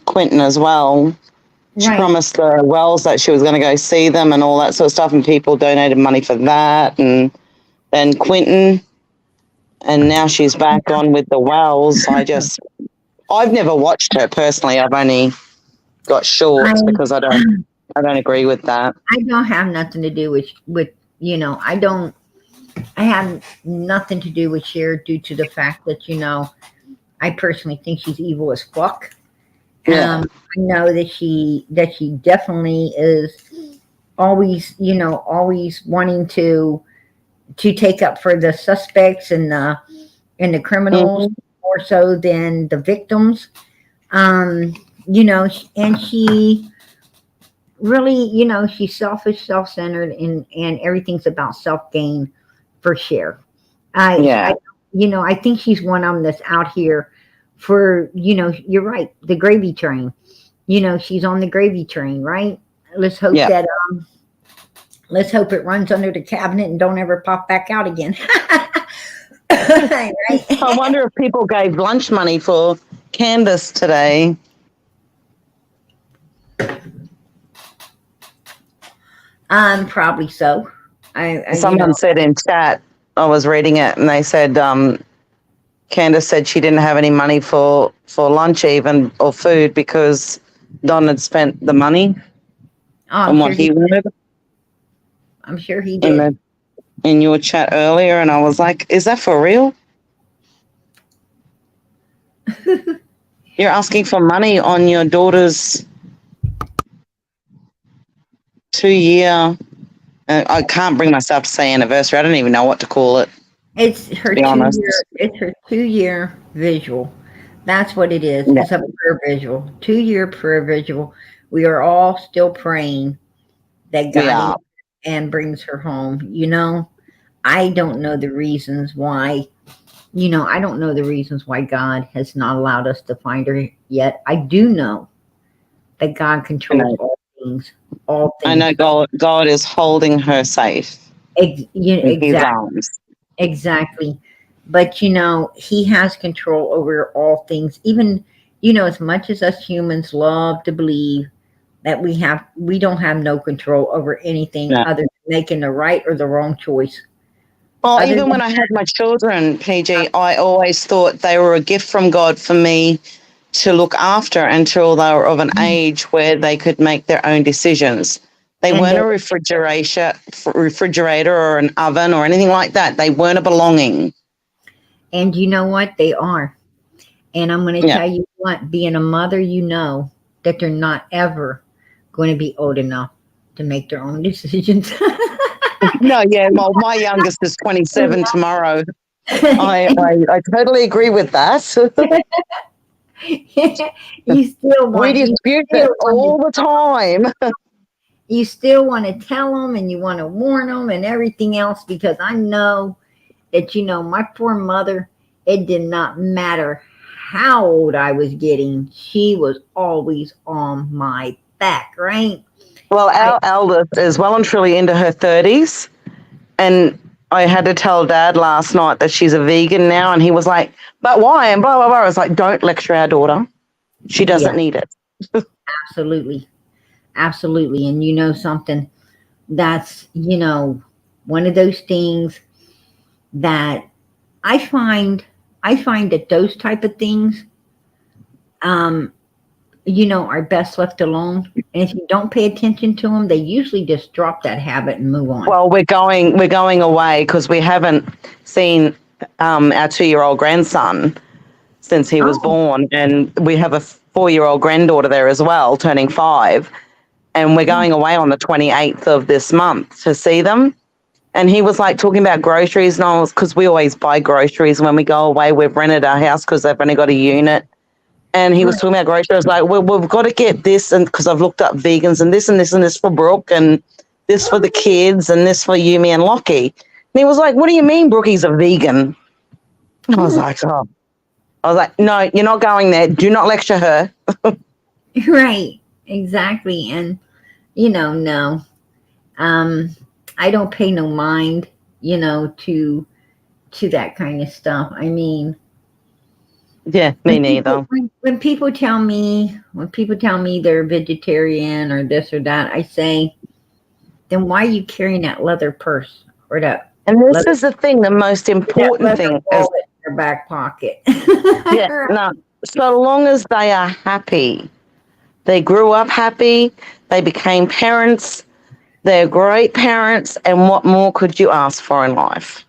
Quentin as well. She promised the Wells that she was going to go see them and all that sort of stuff, and people donated money for that. And then Quentin, and now she's back on with the Wells. I've never watched her personally. I've only got shorts because I don't agree with that. I don't have nothing to do with I have nothing to do with Cher due to the fact that, I personally think she's evil as fuck. Yeah. I know that she definitely is always, always wanting to take up for the suspects and the criminals more so than the victims. And she really, she's selfish, self-centered, and everything's about self-gain for Cher. I think she's one of them that's out here for, you're right, the gravy train. She's on the gravy train, right? Let's hope that let's hope it runs under the cabinet and don't ever pop back out again. Right? I wonder if people gave lunch money for Candus today. Probably so. Someone said in chat, I was reading it, and they said Candus said she didn't have any money for lunch even, or food, because Don had spent the money on what he wanted. I'm sure he did. In your chat earlier, and I was like, is that for real? You're asking for money on your daughter's 2-year, I can't bring myself to say anniversary. I don't even know what to call it. It's her 2-year. It's her 2-year visual. That's what it is. Yeah. It's a prayer visual. 2-year prayer visual. We are all still praying that God and brings her home. I don't know the reasons why. I don't know the reasons why God has not allowed us to find her yet. I do know that God controls all things. All things. I know God is holding her safe. Exactly. Exactly. But he has control over all things. Even as much as us humans love to believe that we don't have no control over anything Yeah. other than making the right or the wrong choice. Well, Other even than when I had my children, PG, I always thought they were a gift from God for me to look after until they were of an age where they could make their own decisions. They And weren't a refrigerator or an oven or anything like that. They weren't a belonging. And you know what? They are. And I'm going to Yeah. tell you what, being a mother, that they're not ever going to be old enough to make their own decisions. No, yeah. Well, my youngest is 27 tomorrow. I totally agree with that. You still We want, dispute it all the time. you still want to tell them and you want to warn them and everything else, because I know that, my poor mother, it did not matter how old I was getting. She was always on my back, right? Well, our eldest is well and truly into her 30s. And I had to tell Dad last night that she's a vegan now. And he was like, but why? And blah, blah, blah. I was like, don't lecture our daughter. She doesn't need it. Absolutely. Absolutely. And something, that's, one of those things that I find that those type of things, are best left alone. And if you don't pay attention to them, they usually just drop that habit and move on. Well, we're going away because we haven't seen our 2-year-old grandson since he was born, and we have a 4-year-old granddaughter there as well, turning 5, and we're going away on the 28th of this month to see them. And he was like talking about groceries, and I was, because we always buy groceries when we go away. We've rented our house because they've only got a unit. And he was talking about groceries. I was like, well, we've got to get this, and because I've looked up vegans and this and this and this for Brooke and this for the kids and this for Yumi and Lockie. And he was like, what do you mean Brookie's a vegan? I was like, oh. I was like, no, you're not going there. Do not lecture her. Right. Exactly. And, no. I don't pay no mind, to that kind of stuff. I mean, yeah, me neither. When people tell me they're vegetarian or this or that, I say, then why are you carrying that leather purse or that? And this is the thing, the most important thing is in your back pocket. yeah, no. So long as they are happy, they grew up happy, they became parents, they're great parents, and what more could you ask for in life?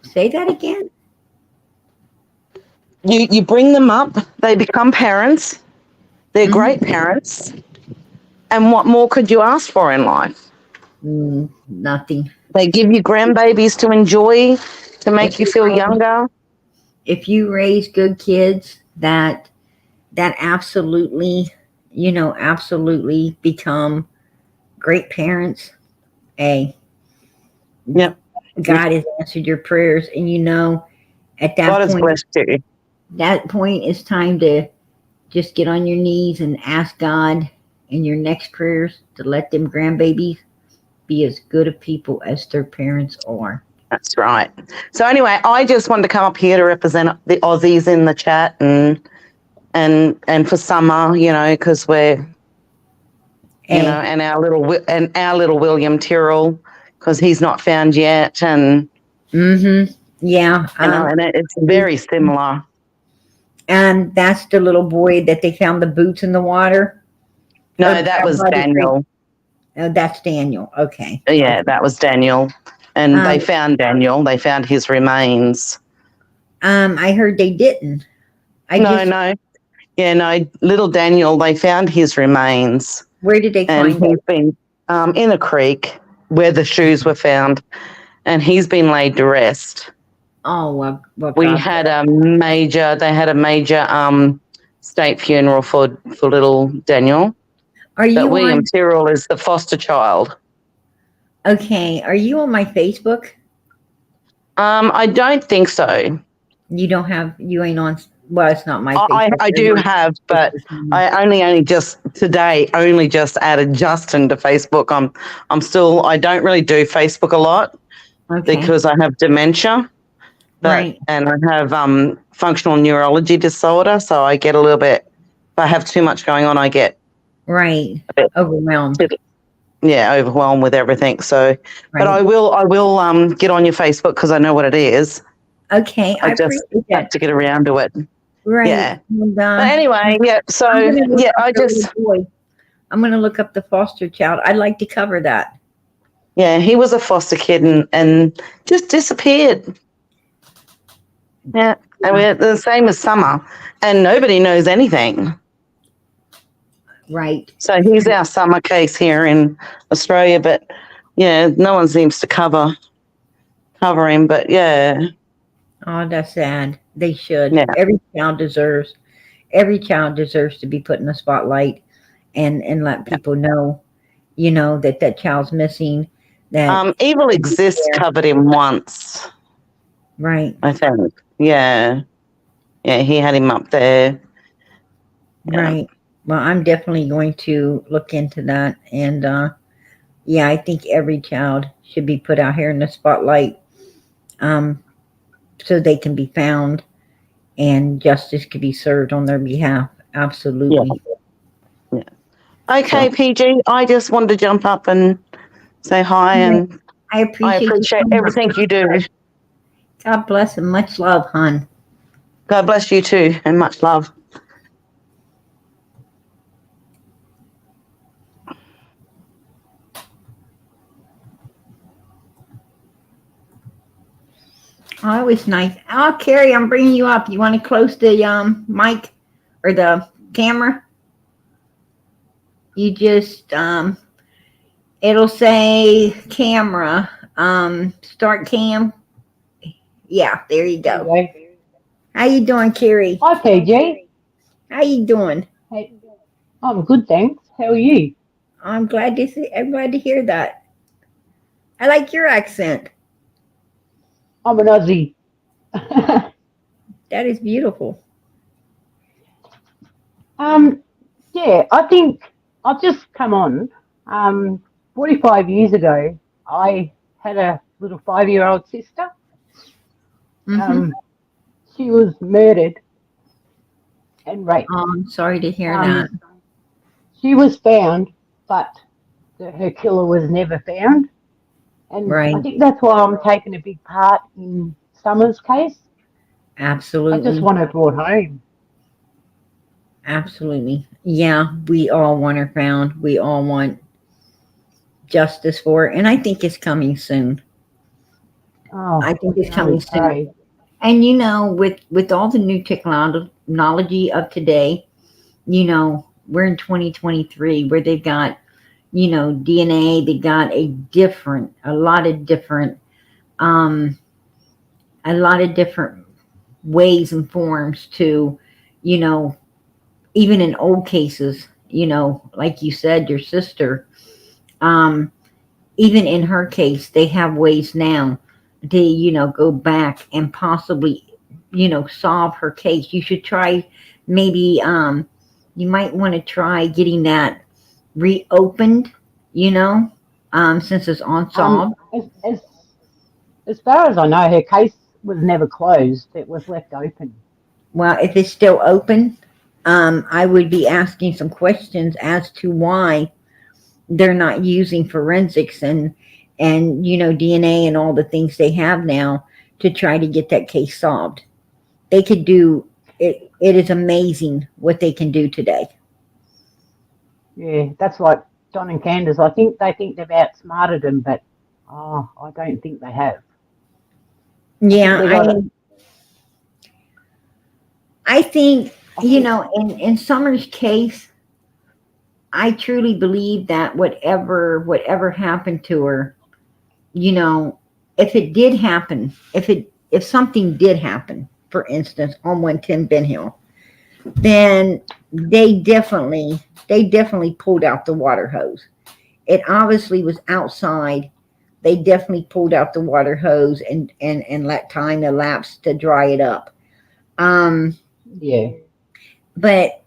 Say that again. You bring them up, they become parents, they're great parents, and what more could you ask for in life? Nothing. They give you grandbabies to enjoy, to make you feel younger. If you raise good kids that absolutely, absolutely become great parents, yep. God has answered your prayers, and at that God has point, blessed you. That point, it's time to just get on your knees and ask God in your next prayers to let them grandbabies be as good of people as their parents are. That's right. So anyway, I just wanted to come up here to represent the Aussies in the chat and for Summer, because we're, and our little William Tyrrell, because he's not found yet, and yeah, and it's very similar. And that's the little boy that they found the boots in the water. No, that was Daniel. Oh, that's Daniel. Okay. Yeah, that was Daniel. And they found Daniel. They found his remains. I heard they didn't. No. Yeah, no. Little Daniel, they found his remains. Where did they find him? And he's been in a creek where the shoes were found, and he's been laid to rest. Oh, well, they had a major state funeral for little Daniel. But William Tyrrell is the foster child. Okay. Are you on my Facebook? I don't think so. You ain't on Well, it's not my I Facebook. do have, but I only just today added Justin to Facebook. I don't really do Facebook a lot Okay. because I have dementia, Right. and I have functional neurology disorder, so I get a little bit. If I have too much going on, I get Right. a bit, Overwhelmed. overwhelmed with everything. So, but I Right. will get on your Facebook because I know what it is. Okay. I I just appreciate have that. to get around to it. Right. Yeah. And, But anyway, yeah. So I'm gonna look yeah, up I the just little boy. I'm going to look up the foster child. I'd like to cover that. yeah, he was a foster kid and just disappeared. Yeah, and we're the same as Summer, and nobody knows anything. Right. So he's our Summer case here in Australia, but yeah, no one seems to cover him. But yeah, Oh, that's sad. They should. yeah. Every child deserves to be put in the spotlight and let people know, that child's missing. That Evil Exists covered him once, right. I think. Yeah, he had him up there. Yeah. Right. Well, I'm definitely going to look into that. And yeah, I think every child should be put out here in the spotlight so they can be found and justice can be served on their behalf. Absolutely. Yeah. Okay, PG, I just wanted to jump up and say hi, and I appreciate you so much. everything you do. God bless and much love, hon. God bless you too, and much love. Oh, it was nice. Oh, Carrie, I'm bringing you up. You want to close the mic or the camera? You just it'll say camera. Start cam. Yeah, there you go. Okay. How you doing, Carrie? Hi, PG. How you doing? Hey, I'm good, thanks. How are you? I'm glad to hear that. I like your accent. I'm an Aussie. That is beautiful. Yeah, I think I've just come on. 45 years ago, I had a little 5-year-old sister. Mm-hmm. She was murdered and raped. Oh, I'm sorry to hear that. She was found, but her killer was never found. And Right. I think that's why I'm taking a big part in Summer's case. Absolutely. I just want her brought home. Absolutely. Yeah, we all want her found. We all want justice for her. And I think it's coming soon. Oh, I think it's coming soon. sorry. And with all the new technology of today, we're in 2023 where they've got, DNA, they got a lot of different ways and forms to, even in old cases, like you said, your sister, even in her case, they have ways now to, go back and possibly, solve her case. You should try maybe, you might want to try getting that reopened, since it's unsolved. As far as I know, her case was never closed. It was left open. Well, if it's still open, I would be asking some questions as to why they're not using forensics and DNA and all the things they have now to try to get that case solved. They could do it. It is amazing what they can do today. Yeah, that's like Don and Candus. I think they think they've outsmarted them, but I don't think they have. Yeah, I think, in Summer's case, I truly believe that whatever happened to her, if it did happen, if something did happen, for instance, on 110 Ben Hill, then they definitely pulled out the water hose. It obviously was outside. They definitely pulled out the water hose and let time elapse to dry it up. Yeah. But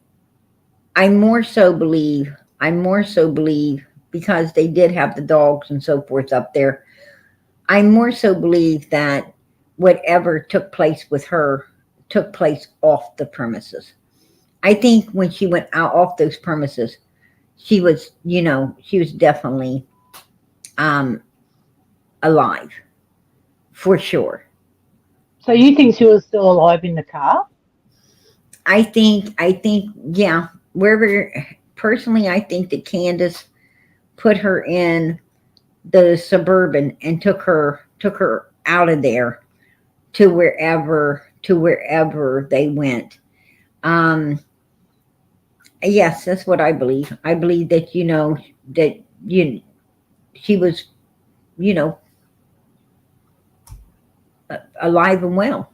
I more so believe because they did have the dogs and so forth up there. I more so believe that whatever took place with her took place off the premises. I think when she went out off those premises, she was, she was definitely um, alive for sure. So you think she was still alive in the car? I think, yeah. Wherever, personally, I think that Candus put her in the Suburban and took her out of there to wherever they went. Yes, that's what I believe. I believe that that she was you know alive and well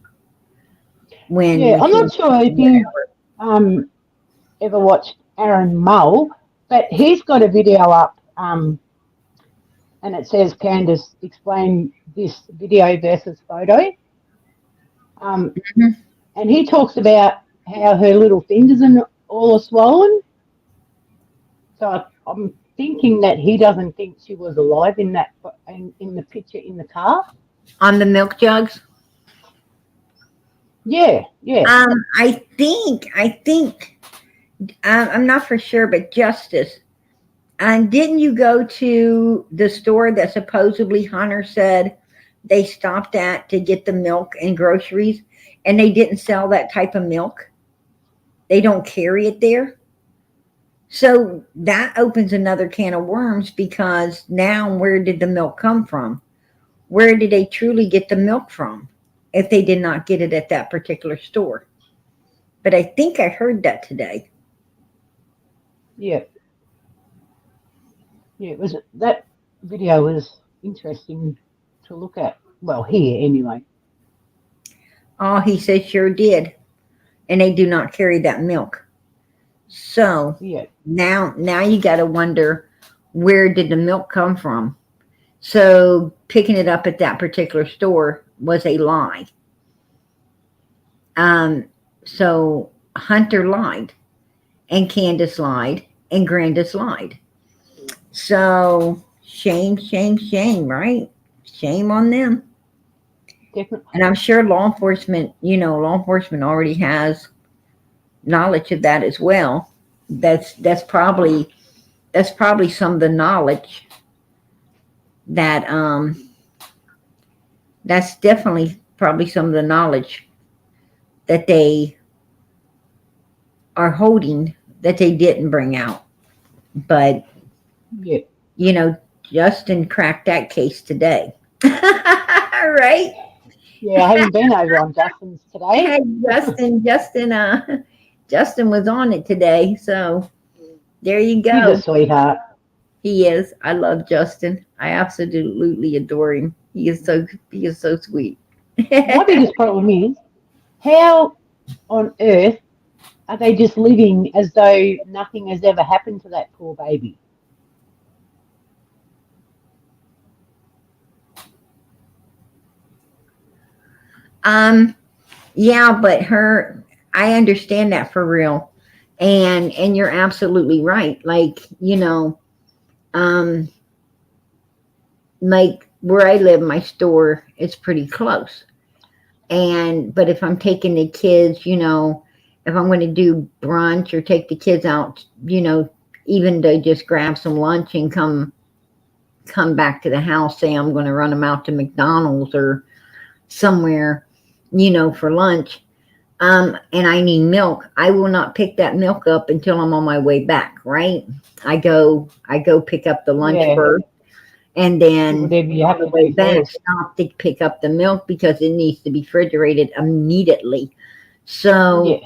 when Yeah, I'm she not sure if you ever watched Aaron Mull, but he's got a video up and it says, Candace, explain this video versus photo. Mhm. And he talks about how her little fingers and all are swollen. So I'm thinking that he doesn't think she was alive in that in the picture in the car. On the milk jugs. Yeah, yeah. I think I'm not for sure, but Justice. And didn't you go to the store that supposedly Hunter said they stopped at to get the milk and groceries, and they didn't sell that type of milk? They don't carry it there. So that opens another can of worms, because now where did the milk come from? Where did they truly get the milk from if they did not get it at that particular store? But I think I heard that today. Yeah. Yeah, it was that video was interesting to look at. Well, here anyway. Oh, he said sure did. And they do not carry that milk. So Yeah. now you got to wonder, where did the milk come from? So picking it up at that particular store was a lie. So Hunter lied, and Candus lied, and Grandis lied. So shame, shame, shame, right? Shame on them. Definitely. And I'm sure law enforcement already has knowledge of that as well. That's probably some of the knowledge that that's definitely probably some of the knowledge that they are holding that they didn't bring out. But Yeah. Justin cracked that case today. Right? Yeah, I haven't been over on Justin's today. Hey, Justin was on it today, so there you He's go. a sweetheart. He is. I love Justin. I absolutely adore him. He is so sweet. My biggest problem is, how on earth are they just living as though nothing has ever happened to that poor baby? Yeah, but I understand that for real. And you're absolutely right. Like, like where I live, my store is pretty close. But if I'm taking the kids, if I'm going to do brunch or take the kids out, even to just grab some lunch and come back to the house, say I'm going to run them out to McDonald's or somewhere, for lunch, and I need milk, I will not pick that milk up until I'm on my way back, right? I go pick up the lunch first, and then Whatever you have on the to way do back, first. stop to pick up the milk because it needs to be refrigerated immediately. So,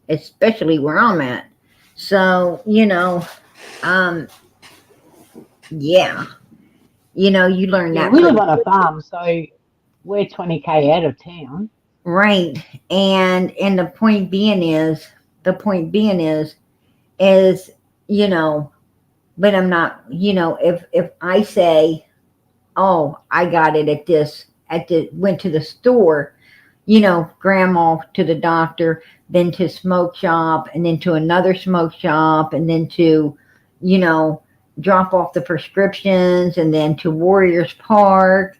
especially where I'm at. So, yeah. You learn Yeah, that. we live on a farm, so we're 20k out of town. Right. And the point being is, but I'm not, if I say, oh, I got it went to the store, grandma to the doctor, then to smoke shop, and then to another smoke shop, and then to, drop off the prescriptions, and then to Warriors Park,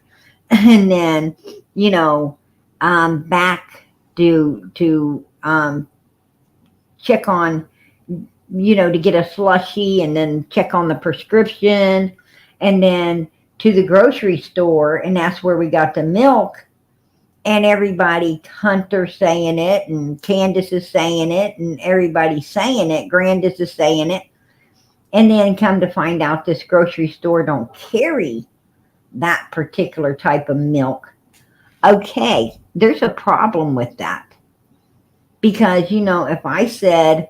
and then, back to check on, to get a slushie, and then check on the prescription, and then to the grocery store, and that's where we got the milk. And everybody, Hunter's saying it, and Candus is saying it, and everybody's saying it. Grandis is saying it. And then come to find out this grocery store don't carry that particular type of milk. Okay, there's a problem with that. Because, if I said,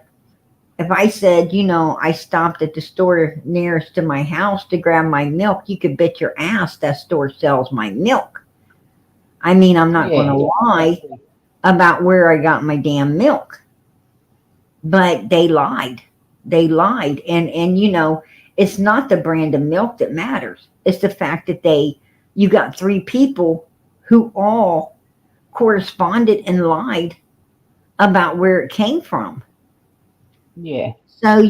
I stopped at the store nearest to my house to grab my milk, you could bet your ass that store sells my milk. I mean, I'm not going to lie about where I got my damn milk. But they lied. They lied. And it's not the brand of milk that matters. It's the fact that you got 3 people who all corresponded and lied about where it came from. Yeah. So,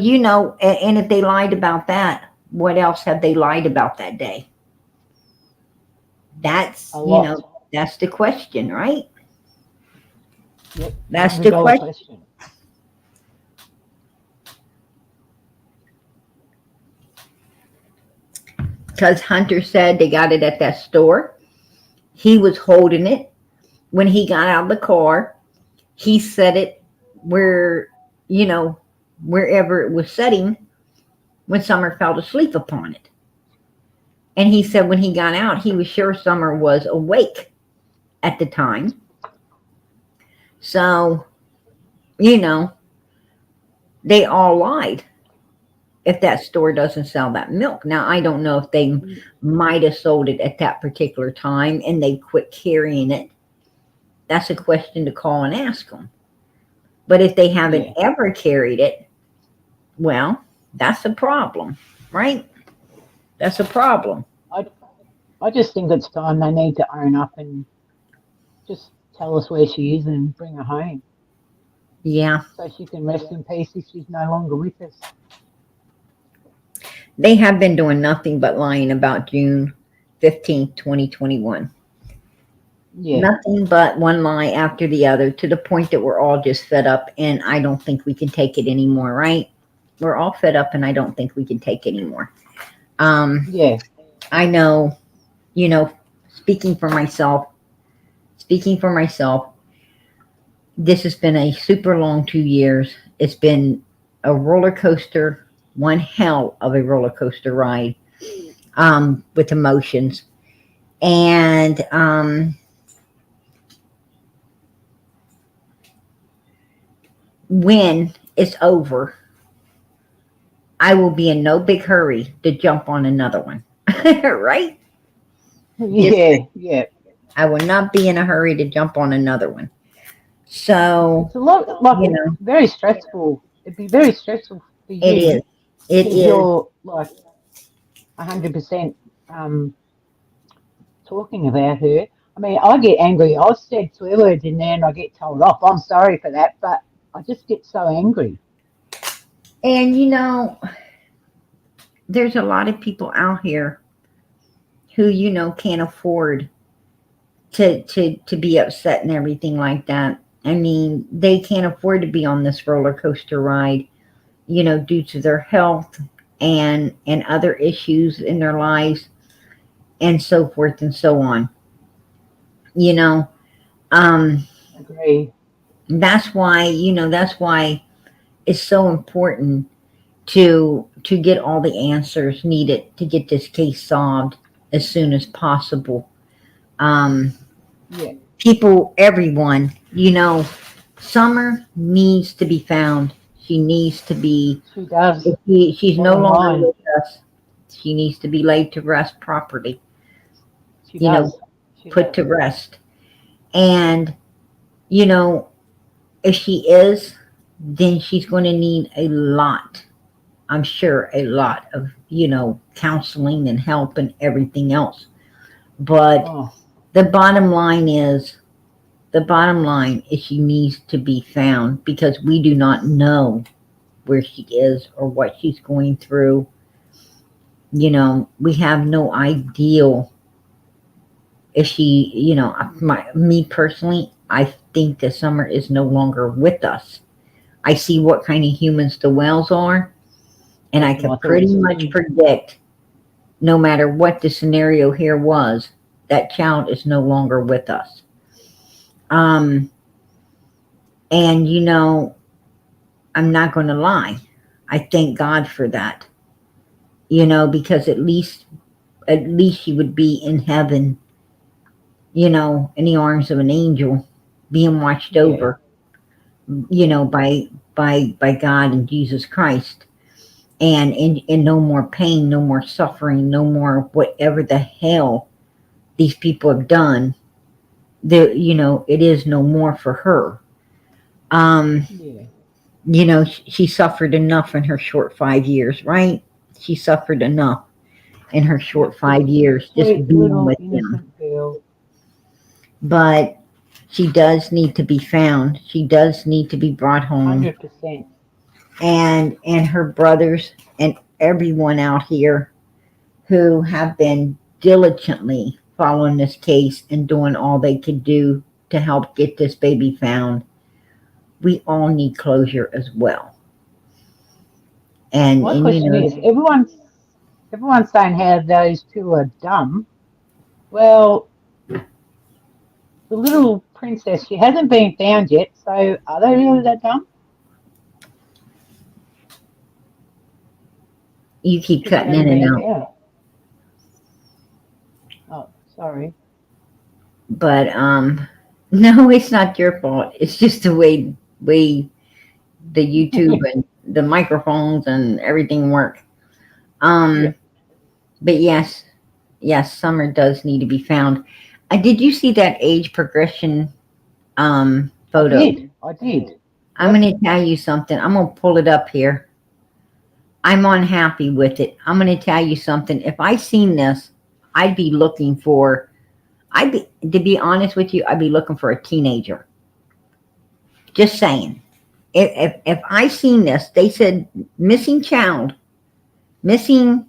and if they lied about that, what else have they lied about that day? That's, that's the question, right? Yep. That's the question. Because Hunter said they got it at that store. He was holding it. When he got out of the car, he set it where, wherever it was setting when Summer fell asleep upon it. And he said when he got out, he was sure Summer was awake at the time. So, they all lied if that store doesn't sell that milk. Now, I don't know if they might have sold it at that particular time and they quit carrying it. That's a question to call and ask them. But if they haven't ever carried it, well, that's a problem, right? That's a problem. I just think it's time they need to own up and just tell us where she is and bring her home. Yeah. So she can rest in peace if she's no longer with us. They have been doing nothing but lying about June 15th, 2021. Yeah. Nothing but one lie after the other, to the point that we're all just fed up, and I don't think we can take it anymore, right? We're all fed up, and I don't think we can take anymore. Yeah. I know, speaking for myself, this has been a super long 2 years. It's been a roller coaster, one hell of a roller coaster ride, with emotions. And, when it's over, I will be in no big hurry to jump on another one. Right? Yeah. I will not be in a hurry to jump on another one. So it's a lot, like, very stressful. It'd be very stressful for you. It is. It is. You're like 100% talking about her. I mean, I get angry. I've said swear words in there and I get told off. I'm sorry for that, but I just get so angry. And there's a lot of people out here who can't afford to be upset and everything like that. I mean, they can't afford to be on this roller coaster ride, due to their health and other issues in their lives and so forth and so on. Agree. That's why it's so important to get all the answers needed to get this case solved as soon as possible. People, everyone, Summer needs to be found. She needs to be. She does. She's no longer with us. She needs to be laid to rest properly. She does. Put to rest. And, if she is, then she's going to need a lot, I'm sure, a lot of, counseling and help and everything else. But the bottom line is the bottom line is she needs to be found because we do not know where she is or what she's going through. You know, we have no idea if she, you know, me personally, I think that Summer is no longer with us. I see what kind of humans the Wells are, and I can pretty much predict, no matter what the scenario here was, that child is no longer with us. And you know, I'm not going to lie. I thank God for that. You know, because at least she would be in heaven, you know, in the arms of an angel, being watched over, you know, by God and Jesus Christ. And no more pain, no more suffering, no more whatever the hell these people have done. There, you know, it is no more for her. You know, she suffered enough in her short 5 years, right? She suffered enough in her short 5 years just being with him. But she does need to be found. She does need to be brought home. 100%. And her brothers and everyone out here who have been diligently following this case and doing all they could do to help get this baby found. We all need closure as well. And My you question know, is, everyone's saying how those two are dumb. Well, the little princess, she hasn't been found yet, so are they really that dumb? you keep cutting in and out. Found. Oh, sorry. But no, it's not your fault. It's just the way the YouTube and the microphones and everything work. But yes, Summer does need to be found. Did you see that age progression photo? I did. I'm going to tell you something. I'm going to pull it up here. I'm unhappy with it. I'm going to tell you something. If I seen this, I'd be looking for, to be honest with you, I'd be looking for a teenager. Just saying. If I seen this, they said missing child, missing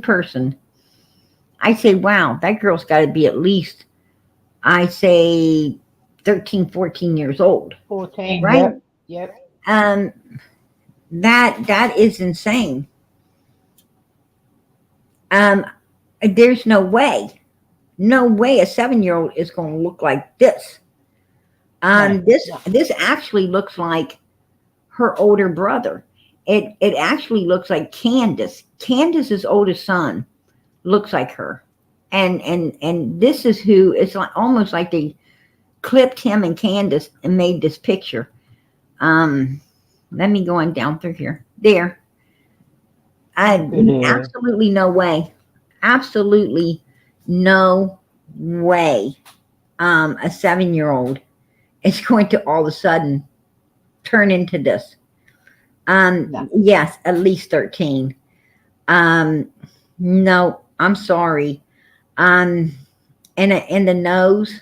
person. I say, wow, that girl's got to be at least, I say 13, 14 years old. 14, right? Yep. That is insane. There's no way a 7-year-old is going to look like this. This actually looks like her older brother. It actually looks like Candus. Candus's oldest son looks like her, and this is who. It's like almost like they clipped him and Candus and made this picture. Let me go on down through here. There. Absolutely no way. Absolutely no way. A 7-year-old is going to all of a sudden turn into this. No. Yes, at least 13. No, I'm sorry. And the nose,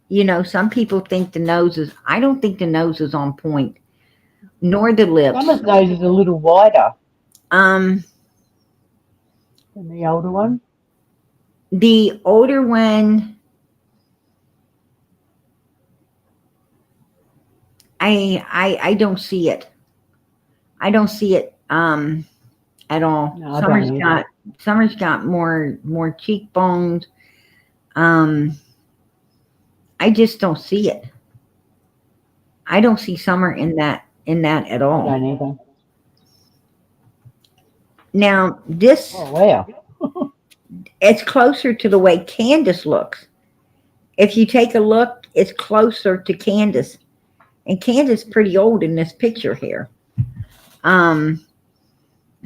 you know, some people think the nose is, I don't think the nose is on point. Nor the lips. Some of those is a little wider. Than the older one. The older one, I don't see it. I don't see it at all. No, Summer's got more cheekbones. I just don't see it. I don't see Summer in that at all. I don't either. Now this, oh wow, it's closer to the way Candus looks. If you take a look, it's closer to Candus, and Candus is pretty old in this picture here.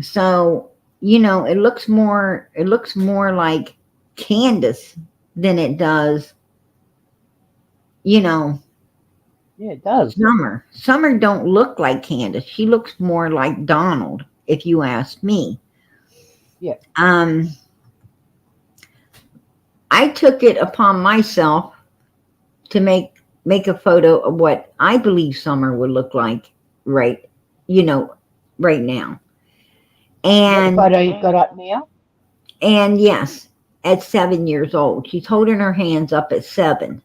So you know, it looks more like Candus than it does, you know. Yeah, it does. Summer don't look like Candus. She looks more like Donald, if you ask me. Yeah. I took it upon myself to make make a photo of what I believe Summer would look like right, you know, right now. What And photo you've got up now? yes, at 7 years old. She's holding her hands up at 7.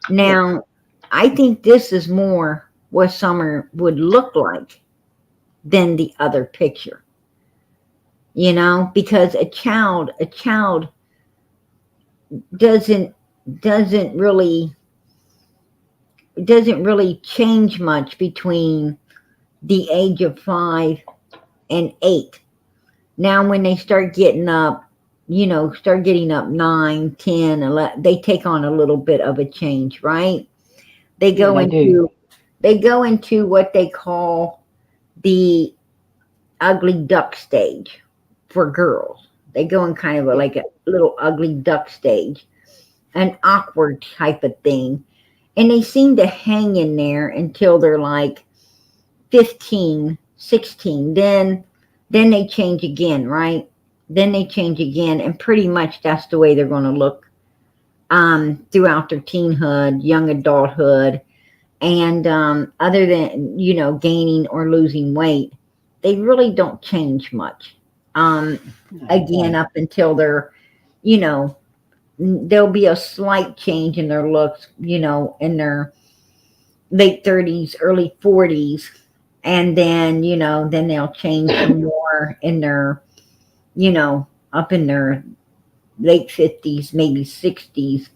Yep. Now, I think this is more what Summer would look like than the other picture. You know, because a child doesn't really change much between the age of 5 and 8. Now when they start getting up, you know, start getting up 9, 10, 11, they take on a little bit of a change, right? They go Yeah, they do. they go into what they call the ugly duck stage for girls. They go in kind of like a little ugly duck stage, an awkward type of thing. And they seem to hang in there until they're like 15, 16. Then they change again, right? Then they change again, and pretty much that's the way they're going to look throughout their teenhood, young adulthood. And other than, you know, gaining or losing weight, they really don't change much. Again, up until they're, you know, there'll be a slight change in their looks, you know, in their late 30s, early 40s. And then, you know, then they'll change some more in their, you know, up in their late 50s, maybe 60s.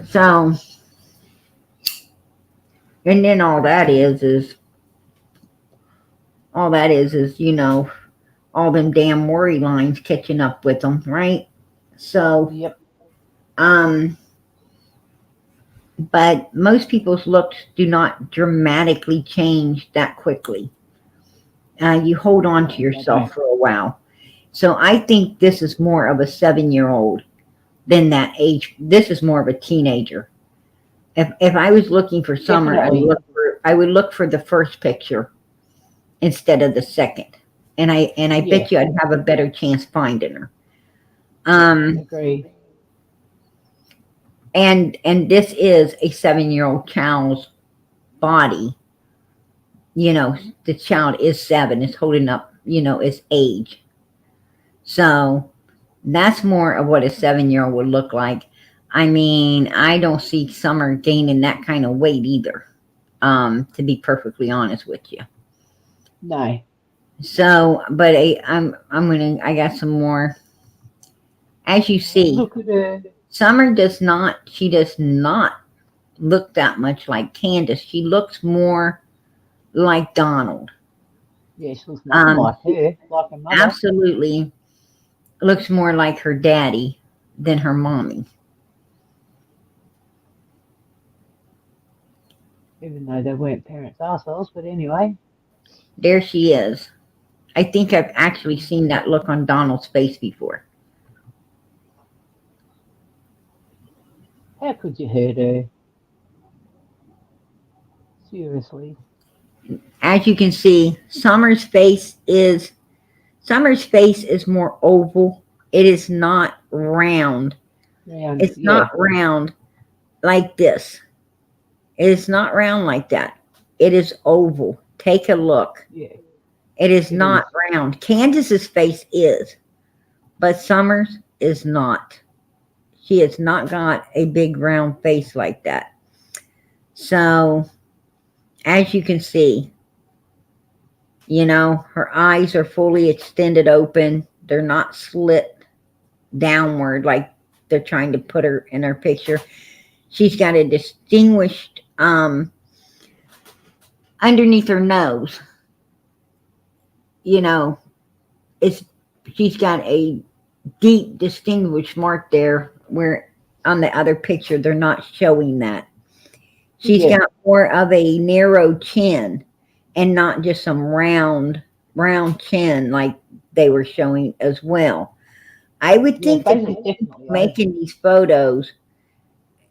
So, and then all that is, you know, all them damn worry lines catching up with them, right? So, Yep. But most people's looks do not dramatically change that quickly. You hold on to yourself for a while. So I think this is more of a 7-year-old than that age. This is more of a teenager. If I was looking for Summer, I would look for the first picture instead of the second. And I bet you I'd have a better chance finding her. Agree. And this is a 7-year-old child's body. You know, the child is 7, is holding up, you know, its age. So that's more of what a 7-year-old would look like. I mean, I don't see Summer gaining that kind of weight either, to be perfectly honest with you. No. So, but I got some more. As you see, Look at her. Summer does not look that much like Candus. She looks more like Donald. Yeah, she looks nothing like her, like her mother. Absolutely looks more like her daddy than her mommy. Even though they weren't parents' assholes, but anyway. There she is. I think I've actually seen that look on Donald's face before. How could you hurt her? Seriously. As you can see, Summer's face is more oval. It is not round. It's not round like this. It is not round like that. It is oval. Take a look. Yeah. It is not round. Candus's face is, but Summer's is not. She has not got a big round face like that. So, as you can see, you know, her eyes are fully extended open. They're not slit downward like they're trying to put her in her picture. She's got a distinguished underneath her nose. You know, she's got a deep distinguished mark there, where on the other picture they're not showing that. She's got more of a narrow chin and not just some round chin like they were showing as well. I would think that making these photos,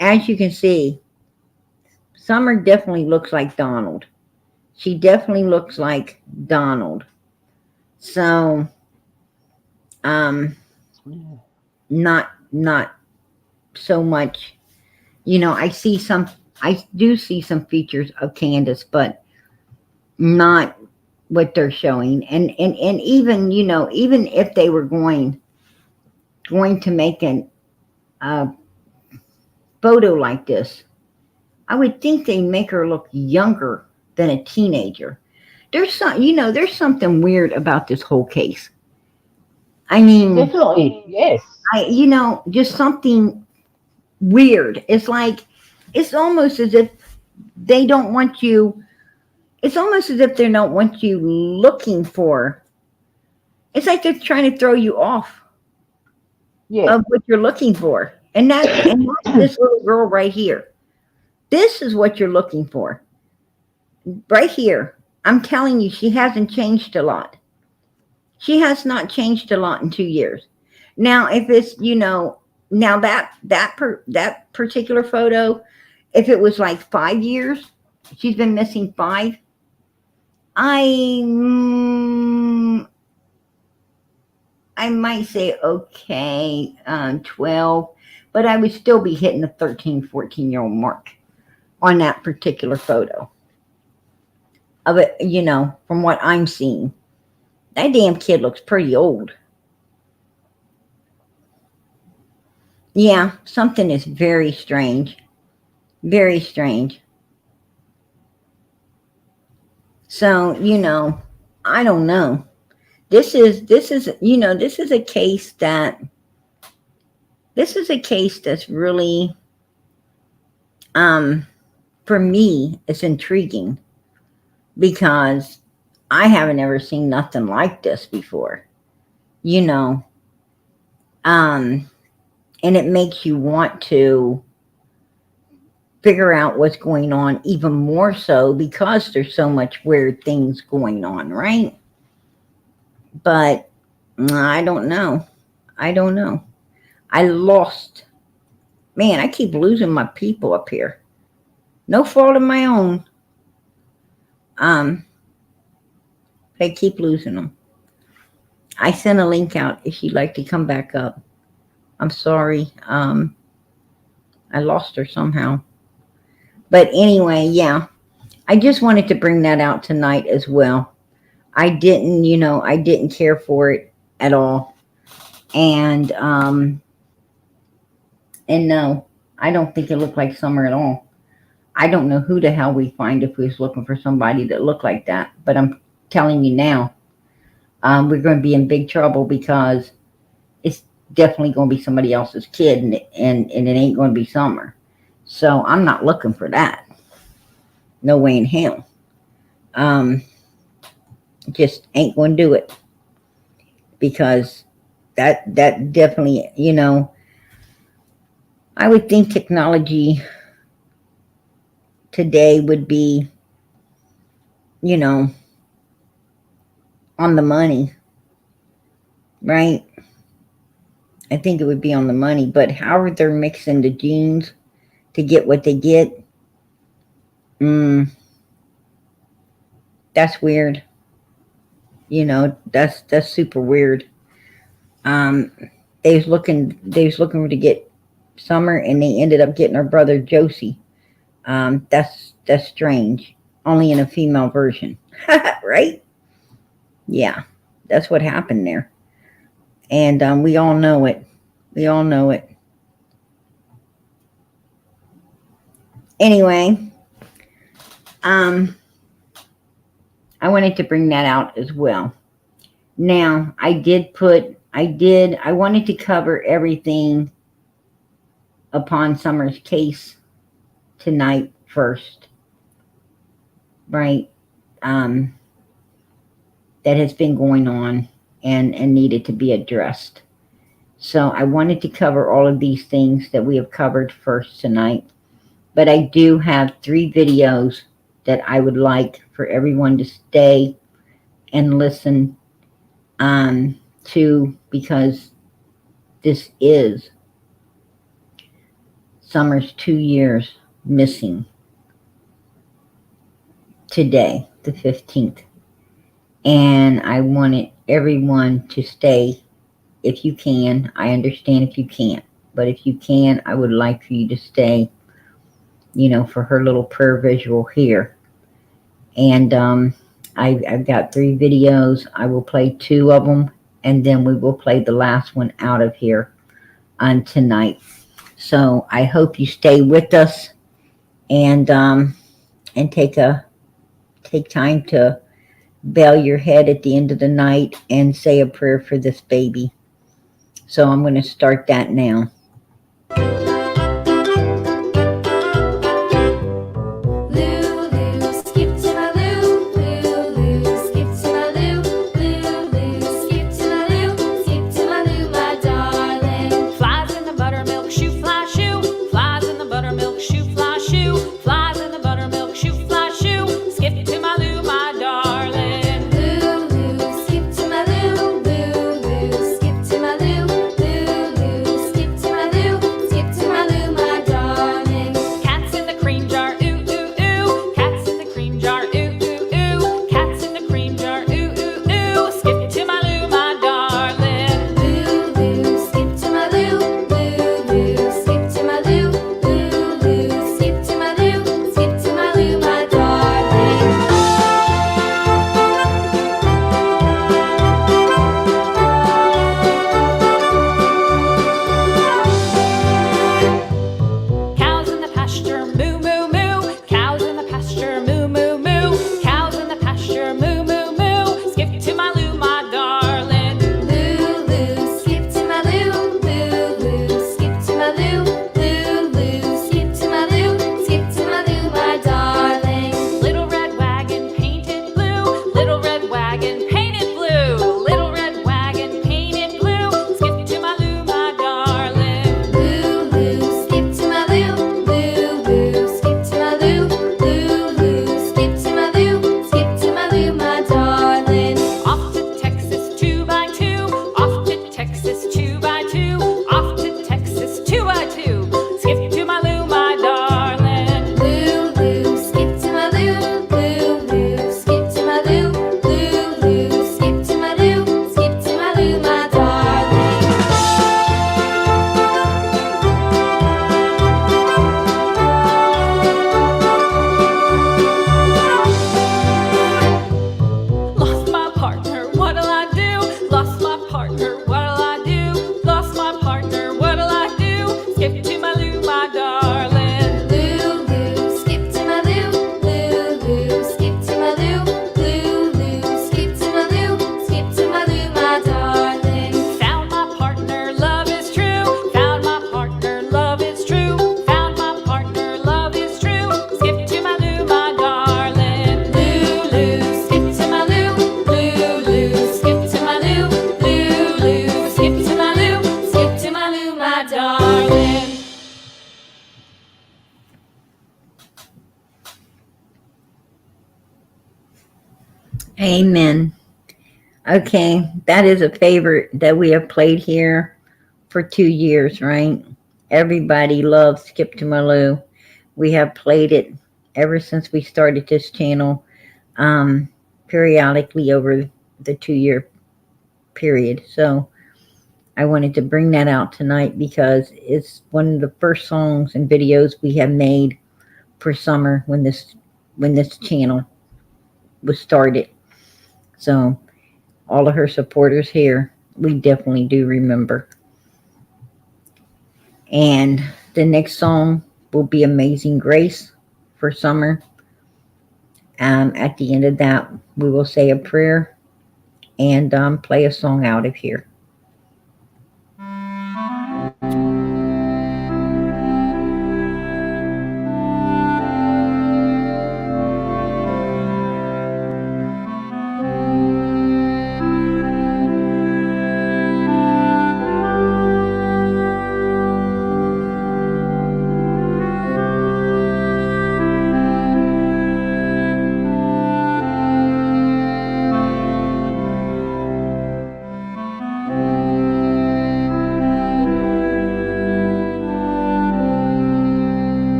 as you can see, Summer definitely looks like Donald. She definitely looks like Donald. So, not so much. I do see some features of Candus, but not what they're showing. And even, even if they were going to make a photo like this, I would think they'd make her look younger than a teenager. There's something weird about this whole case. I mean, Definitely, yes. just something weird. It's almost as if they don't want you. It's almost as if they don't want you looking for. It's like they're trying to throw you off of what you're looking for, and that's this little girl right here. This is what you're looking for, right here. I'm telling you, she hasn't changed a lot. She has not changed a lot in 2 years. Now, if it's, now that particular photo, if it was like 5 years, she's been missing 5. I might say, okay, 12, but I would still be hitting the 13, 14-year-old mark on that particular photo of it, from what I'm seeing. That damn kid looks pretty old. Yeah, something is very strange. Very strange. So, I don't know. This is a case that's really, for me, it's intriguing because I haven't ever seen nothing like this before, and it makes you want to figure out what's going on even more so because there's so much weird things going on, right? But I don't know. I lost. Man, I keep losing my people up here. No fault of my own. I keep losing them. I sent a link out if you'd like to come back up. I'm sorry. I lost her somehow. But anyway, yeah. I just wanted to bring that out tonight as well. I didn't care for it at all. And no, I don't think it looked like Summer at all. I don't know who the hell we find if we was looking for somebody that looked like that. But I'm telling you now, we're going to be in big trouble because it's definitely going to be somebody else's kid, and it ain't going to be Summer. So I'm not looking for that. No way in hell. Just ain't going to do it because that definitely, I would think technology today would be, on the money, right? I think it would be on the money, but how they're mixing the genes to get what they get, that's weird. That's super weird. They was looking to get Summer, and they ended up getting her brother Josie. That's strange. Only in a female version, right? Yeah, that's what happened there, and we all know it. Anyway, I wanted to bring that out as well. Now, I wanted to cover everything upon Summer's case tonight first, right? That has been going on and needed to be addressed. So I wanted to cover all of these things that we have covered first tonight. But I do have 3 videos that I would like for everyone to stay and listen to, because this is Summer's 2 years missing today, the 15th. And I wanted everyone to stay if you can. I understand if you can't. but if you can, I would like for you to stay, for her little prayer visual here. And I've got 3 videos. I will play 2 of them, and then we will play the last one out of here on tonight. So I hope you stay with us and take time to bow your head at the end of the night and say a prayer for this baby. So I'm going to start that now. Amen. Okay, that is a favorite that we have played here for 2 years, right? Everybody loves Skip to My Lou. We have played it ever since we started this channel, periodically over the 2-year period. So I wanted to bring that out tonight because it's one of the first songs and videos we have made for summer when this channel was started. So all of her supporters here, we definitely do remember. And the next song will be Amazing Grace for summer. At the end of that, we will say a prayer and play a song out of here.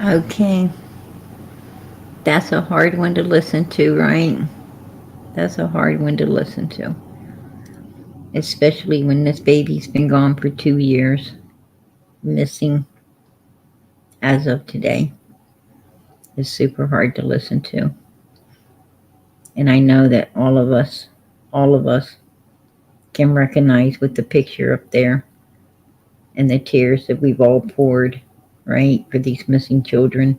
Okay. That's a hard one to listen to, right? That's a hard one to listen to. Especially when this baby's been gone for 2 years, missing as of today. It's super hard to listen to. And I know that all of us can recognize with the picture up there and the tears that we've all poured, right, for these missing children.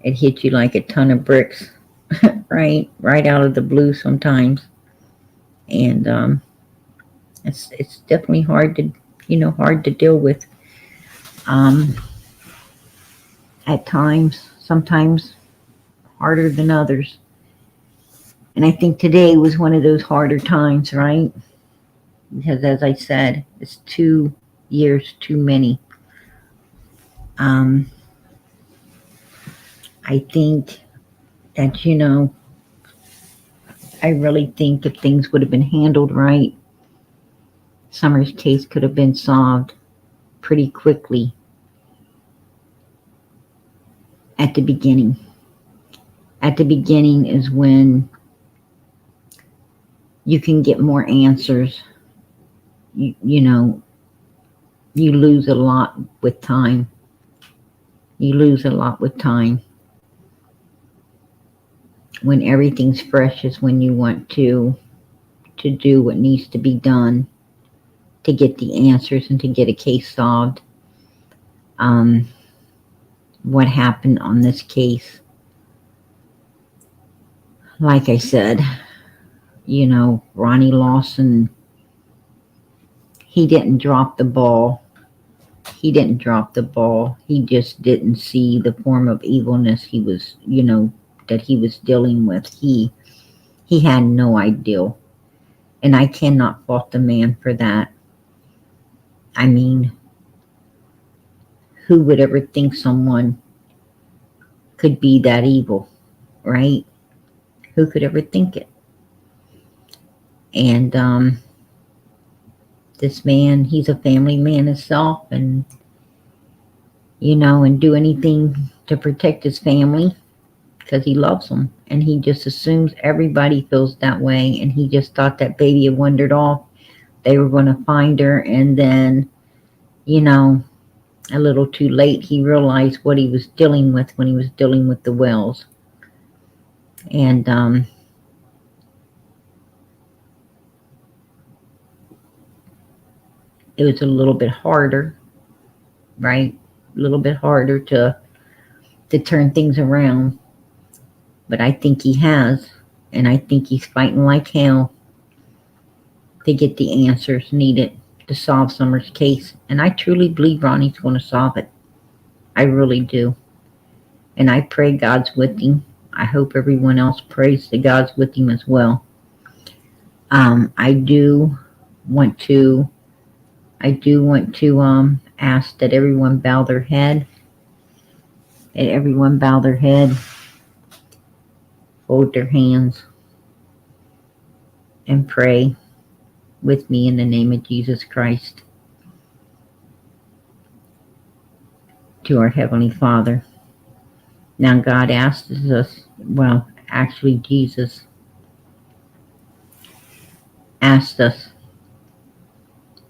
It hits you like a ton of bricks, right out of the blue sometimes. And it's definitely hard to deal with at times, sometimes harder than others. And I think today was one of those harder times, right? Because as I said, it's 2 years too many. I think that, I really think if things would have been handled right, Summer's case could have been solved pretty quickly at the beginning. At the beginning is when you can get more answers. You lose a lot with time. You lose a lot with time. When everything's fresh is when you want to do what needs to be done to get the answers and to get a case solved. What happened on this case? Like I said, Ronnie Lawson, he didn't drop the ball. He didn't drop the ball. He just didn't see the form of evilness he was, that he was dealing with. He had no idea. And I cannot fault the man for that. I mean, who would ever think someone could be that evil, right? Who could ever think it? And this man, he's a family man himself, and and do anything to protect his family because he loves them, and he just assumes everybody feels that way, and he just thought that baby had wandered off. They were going to find her, and then a little too late he realized what he was dealing with when he was dealing with the Wells. And it was a little bit harder, right? A little bit harder to turn things around. But I think he has, and I think he's fighting like hell to get the answers needed to solve Summer's case. And I truly believe Ronnie's going to solve it. I really do. And I pray God's with him. I hope everyone else prays that God's with him as well. I do want to ask that everyone bow their head. That everyone bow their head, fold their hands, and pray with me in the name of Jesus Christ to our Heavenly Father. Now God asks us, Jesus asked us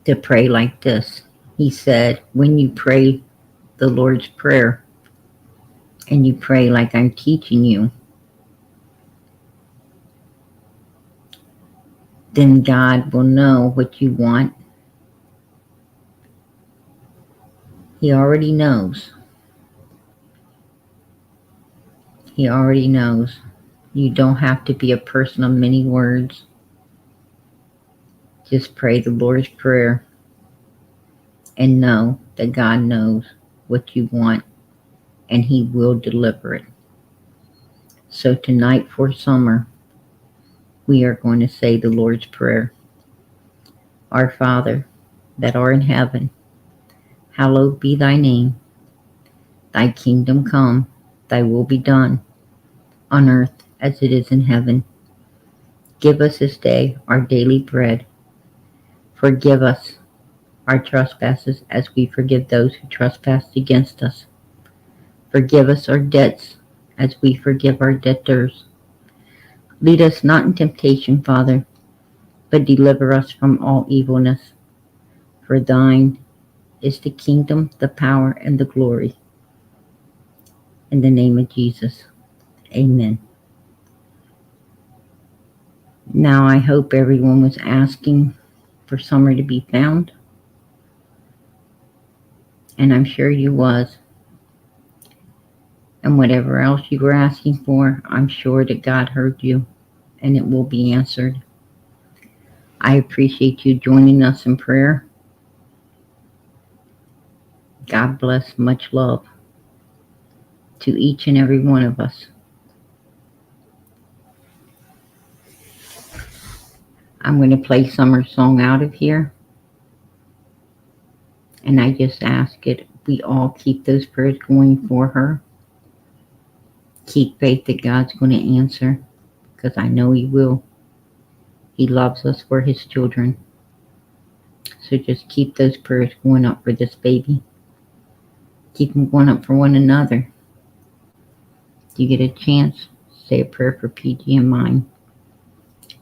to pray like this. He said, when you pray the Lord's Prayer, and you pray like I'm teaching you, then God will know what you want. He already knows. He already knows. You don't have to be a person of many words. Just pray the Lord's Prayer and know that God knows what you want, and He will deliver it. So tonight for Summer, we are going to say the Lord's Prayer. Our Father, that art in heaven, hallowed be thy name. Thy kingdom come, thy will be done, on earth as it is in heaven. Give us this day our daily bread. Forgive us our trespasses as we forgive those who trespass against us. Forgive us our debts as we forgive our debtors. Lead us not in temptation, Father, but deliver us from all evilness. For thine is the kingdom, the power, and the glory. In the name of Jesus, amen. Now I hope everyone was asking for Summer to be found, and I'm sure you was. And whatever else you were asking for, I'm sure that God heard you, and it will be answered. I appreciate you joining us in prayer. God bless. Much love to each and every one of us. I'm going to play Summer's song out of here. And I just ask it, we all keep those prayers going for her. Keep faith that God's going to answer, because I know He will. He loves us. We're His children. So just keep those prayers going up for this baby. Keep them going up for one another. If you get a chance, say a prayer for PG and mine.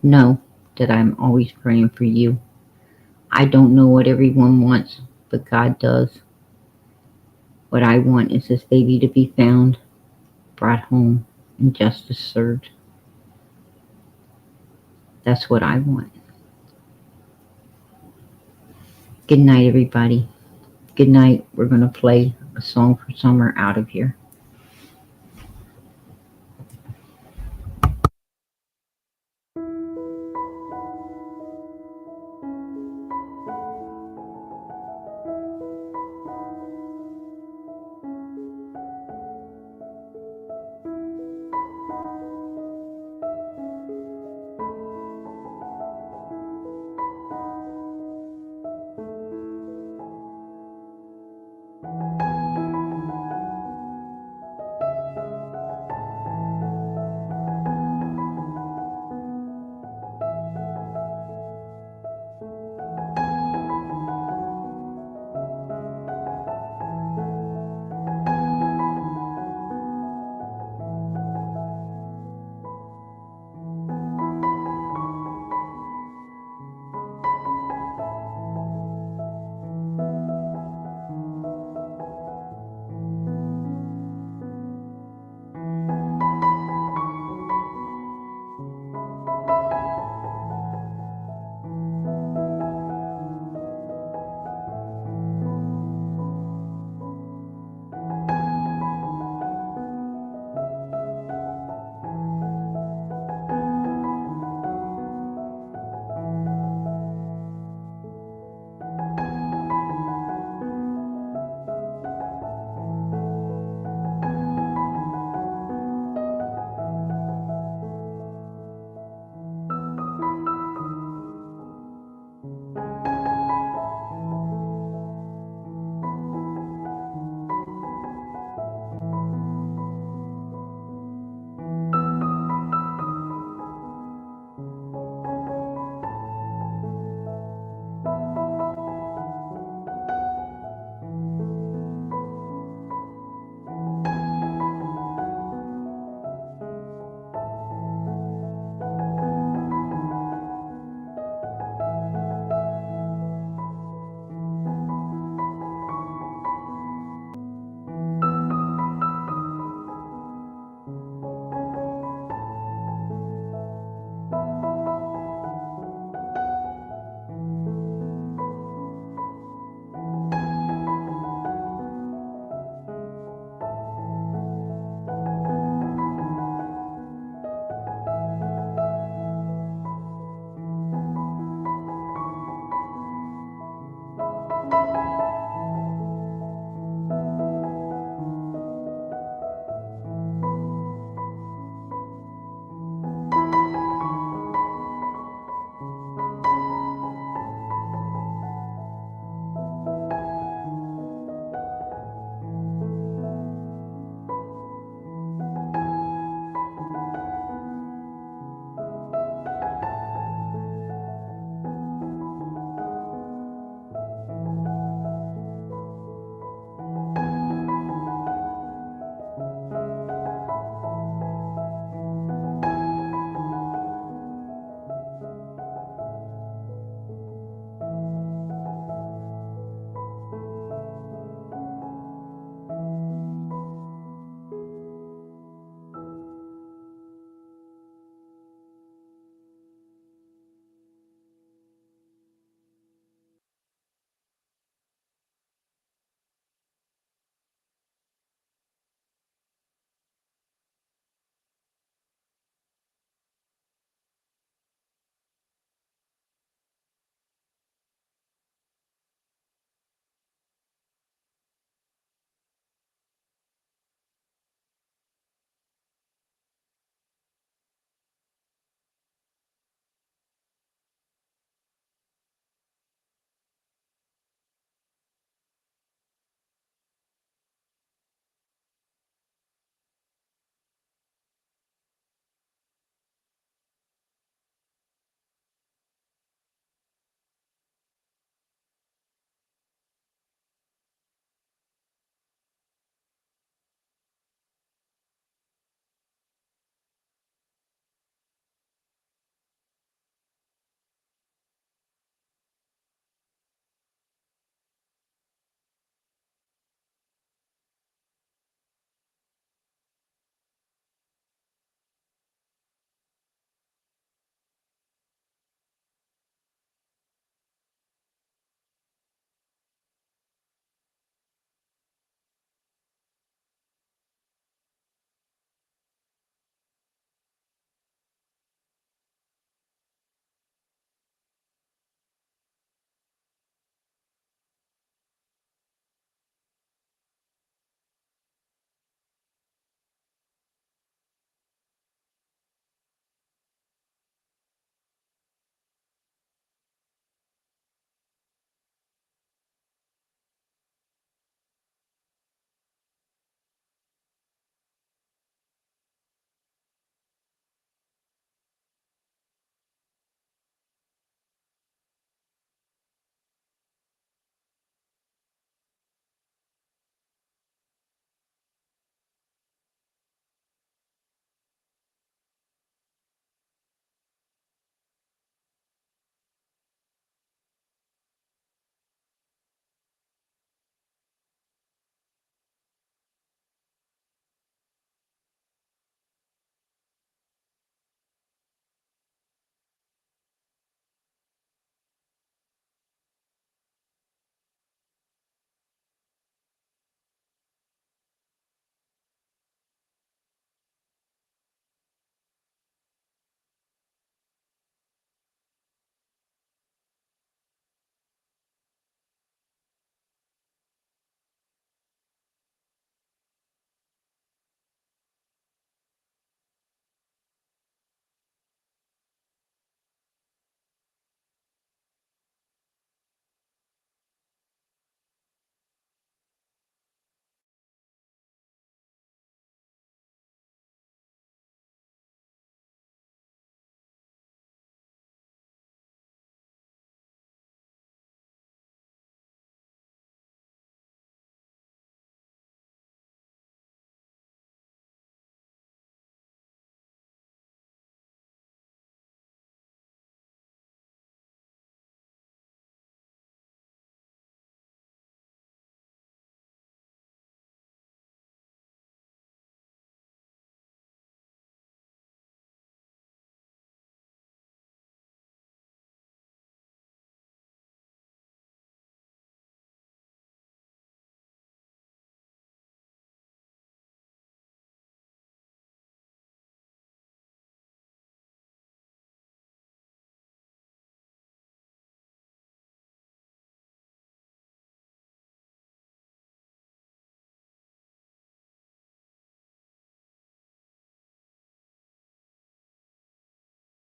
Know that I'm always praying for you. I don't know what everyone wants, but God does. What I want is this baby to be found, brought home, and justice served. That's what I want. Good night, everybody. Good night. We're going to play a song for Summer out of here.